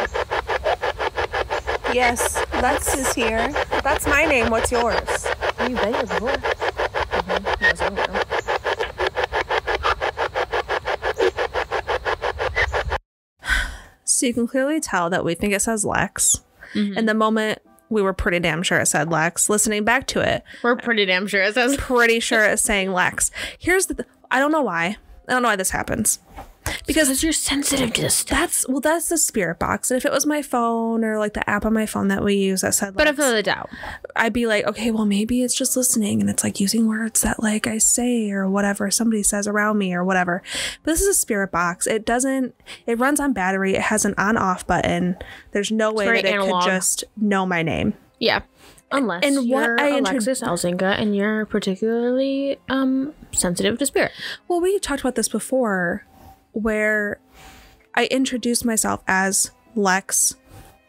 Yes, Lex is here. That's my name. What's yours? You been here before? Yes, I don't know. So you can clearly tell that we think it says Lex. And the moment we were pretty damn sure it said Lex, listening back to it, We're pretty damn sure it says. pretty sure it's saying Lex. Here's I don't know why. I don't know why this happens. Because you're sensitive to this stuff. That's the spirit box. And if it was my phone or like the app on my phone that we use that said Lex, But if of the doubt, I'd be like, okay, well, maybe it's just listening and it's like using words that like I say or whatever somebody says around me or whatever. But this is a spirit box. It runs on battery. It has an on-off button. There's no way that it could just know my name. yeah. Unless you're Alexis Elzinga and you're particularly sensitive to spirit. Well, we talked about this before, where I introduced myself as Lex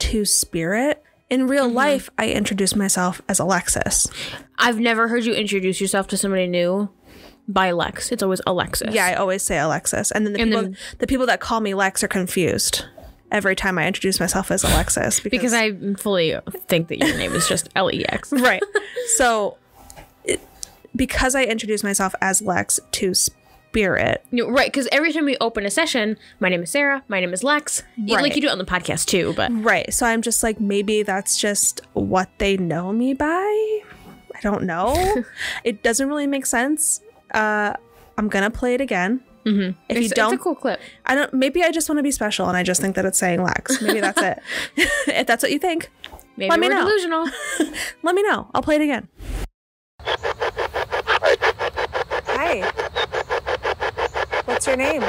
to spirit. In real life, I introduced myself as Alexis. I've never heard you introduce yourself to somebody new by Lex. It's always Alexis. Yeah, I always say Alexis. And then the people that call me Lex are confused every time I introduce myself as Alexis. Because I fully think that your name is just Lex. Right. So because I introduce myself as Lex to spirit. Right, because every time we open a session, my name is Sarah, my name is Lex. Right. Like you do it on the podcast too, but... Right. So I'm just like, maybe that's just what they know me by. I don't know. It doesn't really make sense. I'm going to play it again. Mm-hmm. If it's a cool clip. Maybe I just want to be special and I just think that it's saying Lex. Maybe that's it. If that's what you think, maybe let me we're know. Delusional. Let me know. I'll play it again. Hi. What's your name?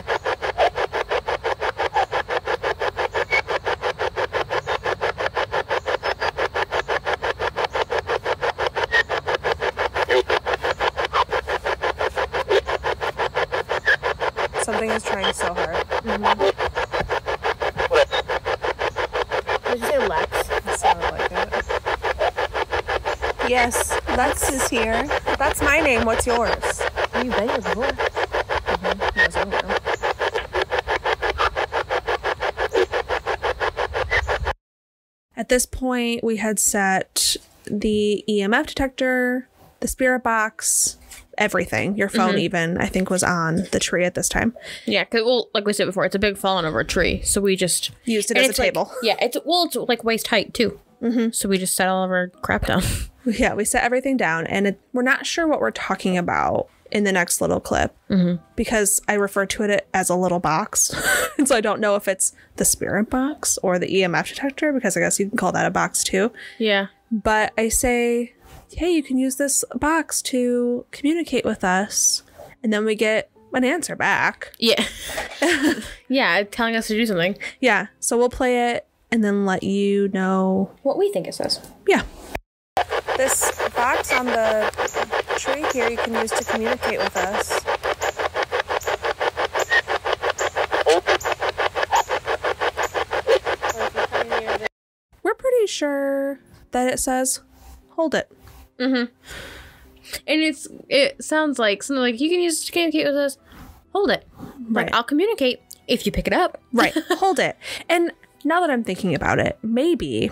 Something is trying so hard. Did you say Lex? It sounded like it. Yes, Lex is here. That's my name. What's yours? You been here before? Yes, I don't know. At this point, we had set the EMF detector, the spirit box, everything. Your phone even, I think, was on the tree at this time. Yeah, because, well, like we said before, it's a big fallen over tree, so we just... Used it as a table. It's like waist height, too. So we just set all of our crap down. Yeah, we set everything down, and we're not sure what we're talking about in the next little clip because I refer to it as a little box. And so I don't know if it's the spirit box or the EMF detector, because I guess you can call that a box too. Yeah. But I say, hey, you can use this box to communicate with us. And then we get an answer back. Yeah. Yeah, telling us to do something. Yeah. So we'll play it and then let you know what we think it says. Yeah. This box on the tree here you can use to communicate with us. sure that it says, hold it. And it sounds like something like, you can use it to communicate with us. Hold it. Like, Right. I'll communicate if you pick it up. Right. Hold it. And now that I'm thinking about it, maybe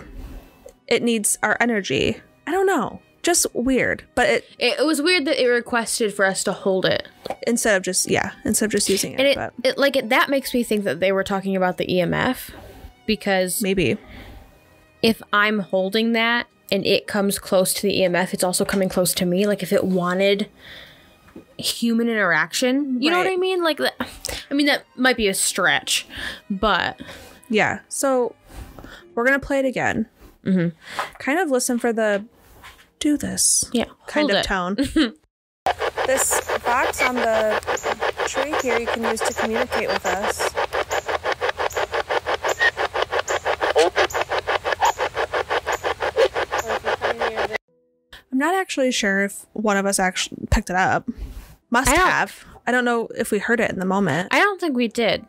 it needs our energy. I don't know. Just weird. But It was weird that it requested for us to hold it. instead of just using it. And But that makes me think that they were talking about the EMF, because maybe. if I'm holding that and it comes close to the EMF, it's also coming close to me. Like, if it wanted human interaction, you know what I mean? Like, that might be a stretch, but Yeah. So we're going to play it again. Kind of listen for the do this kind of tone. This box on the tree here you can use to communicate with us. I'm not actually sure if one of us actually picked it up. Must have. I don't know if we heard it in the moment. I don't think we did,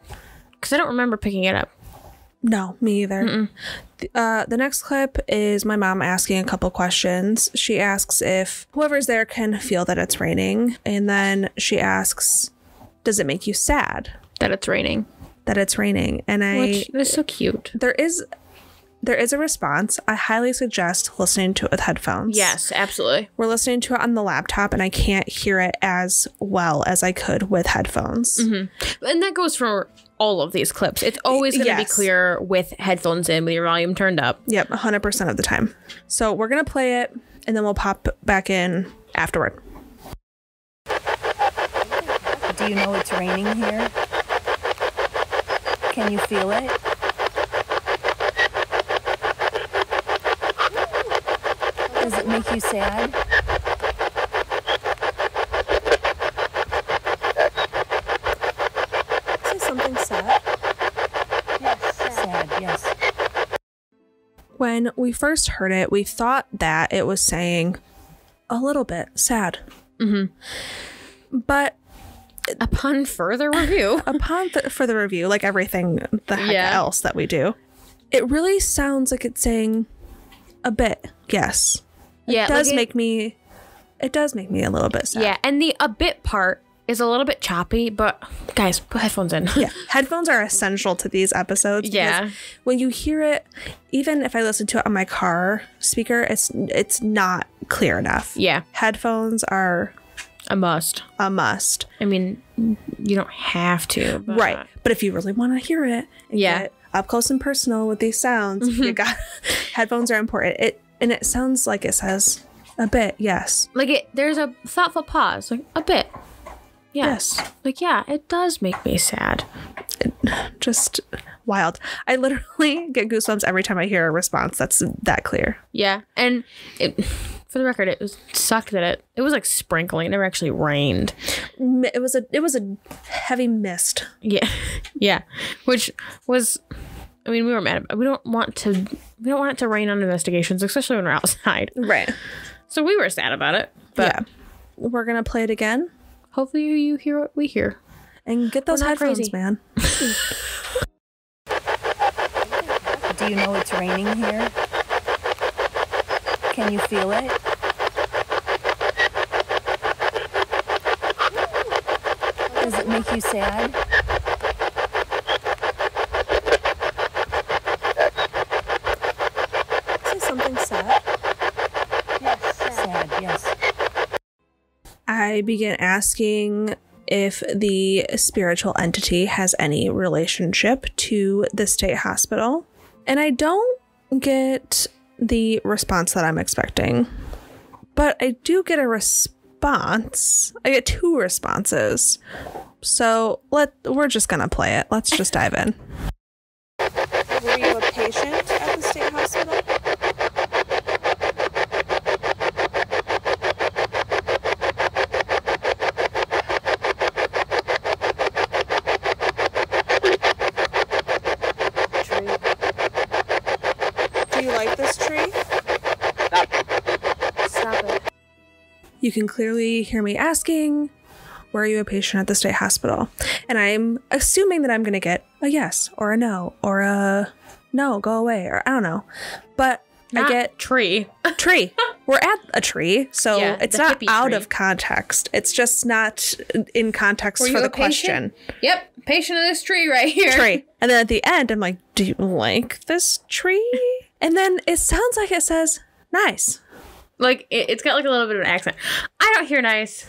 because I don't remember picking it up. No, me either. The next clip is my mom asking a couple questions. She asks if whoever's there can feel that it's raining. And then she asks, does it make you sad That it's raining. that it's raining? And Which is so cute. there is a response. I highly suggest listening to it with headphones. Yes, absolutely. We're listening to it on the laptop and I can't hear it as well as I could with headphones. And that goes for all of these clips. It's always going to be clear with headphones in, with your volume turned up. Yep, 100% of the time. So we're going to play it and then we'll pop back in afterward. Do you know it's raining here? Can you feel it? Does it make you sad? Say something sad. Sad, yes. When we first heard it, we thought that it was saying a little bit sad. But Upon further review. upon for the review, like everything the heck else that we do, it really sounds like it's saying a bit. Yes. Yeah, It does make me a little bit sad. Yeah, and the a bit part is a little bit choppy, but guys, put headphones in. Yeah, headphones are essential to these episodes. Yeah. Because when you hear it, even if I listen to it on my car speaker, it's not clear enough. Yeah. Headphones are A must. a must. I mean, you don't have to. But Right. But if you really want to hear it and get up close and personal with these sounds, you got headphones are important. It sounds like it says a bit, yes. Like, there's a thoughtful pause. Like, a bit. Yes. Like, yeah, it does make me sad. Just wild. I literally get goosebumps every time I hear a response that's that clear. Yeah. And for the record, it sucked that it was like sprinkling. It never actually rained. It was a heavy mist. Yeah. Yeah. Which was, I mean, we were mad. We don't want it to rain on investigations, especially when we're outside. Right. So we were sad about it. But Yeah. We're going to play it again hopefully you hear what we hear. and get those We're not headphones, crazy. man. Do you know it's raining here? Can you feel it? Does it make you sad? Say something sad. Sad, yes. I begin asking if the spiritual entity has any relationship to the state hospital. And I don't get the response that I'm expecting. But I do get a response. I get two responses. So we're just gonna play it. Let's just dive in. Were you a patient at the state hospital? Do you like this tree? Stop it. You can clearly hear me asking, were you a patient at the state hospital? And I'm assuming that I'm going to get a yes or a no or a no, go away, or I don't know. But Not I get tree. tree. We're at a tree, so Yeah, it's the not hippie out tree. of context. It's just not in context Were for you the a patient? question. Yep, patient of this tree right here. Tree. And then at the end, I'm like, do you like this tree? And then it sounds like it says nice. Like it's got like a little bit of an accent. I don't hear nice.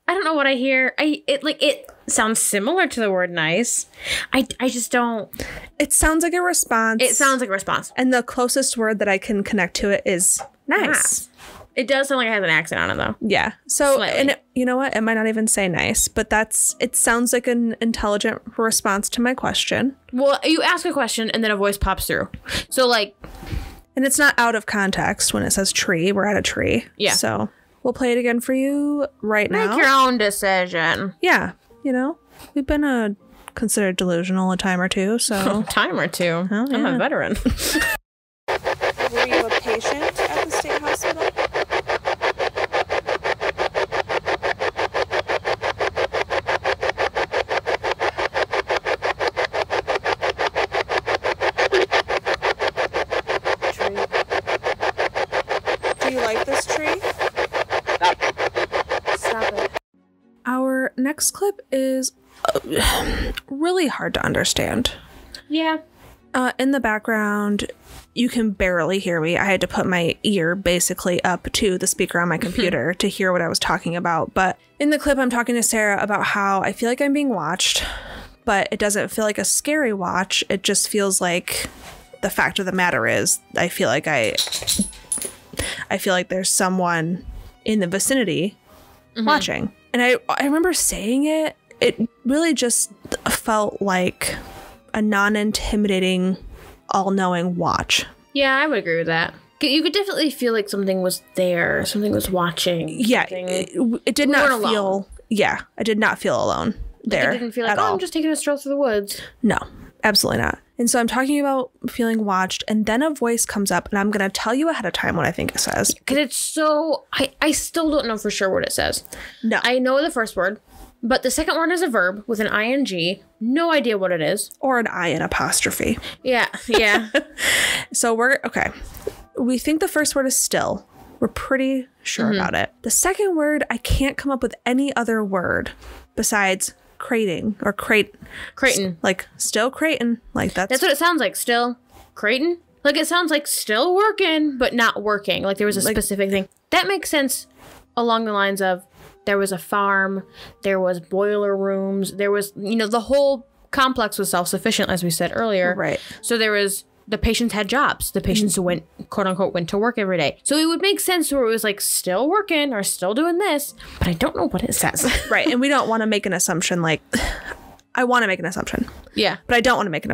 I don't know what I hear. It sounds similar to the word nice. I just don't. It sounds like a response. It sounds like a response. And the closest word that I can connect to it is nice. It does sound like it has an accent on it though. Yeah. So, Slightly. and you know what? It might not even say nice, but it sounds like an intelligent response to my question. Well, you ask a question and then a voice pops through. So like, And it's not out of context when it says tree. We're at a tree. Yeah. So we'll play it again for you right now. make your own decision. Yeah. You know, we've been considered delusional a time or two. So Time or two. Oh, I'm yeah. a veteran. were you a patient at the state hospital? Do you like this tree? Stop it. Our next clip is really hard to understand. Yeah. In the background, you can barely hear me. I had to put my ear basically up to the speaker on my computer to hear what I was talking about. But in the clip, I'm talking to Sarah about how I feel like I'm being watched, but it doesn't feel like a scary watch. It just feels like the fact of the matter is I feel like there's someone in the vicinity watching. And I remember saying it. It really just felt like a non-intimidating, all-knowing watch. Yeah, I would agree with that. You could definitely feel like something was there. Something was watching. Yeah, something- it did We not weren't feel... alone. Yeah, I did not feel alone there It didn't feel like, at oh, all. I'm just taking a stroll through the woods. No, absolutely not. And so I'm talking about feeling watched, and then a voice comes up, and I'm going to tell you ahead of time what I think it says. Because it's so... I still don't know for sure what it says. No. I know the first word, but the second word is a verb with an ing. No idea what it is. Or an I in apostrophe. Yeah, yeah. So okay. We think the first word is still. We're pretty sure about it. The second word, I can't come up with any other word besides crating or Creighton. like still crating. Like That's what it sounds like. Still. Creighton? Like it sounds like still working, but not working. Like there was a specific thing. That makes sense along the lines of there was a farm, there was boiler rooms, there was, the whole complex was self-sufficient, as we said earlier. Right. So the patients had jobs. The patients went, quote unquote, went to work every day. So it would make sense where it was like still working or still doing this, but I don't know what it says. Right. And we don't want to make an assumption like I want to make an assumption, Yeah. but I don't want to make an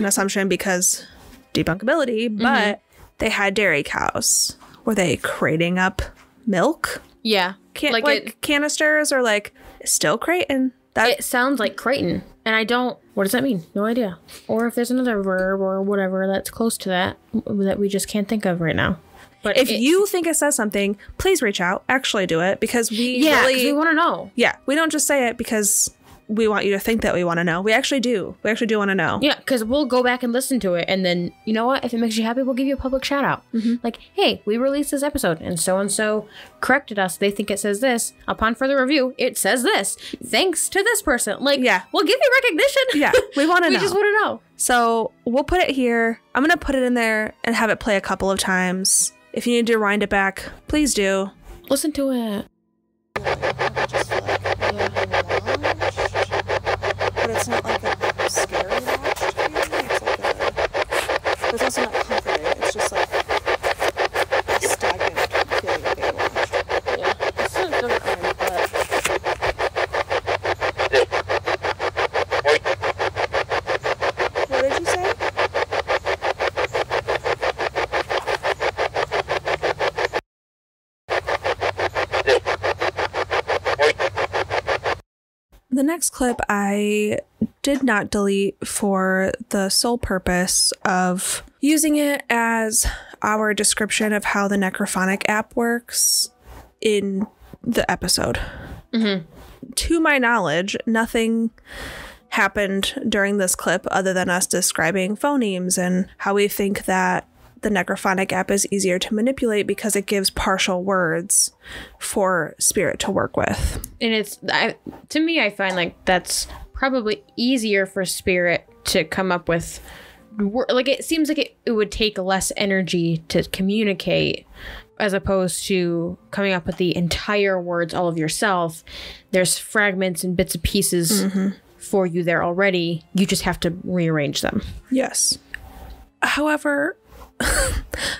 assumption because debunkability, but they had dairy cows. Were they crating up milk? Yeah. Like canisters or like still crating? It sounds like Creighton, and what does that mean? No idea. Or if there's another verb or whatever that's close to that we just can't think of right now. But If you think it says something, please reach out. Actually do it because we yeah, 'cause really... we want to know. Yeah, we don't just say it because we want you to think that we want to know. We actually do. We actually do want to know. Yeah, because we'll go back and listen to it, and then, you know what? If it makes you happy, we'll give you a public shout out. Like, hey, we released this episode, and so corrected us. They think it says this. Upon further review, it says this. Thanks to this person. Like, Yeah. we'll give you recognition. Yeah, we want to know. We just want to know. So we'll put it here. I'm going to put it in there and have it play a couple of times. If you need to rewind it back, please do. Listen to it. But it's not like a scary watch feeling. It's like but it's also not comforting. It's just like a stagnant feeling of being watched. Yeah. It still doesn't iron, but What did you say? The next clip I did not delete for the sole purpose of using it as our description of how the Necrophonic app works in the episode. To my knowledge, nothing happened during this clip other than us describing phonemes and how we think that the necrophonic app is easier to manipulate because it gives partial words for spirit to work with. And to me, I find like that's probably easier for spirit to come up with. Like, it seems like it would take less energy to communicate as opposed to coming up with the entire words all of yourself. There's fragments and bits and pieces for you there already. You just have to rearrange them. Yes. However,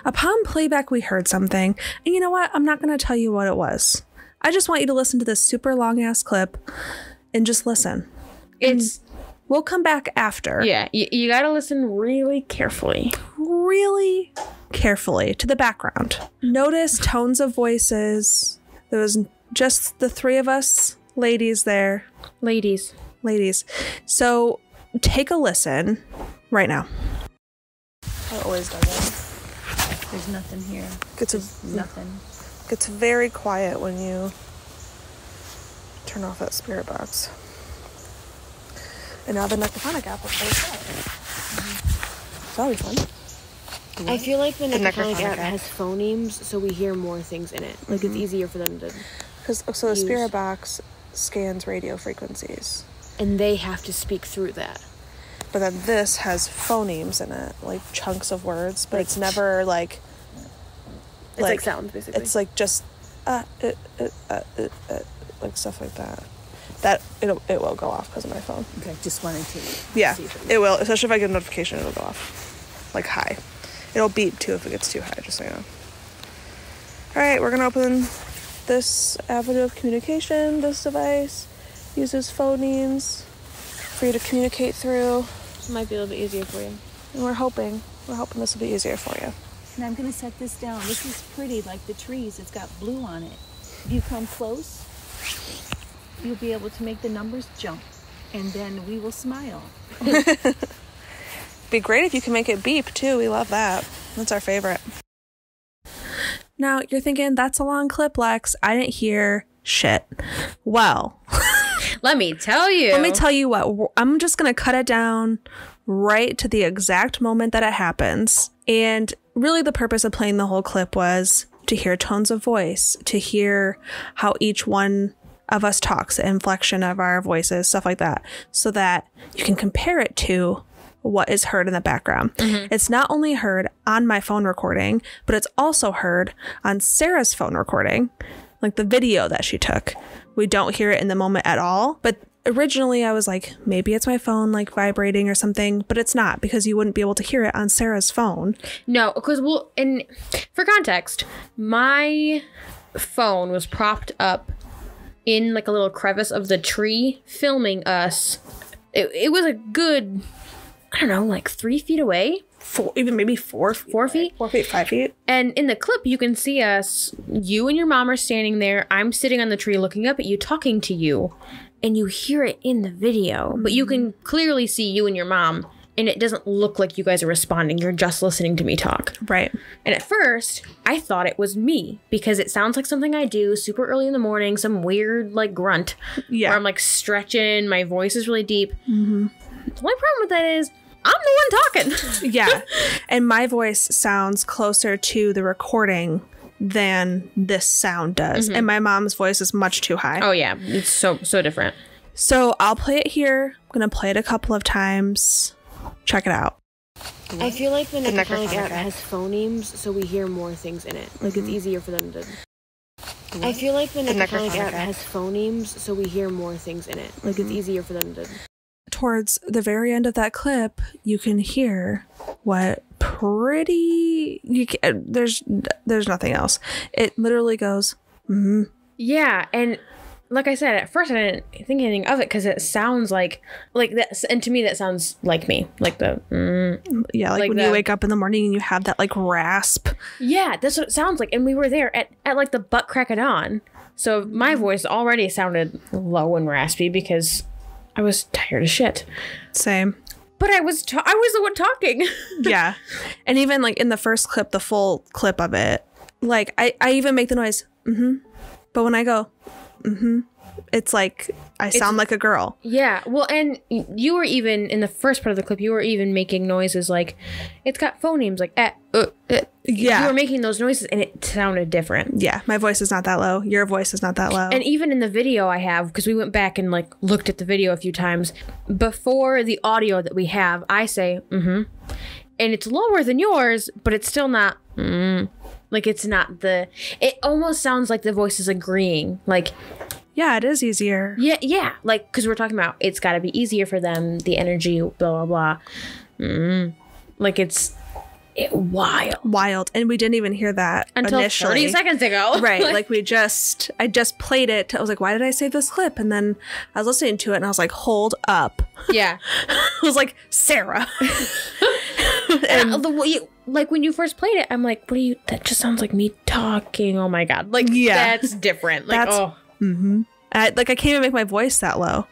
upon playback, we heard something. And you know what? I'm not going to tell you what it was. I just want you to listen to this super long ass clip and just listen. We'll come back after. Yeah, you got to listen really carefully. Really carefully to the background. Notice tones of voices. There was just the three of us ladies there. Ladies. So take a listen right now. I always do that. There's nothing here. Nothing. Gets very quiet when you turn off that spirit box. And now the necrophonic app will play That'll be fun. I feel like the necrophonic app app has phonemes, so we hear more things in it. Like, it's easier for them to So the spirit box scans radio frequencies. and they have to speak through that. But then this has phonemes in it, like chunks of words, but Like- it's never like... It's like sounds, basically. It's like just... like stuff like that. That, it will go off because of my phone. Okay, just wanted to Yeah, see if it will. Especially if I get a notification, it'll go off. Like high. It'll beep too if it gets too high, just so you know. Alright, we're going to open this avenue of communication. This device uses phonemes for you to communicate through. Might be a little bit easier for you. And we're hoping this will be easier for you. And I'm going to set this down. This is pretty, like the trees. It's got blue on it. If you come close, you'll be able to make the numbers jump. And then we will smile. Be great if you can make it beep too. We love that. That's our favorite. Now you're thinking, that's a long clip, Lex. I didn't hear shit. Well, Let me tell you. let me tell you what. I'm just going to cut it down right to the exact moment that it happens. And really the purpose of playing the whole clip was to hear tones of voice, to hear how each one of us talks, the inflection of our voices, stuff like that, so that you can compare it to what is heard in the background. It's not only heard on my phone recording, but it's also heard on Sarah's phone recording, like the video that she took. We don't hear it in the moment at all, but originally I was like, maybe it's my phone like vibrating or something, but it's not, because you wouldn't be able to hear it on Sarah's phone. No, because for context, my phone was propped up in like a little crevice of the tree filming us. It was a good, I don't know, like 3 feet away. Maybe 4 feet. 4 feet? 4 feet, 5 feet. And in the clip, you can see us, you and your mom are standing there. I'm sitting on the tree looking up at you, talking to you. And you hear it in the video. But you can clearly see you and your mom. And it doesn't look like you guys are responding. You're just listening to me talk. Right. And at first, I thought it was me. Because it sounds like something I do super early in the morning. Some weird, like, grunt. Yeah. Where I'm, like, stretching. My voice is really deep. Mm-hmm. The only problem with that is I'm the one talking. Yeah. And my voice sounds closer to the recording than this sound does. And my mom's voice is much too high. Oh, yeah. It's so different. So I'll play it here. I'm going to play it a couple of times. Check it out. I feel like the necrophonic necrophonic app app. has phonemes, so we hear more things in it. Like, it's easier for them to... I feel like the necrophonic app has phonemes, so we hear more things in it. Like, it's easier for them to... Towards the very end of that clip, you can hear what there's nothing else. It literally goes, Yeah, and like I said, at first I didn't think anything of it because it sounds like that, and to me that sounds like me, like the yeah, like when you wake up in the morning and you have that like rasp. Yeah, that's what it sounds like. And we were there at like the butt crack of dawn, so my voice already sounded low and raspy because I was tired as shit. Same. But I was the one talking. Yeah. And even like in the first clip, the full clip of it, like I even make the noise, but when I go, It's like I sound like a girl. Yeah. Well, and you were even in the first part of the clip, you were even making noises like it's got phonemes like Yeah. You were making those noises and it sounded different. Yeah. My voice is not that low. Your voice is not that low. And even in the video I have, because we went back and like looked at the video a few times, before the audio that we have, I say, and it's lower than yours, but it's still not, like it's not it almost sounds like the voice is agreeing. Like, yeah, it is easier. Yeah. Like, because we're talking about it's got to be easier for them, the energy, blah, blah, blah. Like wild. And we didn't even hear that until initially. 30 seconds ago. Right. Like I just played it. I was like, why did I save this clip? And then I was listening to it and I was like, hold up. Yeah. I was like, Sarah. and like when you first played it, I'm like, that just sounds like me talking. Oh my God. Like, yeah, that's different. Like, I can't even make my voice that low.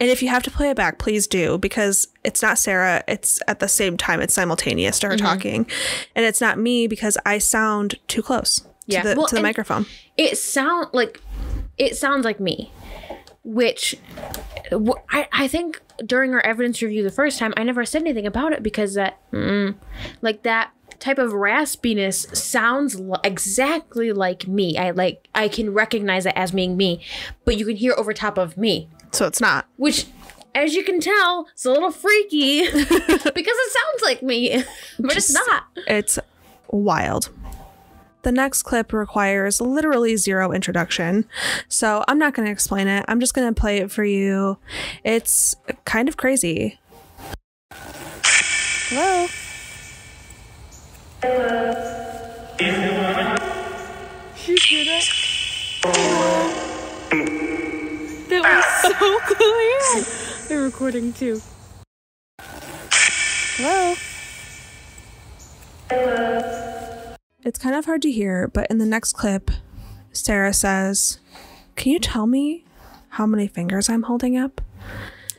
And if you have to play it back, please do, because it's not Sarah. It's at the same time. It's simultaneous to her talking. And it's not me because I sound too close to the microphone. It sounds like me, which I think during our evidence review the first time, I never said anything about it because that type of raspiness sounds exactly like me. I can recognize it as being me, but you can hear over top of me. So it's not. Which, as you can tell, it's a little freaky because it sounds like me, but it's not. It's wild. The next clip requires literally zero introduction, so I'm not going to explain it. I'm just going to play it for you. It's kind of crazy. Hello? You hear that? That was so clear. They're recording too. Hello? It's kind of hard to hear, but in the next clip, Sara says, "Can you tell me how many fingers I'm holding up?"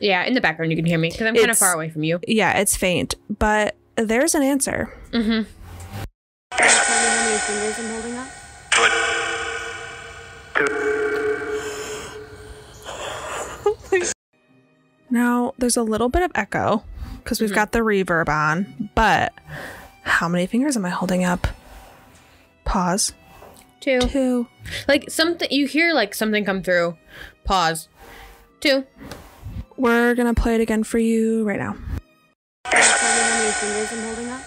Yeah, in the background you can hear me because I'm kind of far away from you. Yeah, it's faint, but there's an answer. Can you tell me how many fingers I'm holding up? Now, there's a little bit of echo because we've got the reverb on, but how many fingers am I holding up? Pause. Two. Like something, you hear like something come through. Pause. 2. We're going to play it again for you right now. Can you tell me how many fingers I'm holding up?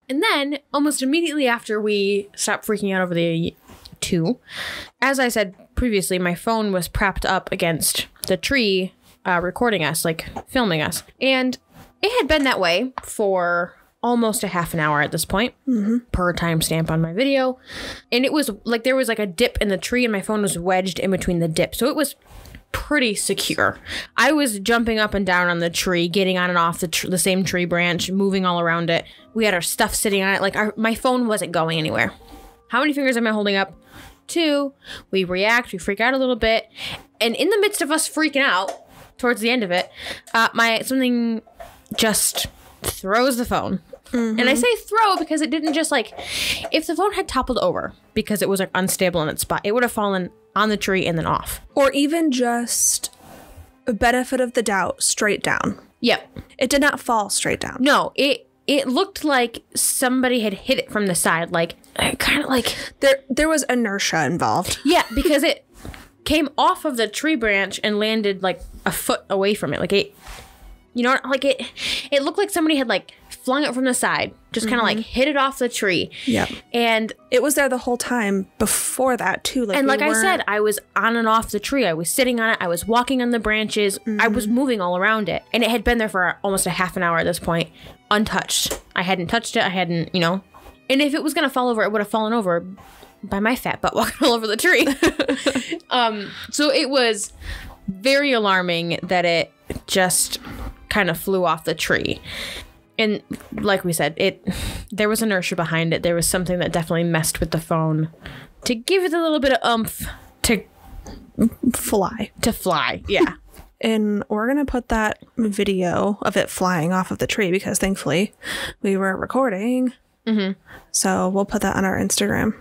And then, almost immediately after we stopped freaking out over the 2, as I said previously, my phone was propped up against the tree, recording us, like filming us. And it had been that way for almost a half an hour at this point, per timestamp on my video. And it was like there was like a dip in the tree and my phone was wedged in between the dip. So it was pretty secure. I was jumping up and down on the tree, getting on and off the same tree branch, moving all around it. We had our stuff sitting on it. Like my phone wasn't going anywhere. How many fingers am I holding up? 2. We freak out a little bit. And in the midst of us freaking out, towards the end of it, something just throws the phone. And I say throw because it didn't just like, if the phone had toppled over because it was like unstable in its spot, it would have fallen on the tree and then off. Or even just a benefit of the doubt, straight down. Yep. It did not fall straight down. No, it looked like somebody had hit it from the side, like kind of like there was inertia involved. Yeah, because it came off of the tree branch and landed like a foot away from it. Like it, like it looked like somebody had like flung it from the side, just kind of like hit it off the tree. Yeah. And it was there the whole time before that too. And like I said, I was on and off the tree. I was sitting on it. I was walking on the branches. I was moving all around it. And it had been there for almost a half an hour at this point, untouched. I hadn't touched it. I hadn't, And if it was going to fall over, it would have fallen over by my fat butt walking all over the tree. So it was very alarming that it just kind of flew off the tree. And like we said, there was inertia behind it. There was something that definitely messed with the phone to give it a little bit of oomph to fly. Yeah. And we're going to put that video of it flying off of the tree because thankfully we were recording Mm-hmm. So we'll put that on our Instagram.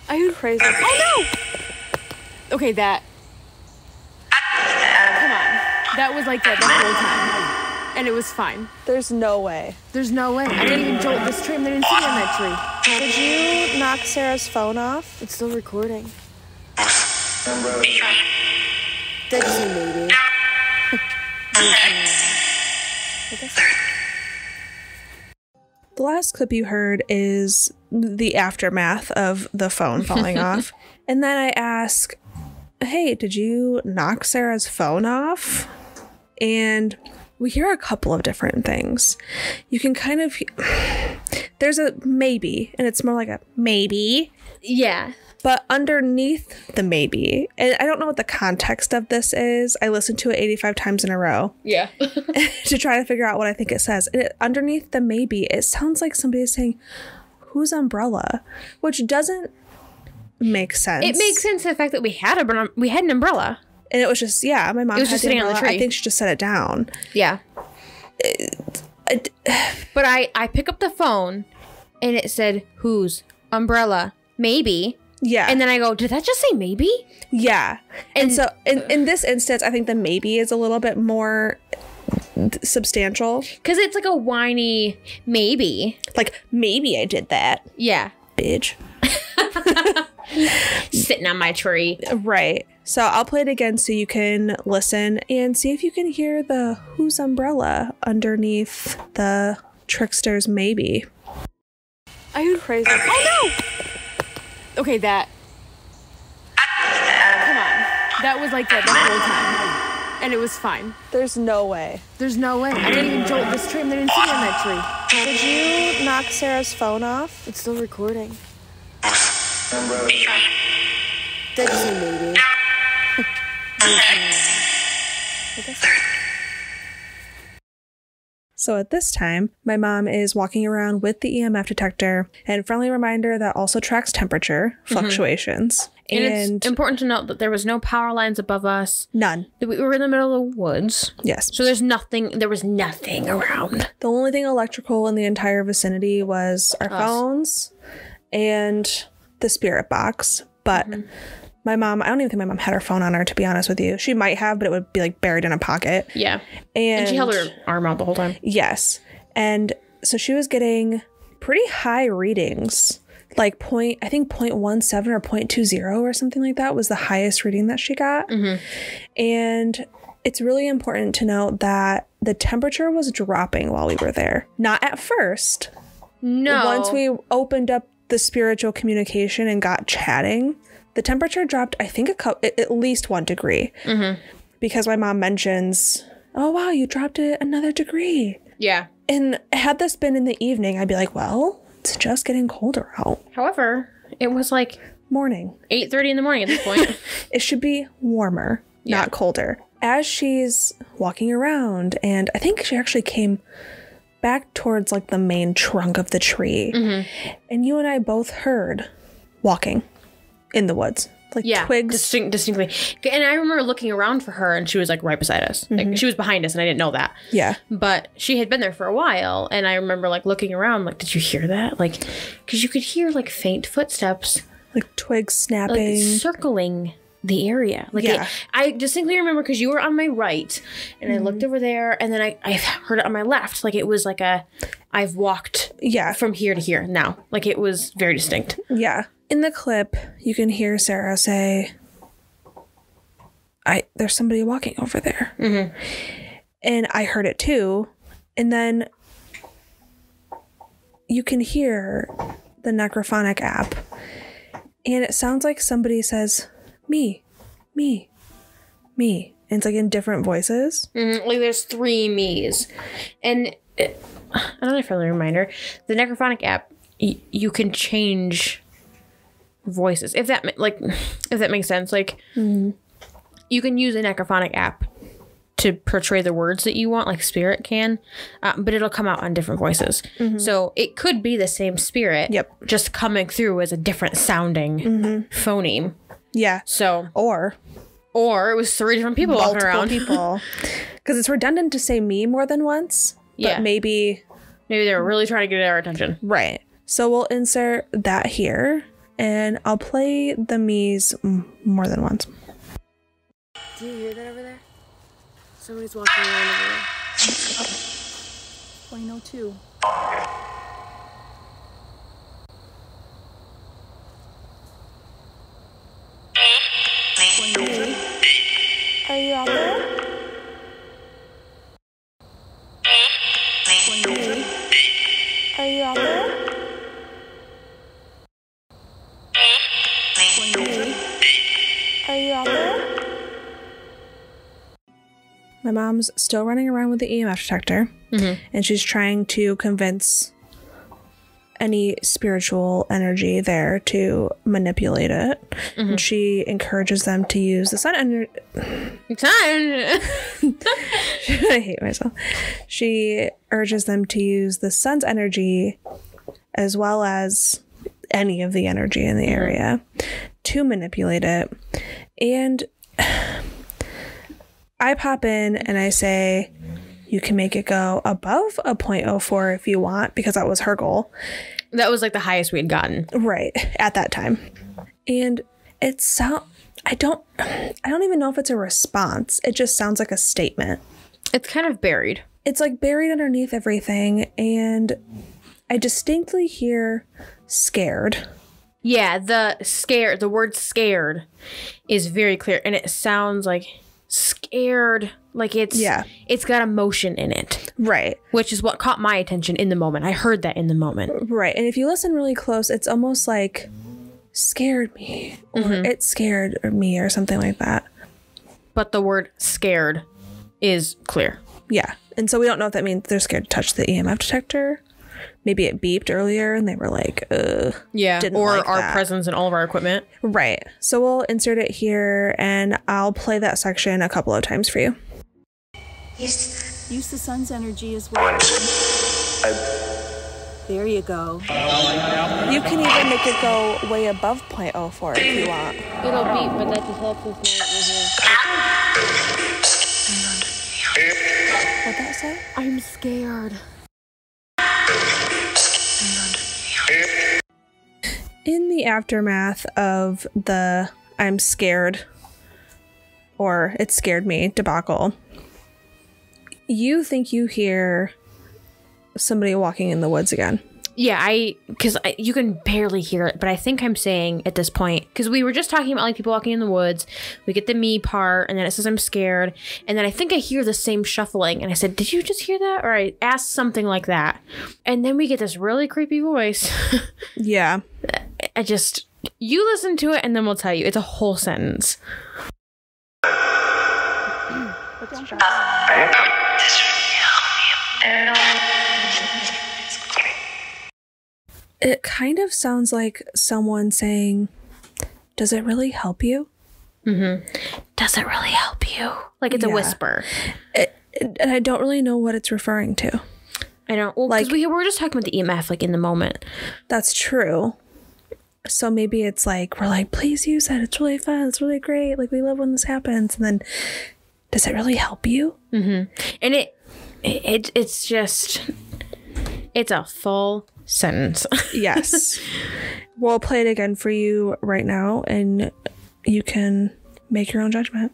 Are you crazy? Oh no! Okay, that. Come on. That was like that the whole time. And it was fine. There's no way. There's no way. I didn't even jolt this tree. I'm not even sitting on that tree. Did you knock Sarah's phone off? It's still recording. That just maybe. The last clip you heard is the aftermath of the phone falling off. And then I ask, hey, did you knock Sarah's phone off? And we hear a couple of different things. You can kind of... There's a maybe, and it's more like a maybe. Yeah. But underneath the maybe, and I don't know what the context of this is. I listened to it 85 times in a row. Yeah. To try to figure out what I think it says. And underneath the maybe, it sounds like somebody is saying, whose umbrella? Which doesn't make sense. It makes sense the fact that we had an umbrella. And it was just, yeah, my mom It was had just the sitting on the umbrella. tree. I think she just set it down. Yeah. But I pick up the phone and it said, whose umbrella? Maybe. Yeah. And then I go, did that just say maybe? Yeah. And so in this instance, I think the maybe is a little bit more substantial. Because it's like a whiny maybe. Like, maybe I did that. Yeah. Bitch. Sitting on my tree. Right. So I'll play it again so you can listen and see if you can hear the whose umbrella underneath the trickster's maybe. Are you crazy? Oh no! Okay, that. Come on. That was like that the whole time. And it was fine. There's no way. There's no way. I didn't even jolt this tree. I'm not even sitting on that tree. Did you knock Sarah's phone off? It's still recording. That just maybe. So at this time, my mom is walking around with the EMF detector and friendly reminder that also tracks temperature fluctuations. And it's important to note that there was no power lines above us. None. We were in the middle of the woods. Yes. So there was nothing around. The only thing electrical in the entire vicinity was our phones and the spirit box. But my mom, I don't even think my mom had her phone on her, to be honest with you. She might have, but it would be like buried in a pocket. Yeah. And she held her arm out the whole time. Yes. And so she was getting pretty high readings. Like I think 0.17 or 0.20 or something like that was the highest reading that she got. And it's really important to note that the temperature was dropping while we were there. Not at first. No. Once we opened up the spiritual communication and got chatting, the temperature dropped, I think, at least 1 degree. Because my mom mentions, oh, wow, you dropped it another degree. Yeah. And had this been in the evening, I'd be like, well, it's just getting colder out. However, it was like Morning. 8:30 in the morning at this point. It should be warmer, not colder. As she's walking around, and I think she actually came back towards like the main trunk of the tree. And you and I both heard walking in the woods. Like twigs. Distinctly. And I remember looking around for her and she was like right beside us. Like she was behind us and I didn't know that. Yeah. But she had been there for a while and I remember like looking around like, did you hear that? Like, because you could hear like faint footsteps. Like twigs snapping. Like circling the area. Like I distinctly remember because you were on my right and I looked over there and then I heard it on my left. Like it was like I've walked from here to here now. Like it was very distinct. Yeah. In the clip, you can hear Sarah say, there's somebody walking over there. And I heard it too. And then you can hear the necrophonic app. And it sounds like somebody says, me, me, me. And it's like in different voices. Like there's 3 me's. And another friendly reminder, the necrophonic app, you can change voices if that makes sense. Like you can use a necrophonic app to portray the words that you want, like spirit can, but it'll come out on different voices. So it could be the same spirit, just coming through as a different sounding phoneme. Yeah. So or it was 3 different people walking around. People, because it's redundant to say me more than once. But maybe Maybe they were really trying to get our attention. Right. So we'll insert that here, and I'll play the me's more than once. Do you hear that over there? Somebody's walking around over there. 0.02. Are you out there? Are you out there? Are you out there? My mom's still running around with the EMF detector, and she's trying to convince any spiritual energy there to manipulate it. And she encourages them to use the sun energy. I hate myself. She urges them to use the sun's energy as well as any of the energy in the area to manipulate it. And I pop in and I say, you can make it go above a 0.04 if you want, because that was her goal. That was like the highest we had gotten. Right, at that time. And it I don't even know if it's a response. It just sounds like a statement. It's kind of buried. It's like buried underneath everything, and I distinctly hear scared. Yeah, the word scared is very clear, and it sounds like scared, like it's got emotion in it. Right. Which is what caught my attention in the moment. I heard that in the moment. Right. And if you listen really close, it's almost like scared me, or it scared me, or something like that. But the word scared is clear. Yeah. And so we don't know if that means they're scared to touch the EMF detector. Maybe it beeped earlier and they were like, yeah, didn't or like our that. presence in all of our equipment. Right. So we'll insert it here, and I'll play that section a couple of times for you. Use the sun's energy as well. There you go. You can even make it go way above 0.04 if you want. It'll beep, but that just lets us know we're here. What'd that say? I'm scared. In the aftermath of the I'm scared, or it scared me debacle, you think you hear somebody walking in the woods again. Yeah, because you can barely hear it, but I think I'm saying at this point, because we were just talking about like people walking in the woods, we get the me part, and then it says I'm scared, and then I think I hear the same shuffling, and I said, did you just hear that? Or I asked something like that, and then we get this really creepy voice. Yeah. You listen to it, and then we'll tell you. It's a whole sentence. It kind of sounds like someone saying, does it really help you? Does it really help you? Like it's a whisper. And I don't really know what it's referring to. I don't. Well, because we were just talking about the EMF, like in the moment. That's true. So maybe it's like, we're like, please use it. It's really fun. It's really great. Like, we love when this happens. And then, does it really help you? And it's just, it's a full sentence. Yes. We'll play it again for you right now, and you can make your own judgment.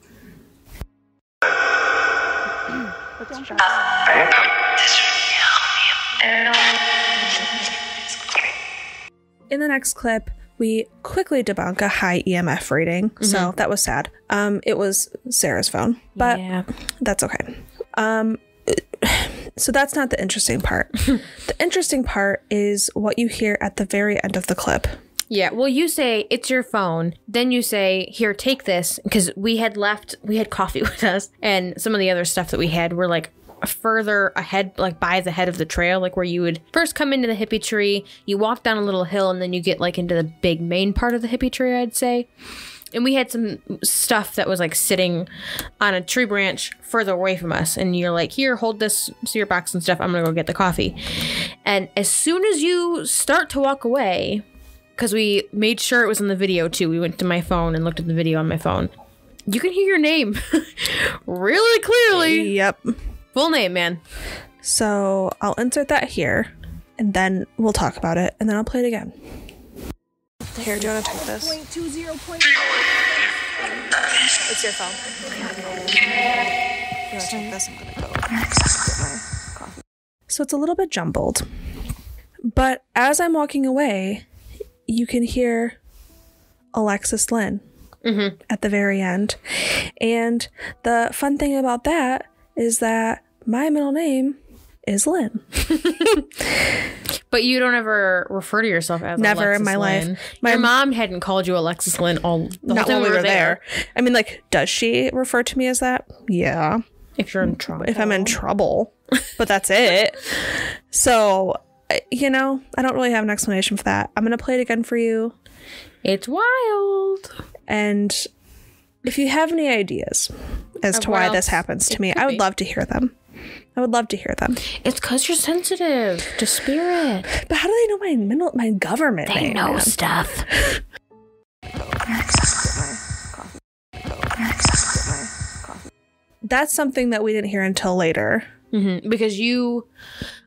In the next clip, we quickly debunk a high EMF reading. So that was sad. It was Sarah's phone, but that's okay. So that's not the interesting part. The interesting part is what you hear at the very end of the clip. Yeah, well, you say, it's your phone. Then you say, here, take this. Because we had coffee with us. And some of the other stuff that we had were like further ahead, like by the head of the trail, like where you would first come into the Hippie Tree. You walk down a little hill and then you get like into the big main part of the Hippie Tree, I'd say. And we had some stuff that was like sitting on a tree branch further away from us. And you're like, here, hold this cereal box and stuff. I'm going to go get the coffee. And as soon as you start to walk away, because we made sure it was in the video too. We went to my phone and looked at the video on my phone. You can hear your name really clearly. Yep. Full name, man. So I'll insert that here, and then we'll talk about it, and then I'll play it again. Here, do you want to take this? It's your phone. You want to take this? I'm going to go get my coffee. So it's a little bit jumbled, but as I'm walking away, you can hear Alexis Lynn at the very end. And the fun thing about that is that my middle name is Lynn. But you don't ever refer to yourself as Never Alexis in my Lynn. life. Your mom hadn't called you Alexis Lynn all the whole Not time when we were there. I mean, like, does she refer to me as that? Yeah. If you're in trouble. If I'm in trouble. But that's it. So, you know, I don't really have an explanation for that. I'm going to play it again for you. It's wild. And if you have any ideas as to why this happens to me, I would love to hear them. I would love to hear them. It's because you're sensitive to spirit. But how do they know my government name? They know stuff. That's something that we didn't hear until later. Because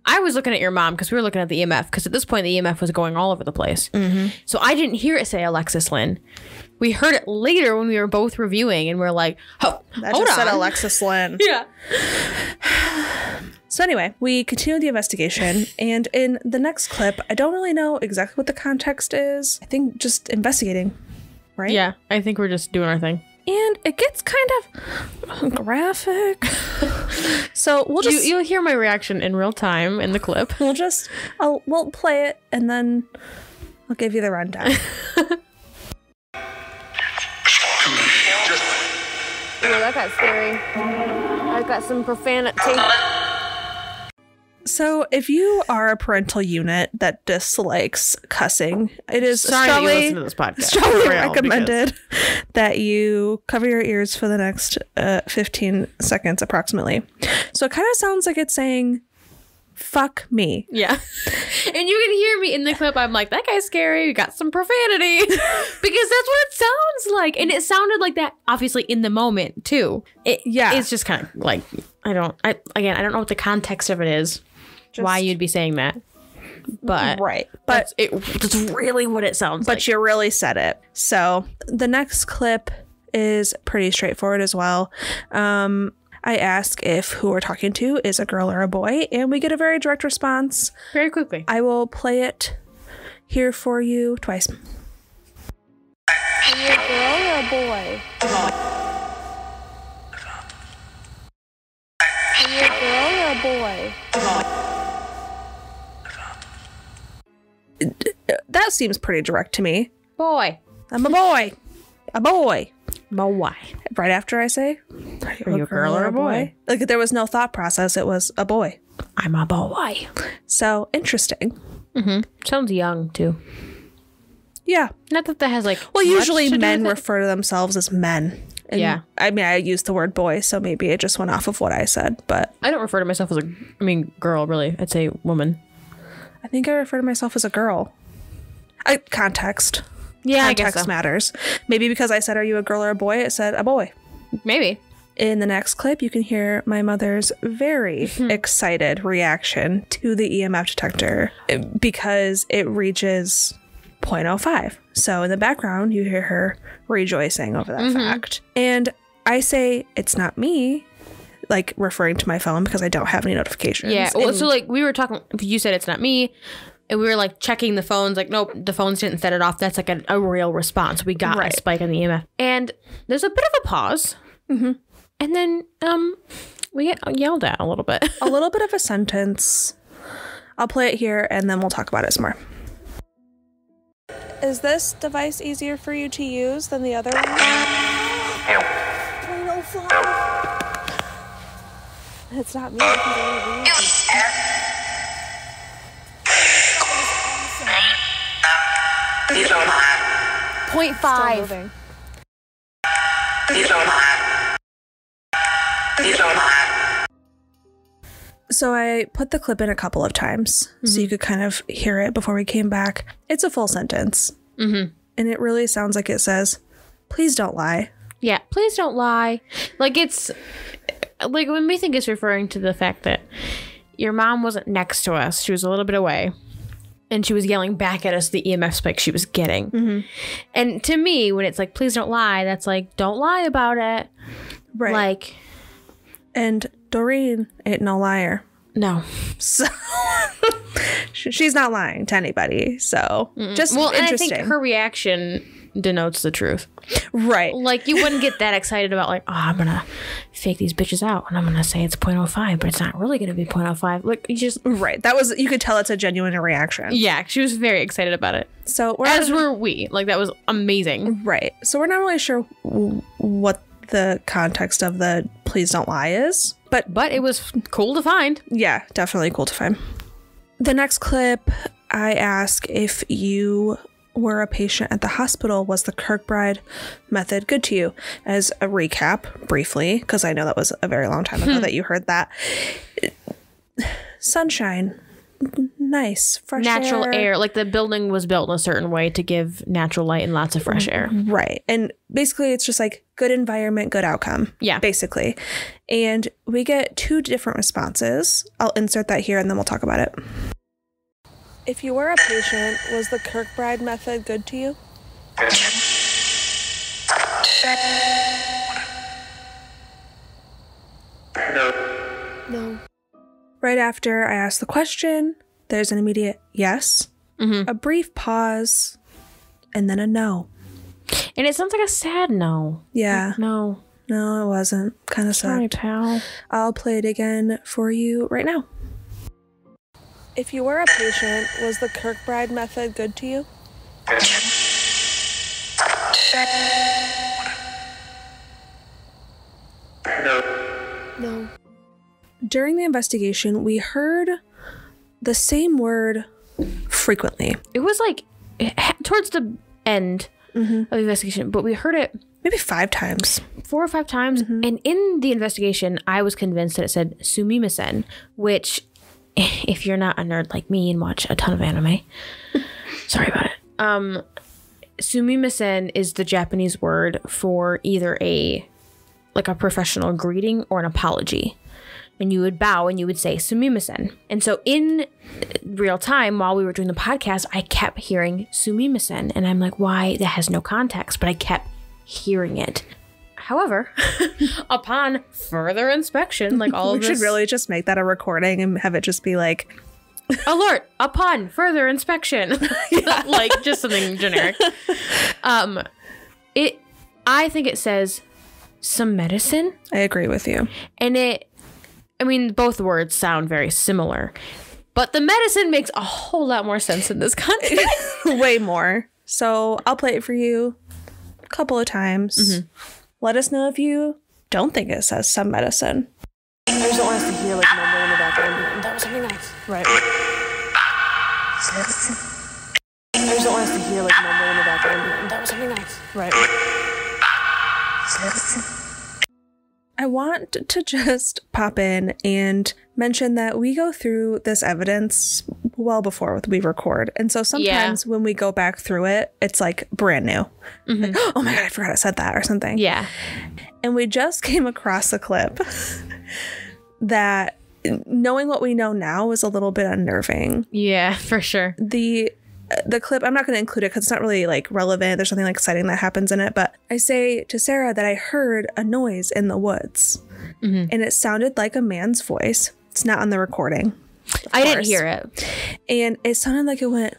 I was looking at your mom because we were looking at the EMF because at this point the EMF was going all over the place. So I didn't hear it say Alexis Lynn. We heard it later when we were both reviewing and we're like, oh, That hold just on. said Alexis Lynn. Yeah. So anyway, we continue the investigation, and in the next clip, I don't really know exactly what the context is. I think just investigating, right? Yeah, I think we're just doing our thing. And it gets kind of graphic. So we'll just You'll hear my reaction in real time in the clip. we'll play it, and then I'll give you the rundown. Oh, that got scary. I got some profanity. So if you are a parental unit that dislikes cussing, it is Sorry that you listen to this podcast. strongly For real, recommended that you cover your ears for the next 15 seconds approximately. So it kind of sounds like it's saying, fuck me. Yeah. And you can hear me in the clip. I'm like, that guy's scary. You got some profanity. Because that's what it sounds like. And it sounded like that, obviously, in the moment, too. It's just kind of like, I don't know what the context of it is. Why you'd be saying that. But Right. But that's really what it sounds like. But you really said it. So the next clip is pretty straightforward as well. I ask if who we're talking to is a girl or a boy, and we get a very direct response. Very quickly. I will play it here for you twice. Are you a girl or a boy? Are you a girl or a boy? That seems pretty direct to me. Boy. I'm a boy. A boy. Boy. Right after I say, Are you a girl or a boy? Like there was no thought process. It was a boy. I'm a boy. So interesting. Sounds young, too. Yeah. Not that has like. Well, much usually to do men with it. refer to themselves as men. And Yeah. I mean, I used the word boy, so maybe it just went off of what I said. But I don't refer to myself as girl, really. I'd say woman. I think I refer to myself as a girl. Context. Yeah, I guess Context so. matters. Maybe because I said, are you a girl or a boy? It said a boy. Maybe. In the next clip, you can hear my mother's very excited reaction to the EMF detector because it reaches 0.05. So in the background, you hear her rejoicing over that fact. And I say, it's not me, like referring to my phone because I don't have any notifications. Yeah. Well, And- so like we were talking, you said it's not me. And we were like checking the phones, like, nope, the phones didn't set it off. That's like a real response. We got a spike in the EMF. And there's a bit of a pause. And then we get yelled at a little bit. a little bit of a sentence. I'll play it here and then we'll talk about it some more. Is this device easier for you to use than the other one? 0.05. It's not me. Point Still 5. moving. So I put the clip in a couple of times so you could kind of hear it before we came back. It's a full sentence. And it really sounds like it says, please don't lie. Yeah. Please don't lie. Like it's like when we think it's referring to the fact that your mom wasn't next to us. She was a little bit away. And she was yelling back at us the EMF spike she was getting. Mm-hmm. And to me, when it's like, please don't lie, that's like, don't lie about it. Right. Like. And Doreen ain't no liar. No. So she's not lying to anybody. So just interesting. And I think her reaction denotes the truth. Right. Like, you wouldn't get that excited about like, oh, I'm going to fake these bitches out and I'm going to say it's 0.05, but it's not really going to be 0.05. Like, you just... Right. That was... You could tell it's a genuine reaction. Yeah. She was very excited about it. So as were we. Like, that was amazing. Right. So we're not really sure what the context of the please don't lie is. But it was cool to find. Yeah, definitely cool to find. The next clip, I ask if you were a patient at the hospital, was the Kirkbride method good to you? As a recap, briefly, because I know that was a very long time ago that you heard that. Sunshine. Nice. Fresh natural air. Like, the building was built in a certain way to give natural light and lots of fresh air. Right. And basically it's just like good environment, good outcome. Yeah. Basically. And we get 2 different responses. I'll insert that here and then we'll talk about it. If you were a patient, was the Kirkbride method good to you? No. Right after I ask the question, there's an immediate yes, a brief pause, and then a no. And it sounds like a sad no. Yeah. Like, no. No, it wasn't. Kind of Sorry, sucked. pal. I'll play it again for you right now. If you were a patient, was the Kirkbride method good to you? No. During the investigation, we heard the same word frequently. It was like towards the end of the investigation, but we heard it maybe 5 times. 4 or 5 times. And in the investigation, I was convinced that it said sumimasen, which, if you're not a nerd like me and watch a ton of anime, sorry about it. Sumimasen is the Japanese word for either a professional greeting or an apology. And you would bow and you would say sumimasen. And so in real time, while we were doing the podcast, I kept hearing sumimasen. And I'm like, why? That has no context. But I kept hearing it. However, upon further inspection, like all of this... We should really just make that a recording and have it just be like... Alert! Upon further inspection. Like, just something generic. I think it says some medicine. I agree with you. And both words sound very similar. But the medicine makes a whole lot more sense in this context. Way more. So I'll play it for you a couple of times. Let us know if you don't think it says some medicine. I just don't want us to hear like mumbling in the background. That was something else. Right. I just don't want us to hear like mumbling in the background. That was something else. Right. I want to just pop in and mention that we go through this evidence well before we record. And so sometimes when we go back through it, it's like brand new. Like, oh my God, I forgot I said that or something. Yeah. And we just came across a clip that, knowing what we know now, is a little bit unnerving. Yeah, for sure. The clip, I'm not going to include it because it's not really like relevant. There's something like exciting that happens in it. But I say to Sarah that I heard a noise in the woods and it sounded like a man's voice. It's not on the recording. I didn't hear it. And it sounded like it went,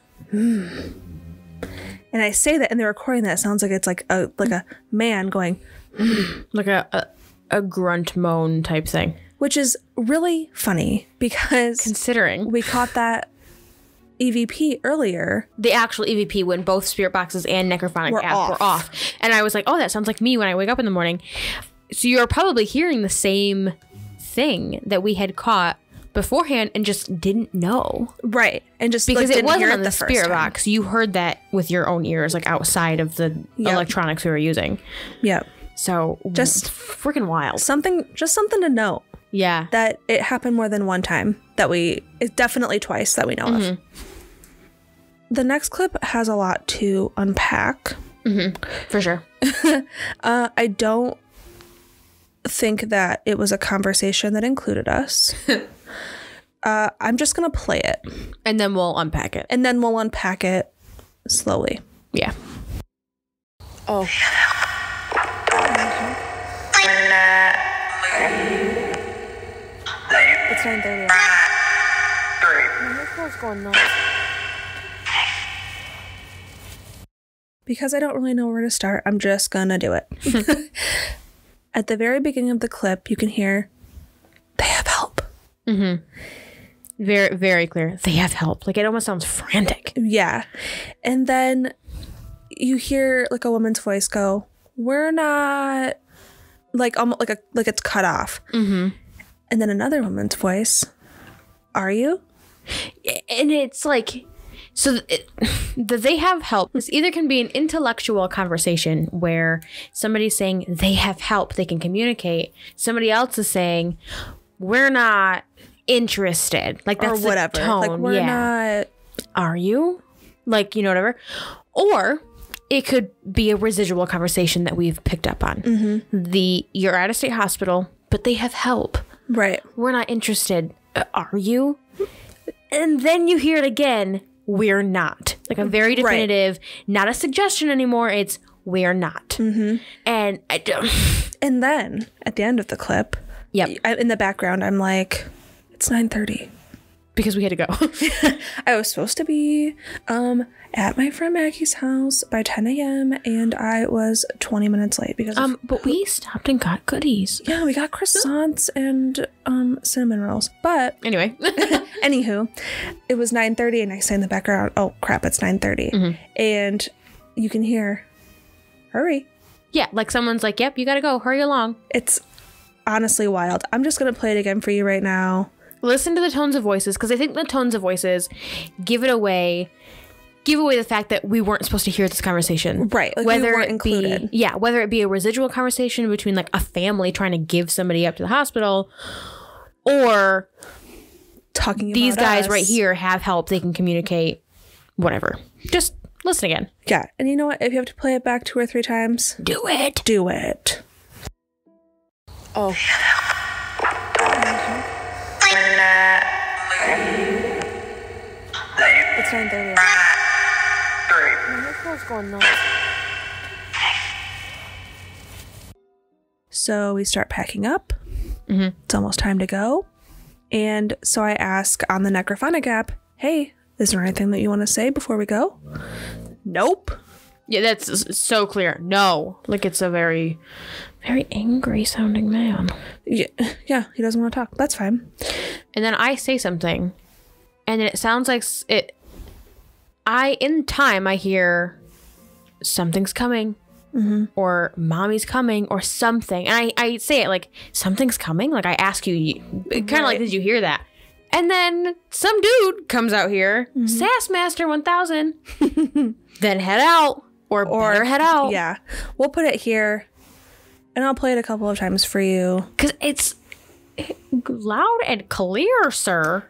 And I say that in the recording that it sounds like it's like a man going, like a grunt moan type thing. Which is really funny because considering we caught that EVP earlier. The actual EVP when both spirit boxes and necrophonic app were off. And I was like, oh, that sounds like me when I wake up in the morning. So you're probably hearing the same thing that we had caught beforehand and just didn't know. Right. And just because it wasn't on the spirit spirit box. You heard that with your own ears, like outside of the electronics we were using. Yep. So just freaking wild. Something to note. Yeah. That it happened more than one time. It's definitely twice that we know of. The next clip has a lot to unpack. For sure. I don't think that it was a conversation that included us. I'm just going to play it. And then we'll unpack it. And then we'll unpack it slowly. Yeah. Oh. It's 9:30. My phone's going nuts. Because I don't really know where to start, I'm just gonna do it. At the very beginning of the clip, you can hear, they have help. Mm-hmm. Very, very clear. They have help. Like, it almost sounds frantic. Yeah. And then you hear like a woman's voice go, we're not, like almost like it's cut off. Mm-hmm. And then another woman's voice, are you? And it's like, so they have help. This either can be an intellectual conversation where somebody's saying they have help, they can communicate. Somebody else is saying, we're not interested. Like, that's or whatever. the tone. Like, we're not. Are you? Like, you know, whatever. Or it could be a residual conversation that we've picked up on. Mm-hmm. You're at a state hospital, but they have help. Right. We're not interested. Are you? And then you hear it again. We're not. Like a very definitive, not a suggestion anymore. It's we're not. Mm-hmm. And I don't. And then at the end of the clip, in the background, I'm like, it's 9:30. Because we had to go. I was supposed to be at my friend Maggie's house by 10 a.m. and I was 20 minutes late because but we stopped and got goodies. Yeah, we got croissants and cinnamon rolls. But anyway, anywho, it was 9:30 and I say in the background, oh crap, it's 9:30. Mm-hmm. And you can hear, hurry. Yeah, like someone's like, yep, you gotta go, hurry along. It's honestly wild. I'm just gonna play it again for you right now. Listen to the tones of voices, because I think the tones of voices give away the fact that we weren't supposed to hear this conversation. Right. Like whether we weren't it included. be whether it be a residual conversation between like a family trying to give somebody up to the hospital, or talking about these guys us. right here have help, they can communicate, whatever. Just listen again. Yeah. And you know what? If you have to play it back 2 or 3 times, do it. Do it. Oh. It's 9:30. My phone's going nuts. So we start packing up. Mm-hmm. It's almost time to go. And so I ask on the Necrophonic app, hey, is there anything that you want to say before we go? Nope. Yeah, that's so clear. No. Like, it's a very, very angry sounding man. Yeah, he doesn't want to talk. That's fine. And then I say something, and then it sounds like in time, I hear something's coming, or mommy's coming, or something. And I say it like, something's coming? Like, I ask you kind of like, did you hear that? And then some dude comes out here, Sassmaster 1000, then head out, or better head out. Yeah. We'll put it here, and I'll play it a couple of times for you. Because it's loud and clear, sir.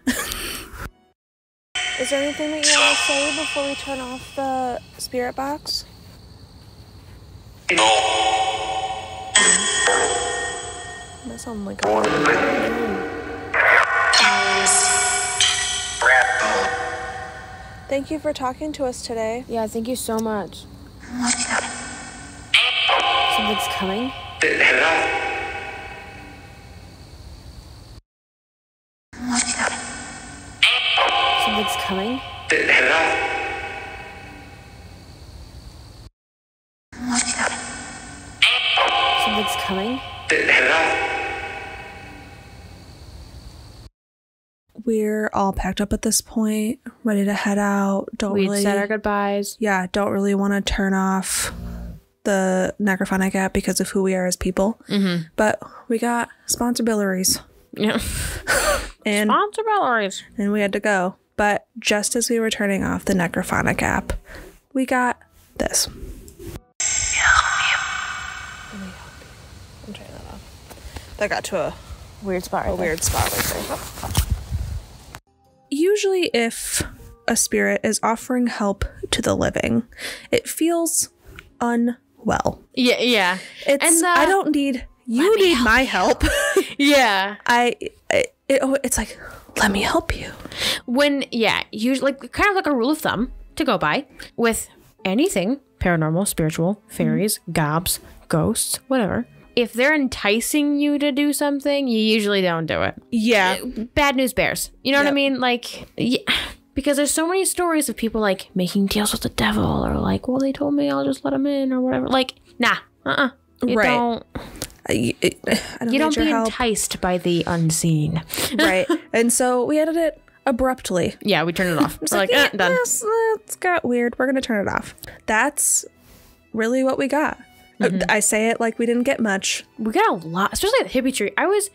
Is there anything that you want to say before we turn off the spirit box? No. That sounds like a... Thank you for talking to us today. Yeah, thank you so much. Something's coming? Something's coming? Something's coming? We're all packed up at this point, ready to head out. We'd said our goodbyes. Yeah, don't really want to turn off the Necrophonic app because of who we are as people. Mm-hmm. But we got sponsor billaries. Yeah. And sponsor billaries. And we had to go. But just as we were turning off the Necrophonic app, we got this. I'm turning that off. That got to a weird spot right there. Usually if a spirit is offering help to the living, it feels unwell. Yeah. It's I don't need you need my help. Yeah. It's like, let me help you. Usually kind of like a rule of thumb to go by with anything paranormal, spiritual, fairies, gobs, ghosts, whatever. If they're enticing you to do something, you usually don't do it. Yeah. Bad news bears. You know what I mean? Like, yeah, because there's so many stories of people like making deals with the devil or like, well, they told me I'll just let them in or whatever. Like, nah, You don't. You don't be enticed by the unseen. Right. And so we ended it abruptly. Yeah, we turned it off. We're like, done. It's got weird. We're going to turn it off. That's really what we got. I say it like we didn't get much. We got a lot, especially at the Hippie Tree. I was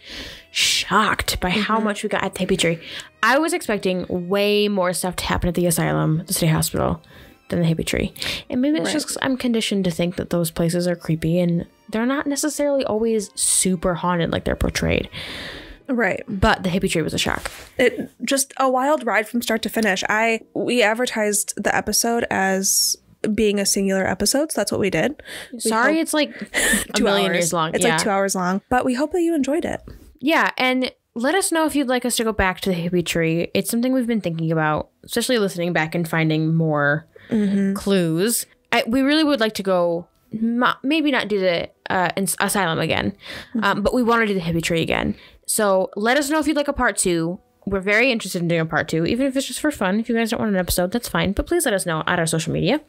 shocked by how much we got at the Hippie Tree. I was expecting way more stuff to happen at the asylum, the state hospital, than the Hippie Tree. And maybe it's just 'cause I'm conditioned to think that those places are creepy and they're not necessarily always super haunted like they're portrayed. Right. But the Hippie Tree was a shock. It just a wild ride from start to finish. We advertised the episode as being a singular episode, so that's what we did. Sorry, it's like 2 million years long. It's like 2 hours long, but we hope that you enjoyed it. Yeah, and let us know if you'd like us to go back to the Hippie Tree. It's something we've been thinking about, especially listening back and finding more clues. We really would like to go, maybe not do the asylum again, but we want to do the Hippie Tree again. So let us know if you'd like a part 2. We're very interested in doing a part 2, even if it's just for fun. If you guys don't want an episode, that's fine. But please let us know at our social media.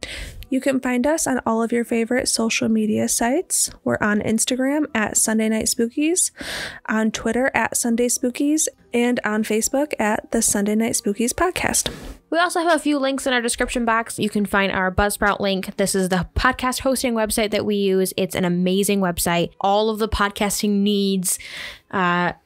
You can find us on all of your favorite social media sites. We're on Instagram at Sunday Night Spookies, on Twitter at Sunday Spookies, and on Facebook at the Sunday Night Spookies podcast. We also have a few links in our description box. You can find our Buzzsprout link. This is the podcast hosting website that we use. It's an amazing website. All of the podcasting needs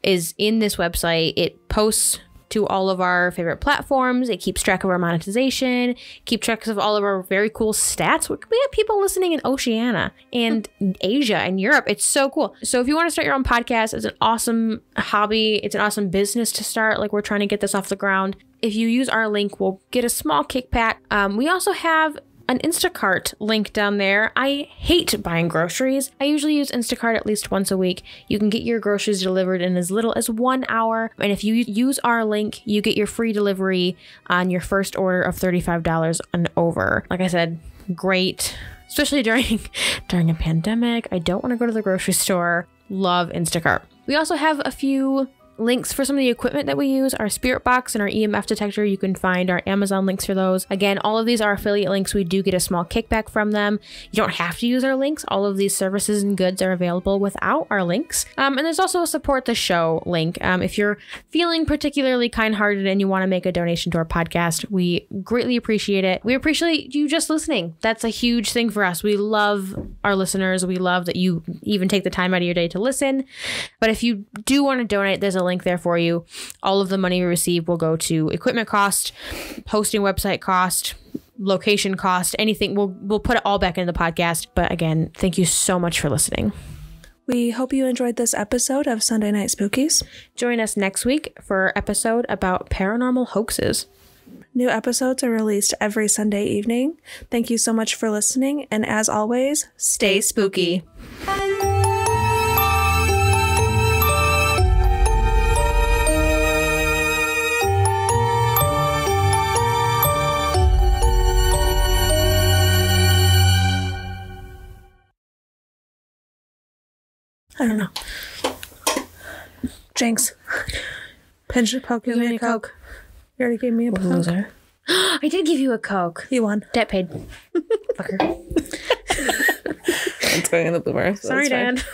is in this website. It posts to all of our favorite platforms. It keeps track of our monetization, keep track of all of our very cool stats. We have people listening in Oceania and Asia and Europe. It's so cool. So if you want to start your own podcast, it's an awesome hobby. It's an awesome business to start. Like, we're trying to get this off the ground. If you use our link, we'll get a small kickback. We also have an Instacart link down there. I hate buying groceries. I usually use Instacart at least once a week. You can get your groceries delivered in as little as 1 hour. And if you use our link, you get your free delivery on your first order of $35 and over. Like I said, great, especially during a pandemic. I don't want to go to the grocery store. Love Instacart. We also have a few links for some of the equipment that we use, our spirit box and our EMF detector. You can find our Amazon links for those. Again, all of these are affiliate links. We do get a small kickback from them. You don't have to use our links. All of these services and goods are available without our links. And there's also a support the show link. If you're feeling particularly kind-hearted and you want to make a donation to our podcast, we greatly appreciate it. We appreciate you just listening. That's a huge thing for us. We love our listeners. We love that you even take the time out of your day to listen. But if you do want to donate, there's a link there for you. All of the money we receive will go to equipment cost, hosting website cost, location cost, anything. We'll put it all back into the podcast. But again, thank you so much for listening. We hope you enjoyed this episode of Sunday Night Spookies. Join us next week for an episode about paranormal hoaxes. New episodes are released every Sunday evening. Thank you so much for listening. And as always, stay spooky. I don't know. Jinx. Pinch a Coke. Give me a Coke. You already gave me a Coke. Loser. I did give you a Coke. You won. Debt paid. Fucker. It's going in the bloomer. Sorry, Dad.